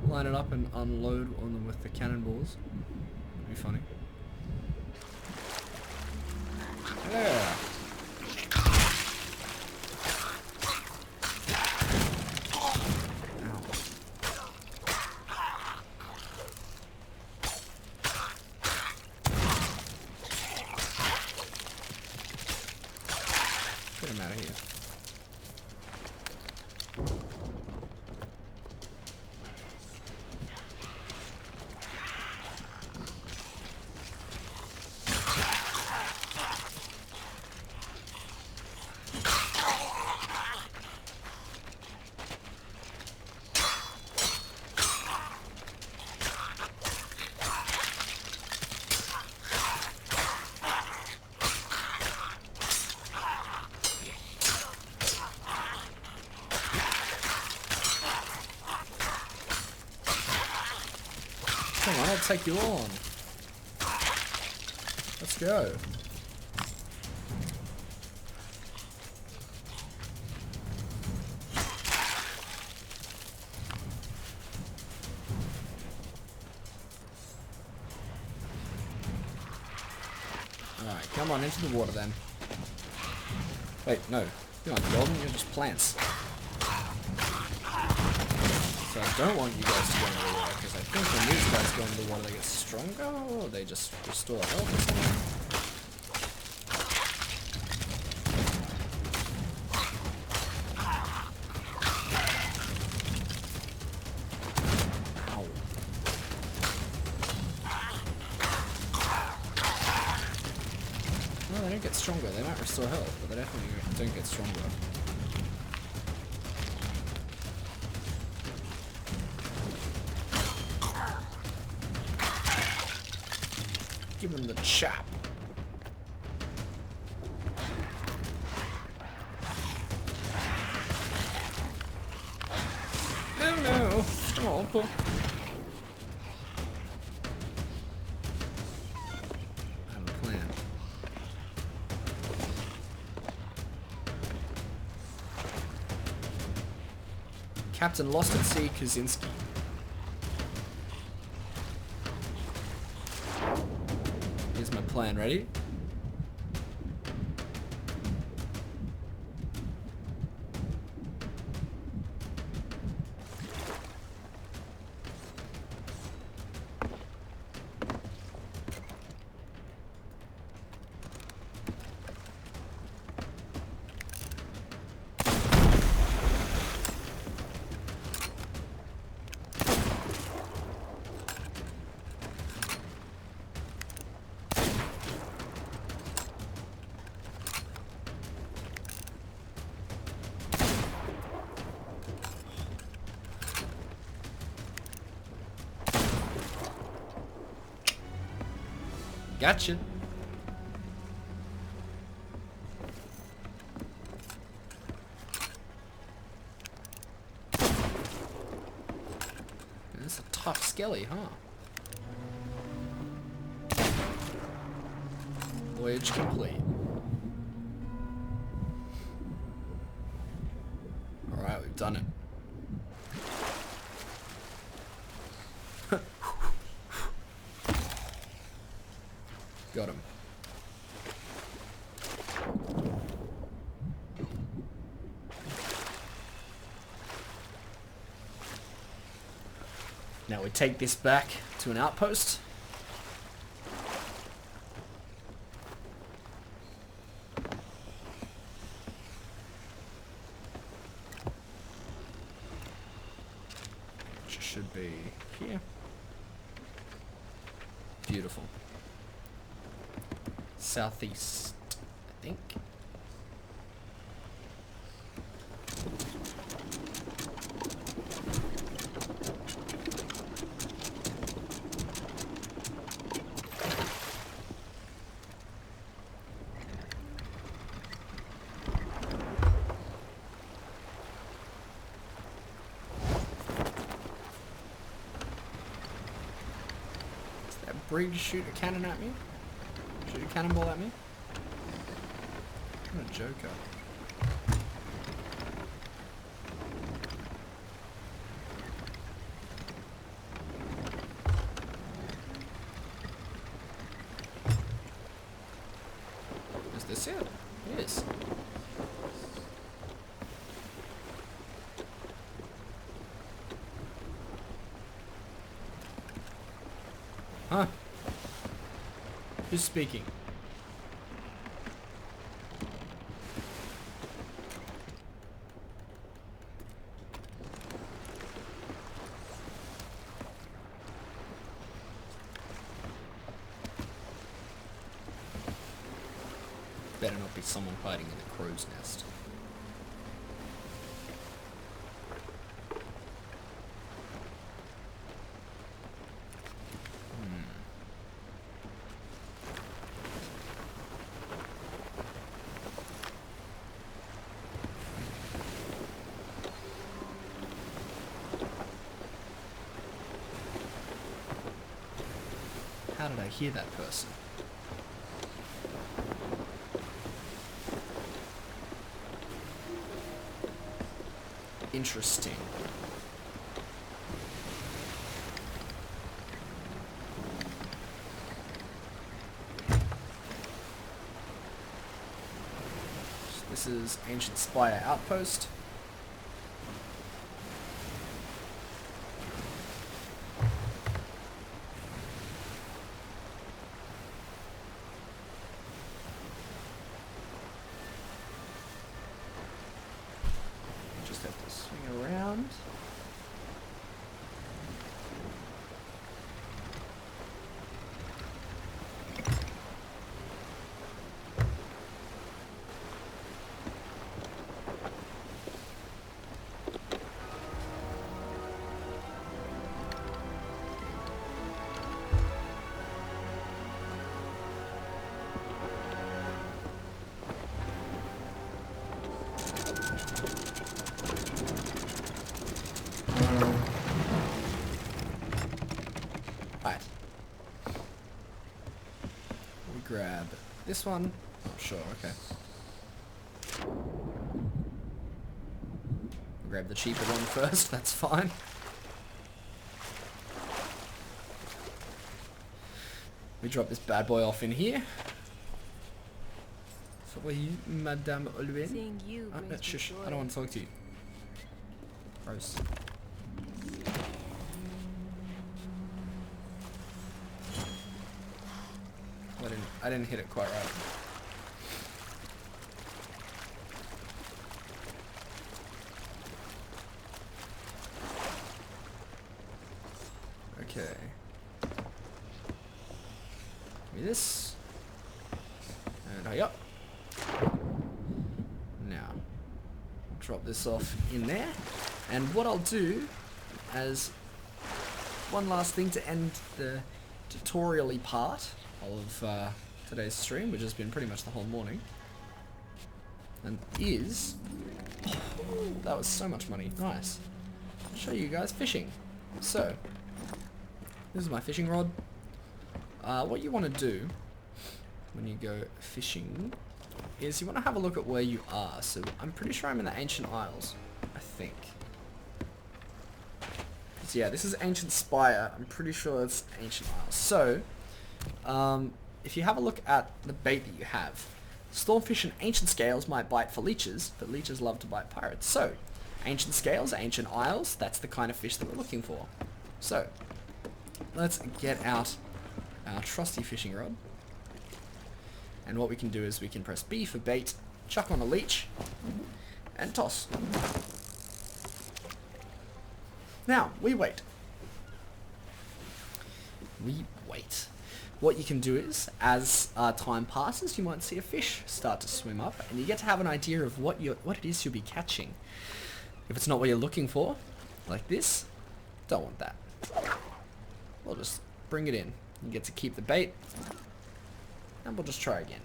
line it up and unload on them with the cannonballs. Would be funny. Yeah. Get him out of here. Come on, I'll take you on. Let's go. Alright, come on, into the water then. Wait, no. You're not golden, you're just plants. So I don't want you guys to go into the water, because I think when these guys go into the water they get stronger, or they just restore health or something. Ow. No, they don't get stronger. They might restore health, but they definitely don't get stronger. Give him the chop. No, no. Stop. I have a plan. Captain Lost at Sea Kaczynski. Here's my plan. Ready? Gotcha. That's a tough skelly, huh? Voyage complete. Alright, we've done it. Got him. Now we take this back to an outpost. Which should be here. Beautiful. Southeast, I think. Does that brig shoot a cannon at me? Shoot a cannonball at me? What a joker. see it? It is. Huh? Who's speaking? Better not be someone hiding in the crow's nest. How did I hear that person? Interesting. This is Ancient Spire Outpost. Just have to swing around. Right. We grab this one. Oh, sure, okay. We'll grab the cheaper one first, that's fine. We drop this bad boy off in here. Sorry, Madame Olwen. Seeing you brings me Shush, joy. I don't want to talk to you. Gross. I didn't hit it quite right. Okay. Give me this. And hurry up. Now, drop this off in there. And what I'll do as one last thing to end the tutorial-y part of today's stream, which has been pretty much the whole morning, and is... Oh, that was so much money. Nice. I'll show you guys fishing. So, this is my fishing rod. What you want to do when you go fishing is you want to have a look at where you are. So I'm pretty sure I'm in the Ancient Isles, I think. So yeah, this is Ancient Spire. I'm pretty sure it's Ancient Isles. So, if you have a look at the bait that you have, stormfish and ancient scales might bite for leeches, but leeches love to bite pirates. So, ancient scales, ancient isles, that's the kind of fish that we're looking for. So, let's get out our trusty fishing rod. And what we can do is we can press B for bait, chuck on a leech, and toss. Now, we wait. We wait. What you can do is, as time passes, you might see a fish start to swim up, and you get to have an idea of what it is you'll be catching. If it's not what you're looking for, like this, don't want that. We'll just bring it in. You get to keep the bait, and we'll just try again.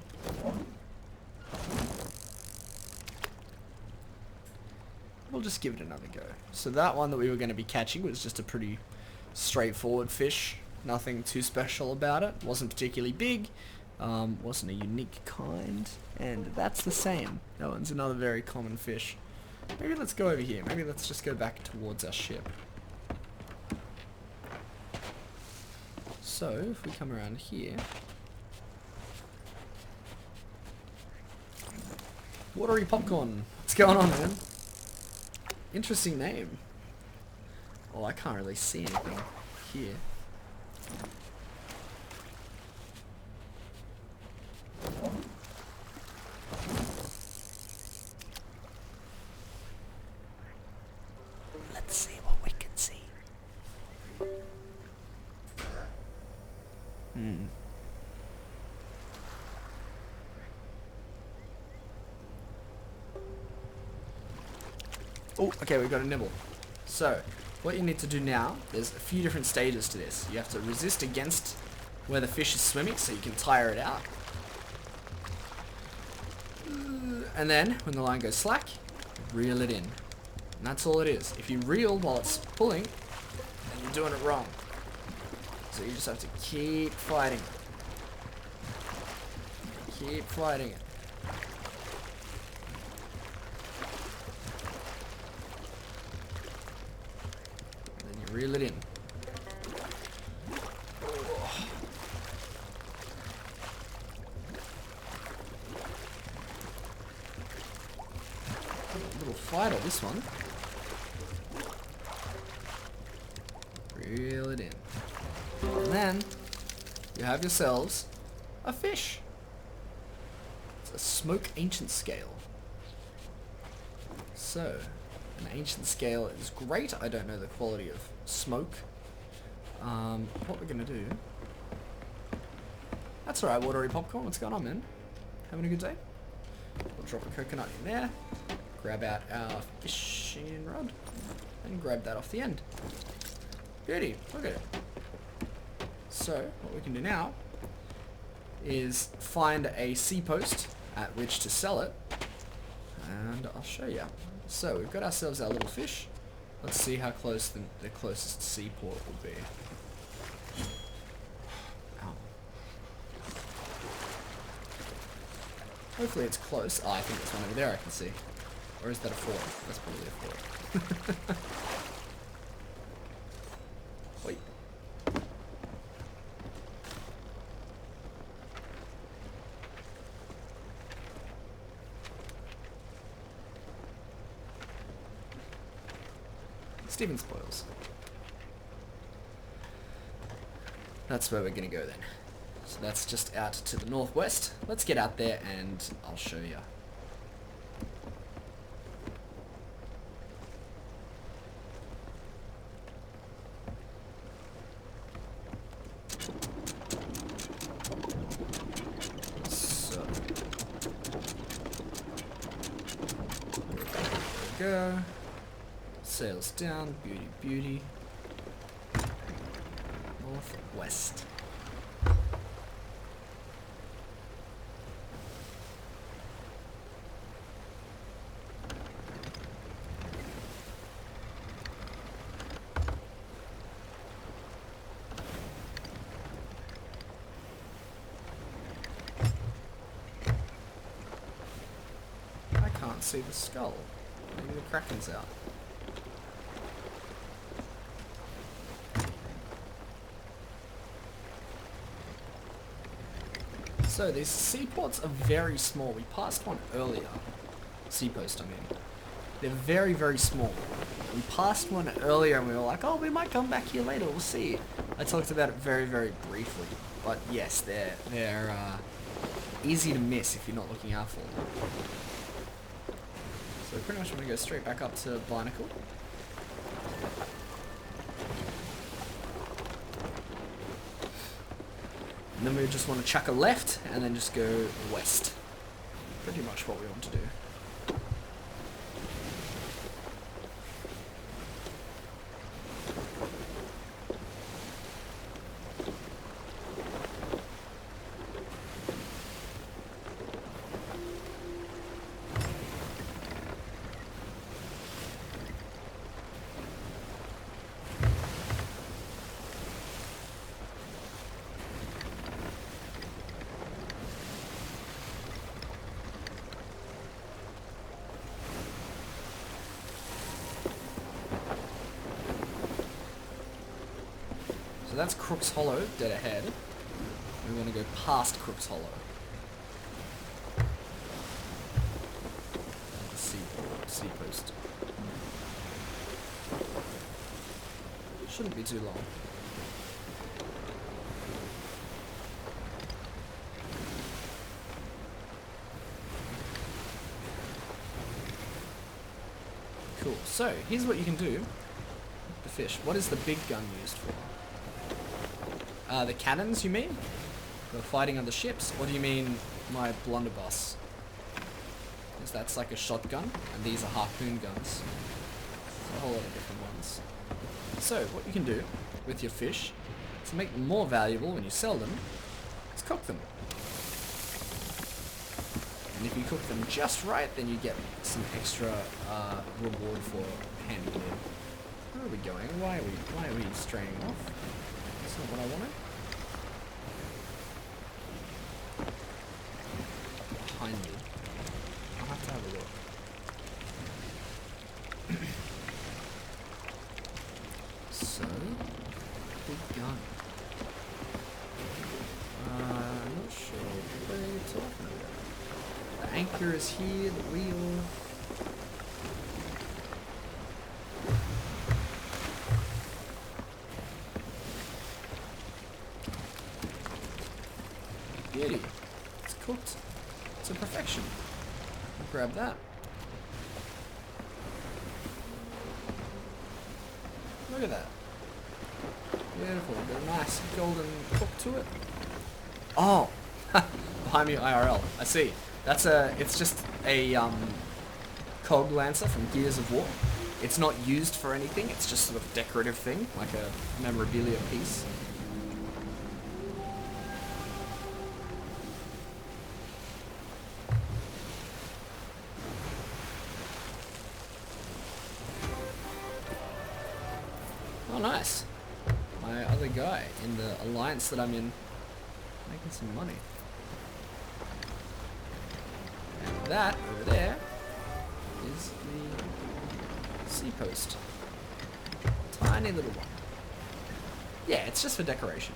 We'll just give it another go. So that one that we were going to be catching was just a pretty straightforward fish. Nothing too special about it. Wasn't particularly big. Wasn't a unique kind. And that's the same. That one's another very common fish. Maybe let's go over here. Maybe let's just go back towards our ship. So, if we come around here... Watery popcorn. What's going on, man? Interesting name. Oh, I can't really see anything here. Let's see what we can see. Oh, okay, we've got a nibble. So, what you need to do now, there's a few different stages to this. You have to resist against where the fish is swimming, so you can tire it out. And then, when the line goes slack, reel it in. And that's all it is. If you reel while it's pulling, then you're doing it wrong. So you just have to keep fighting it. Keep fighting it. And then you reel it in. Oh. A little fighter, this one. Reel it in. And then you have yourselves a fish. It's a smoke ancient scale. So, an ancient scale is great. I don't know the quality of smoke. What we're gonna do... That's alright, watery popcorn. What's going on, man? Having a good day? We'll drop a coconut in there. Grab out our fishing rod. And grab that off the end. Beauty. Look at it. So, what we can do now is find a sea post at which to sell it, and I'll show you. So, we've got ourselves our little fish. Let's see how close the closest seaport will be. Ow. Hopefully it's close. Oh, I think there's one over there I can see. Or is that a fort? That's probably a fort. Wait. Steven spoils. That's where we're gonna go then. So that's just out to the northwest. Let's get out there and I'll show you. So, there we go. Sails down, beauty, beauty. Northwest. I can't see the skull. Maybe the Kraken's out. So these seaports are very small. We passed one earlier. Seapost, I mean. They're very, very small. We passed one earlier and we were like, oh, we might come back here later. We'll see. I talked about it very, very briefly. But yes, they're easy to miss if you're not looking out for them. So pretty much I'm going to go straight back up to Barnacle. And then we just want to chuck a left and then just go west. Pretty much what we want to do. So that's Crook's Hollow, dead ahead. We want to go past Crook's Hollow. Shouldn't be too long. Cool. So, here's what you can do. The fish. What is the big gun used for? The cannons, you mean? For fighting on the ships? Or do you mean my blunderbuss? Because that's like a shotgun, and these are harpoon guns. So a whole lot of different ones. So, what you can do with your fish to make them more valuable when you sell them is cook them. And if you cook them just right, then you get some extra reward for handling them. Where are we going? Why are we straying off? That's not what I wanted. Behind me. I'll have to have a look. So, big gun. I'm not sure what are you talking about. The anchor is here, the wheel. Beauty. It's cooked to perfection. I'll grab that. Look at that. Beautiful. Got a nice golden cook to it. Oh! Behind me IRL. I see. That's it's just a cog lancer from Gears of War. It's not used for anything, it's just sort of decorative thing, like a memorabilia piece. Oh, nice. My other guy in the alliance that I'm in, making some money. And that over there is the sea post. Tiny little one. Yeah, it's just for decoration.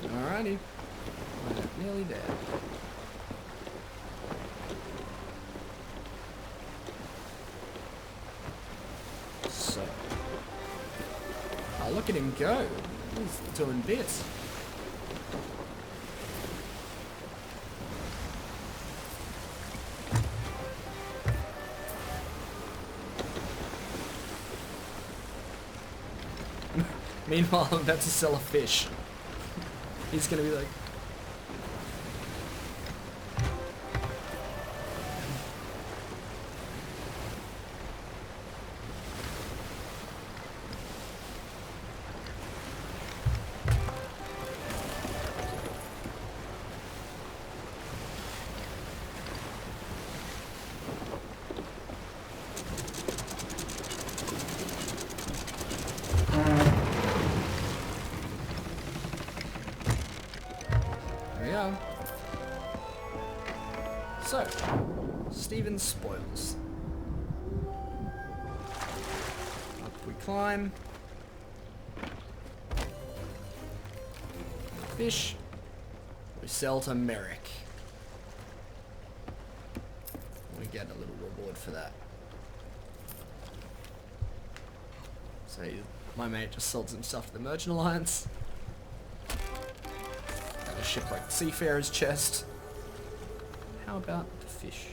Alrighty. We're nearly there. So. Oh, look at him go. He's doing bits. Meanwhile, I'm about to sell a fish. He's gonna be like... There we go. So, Stephen spoils. Up we climb. Fish. We sell to Merrick. We get a little reward for that. So my mate just sold some stuff to the Merchant Alliance. Got a shipwrecked seafarer's chest. How about the fish?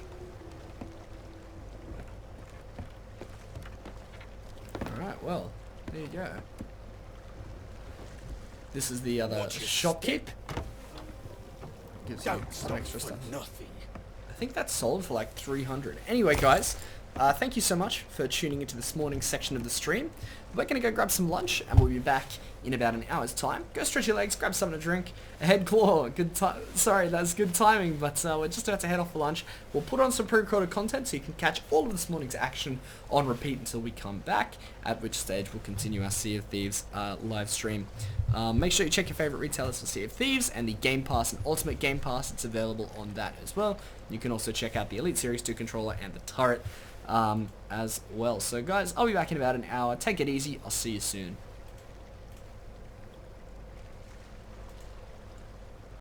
Alright, well, there you go. This is the other shopkeep. Gives you some extra stuff. Nothing. I think that's sold for like 300. Anyway, guys, thank you so much for tuning into this morning's section of the stream. We're going to go grab some lunch, and we'll be back in about an hour's time. Go stretch your legs, grab something to drink. A head claw. Good time. Sorry, that's good timing, but we're just about to head off for lunch. We'll put on some pre-recorded content so you can catch all of this morning's action on repeat until we come back, at which stage we'll continue our Sea of Thieves live stream. Make sure you check your favorite retailers for Sea of Thieves and the Game Pass and Ultimate Game Pass. It's available on that as well. You can also check out the Elite Series 2 controller and the turret as well. So guys, I'll be back in about an hour. Take it easy. I'll see you soon.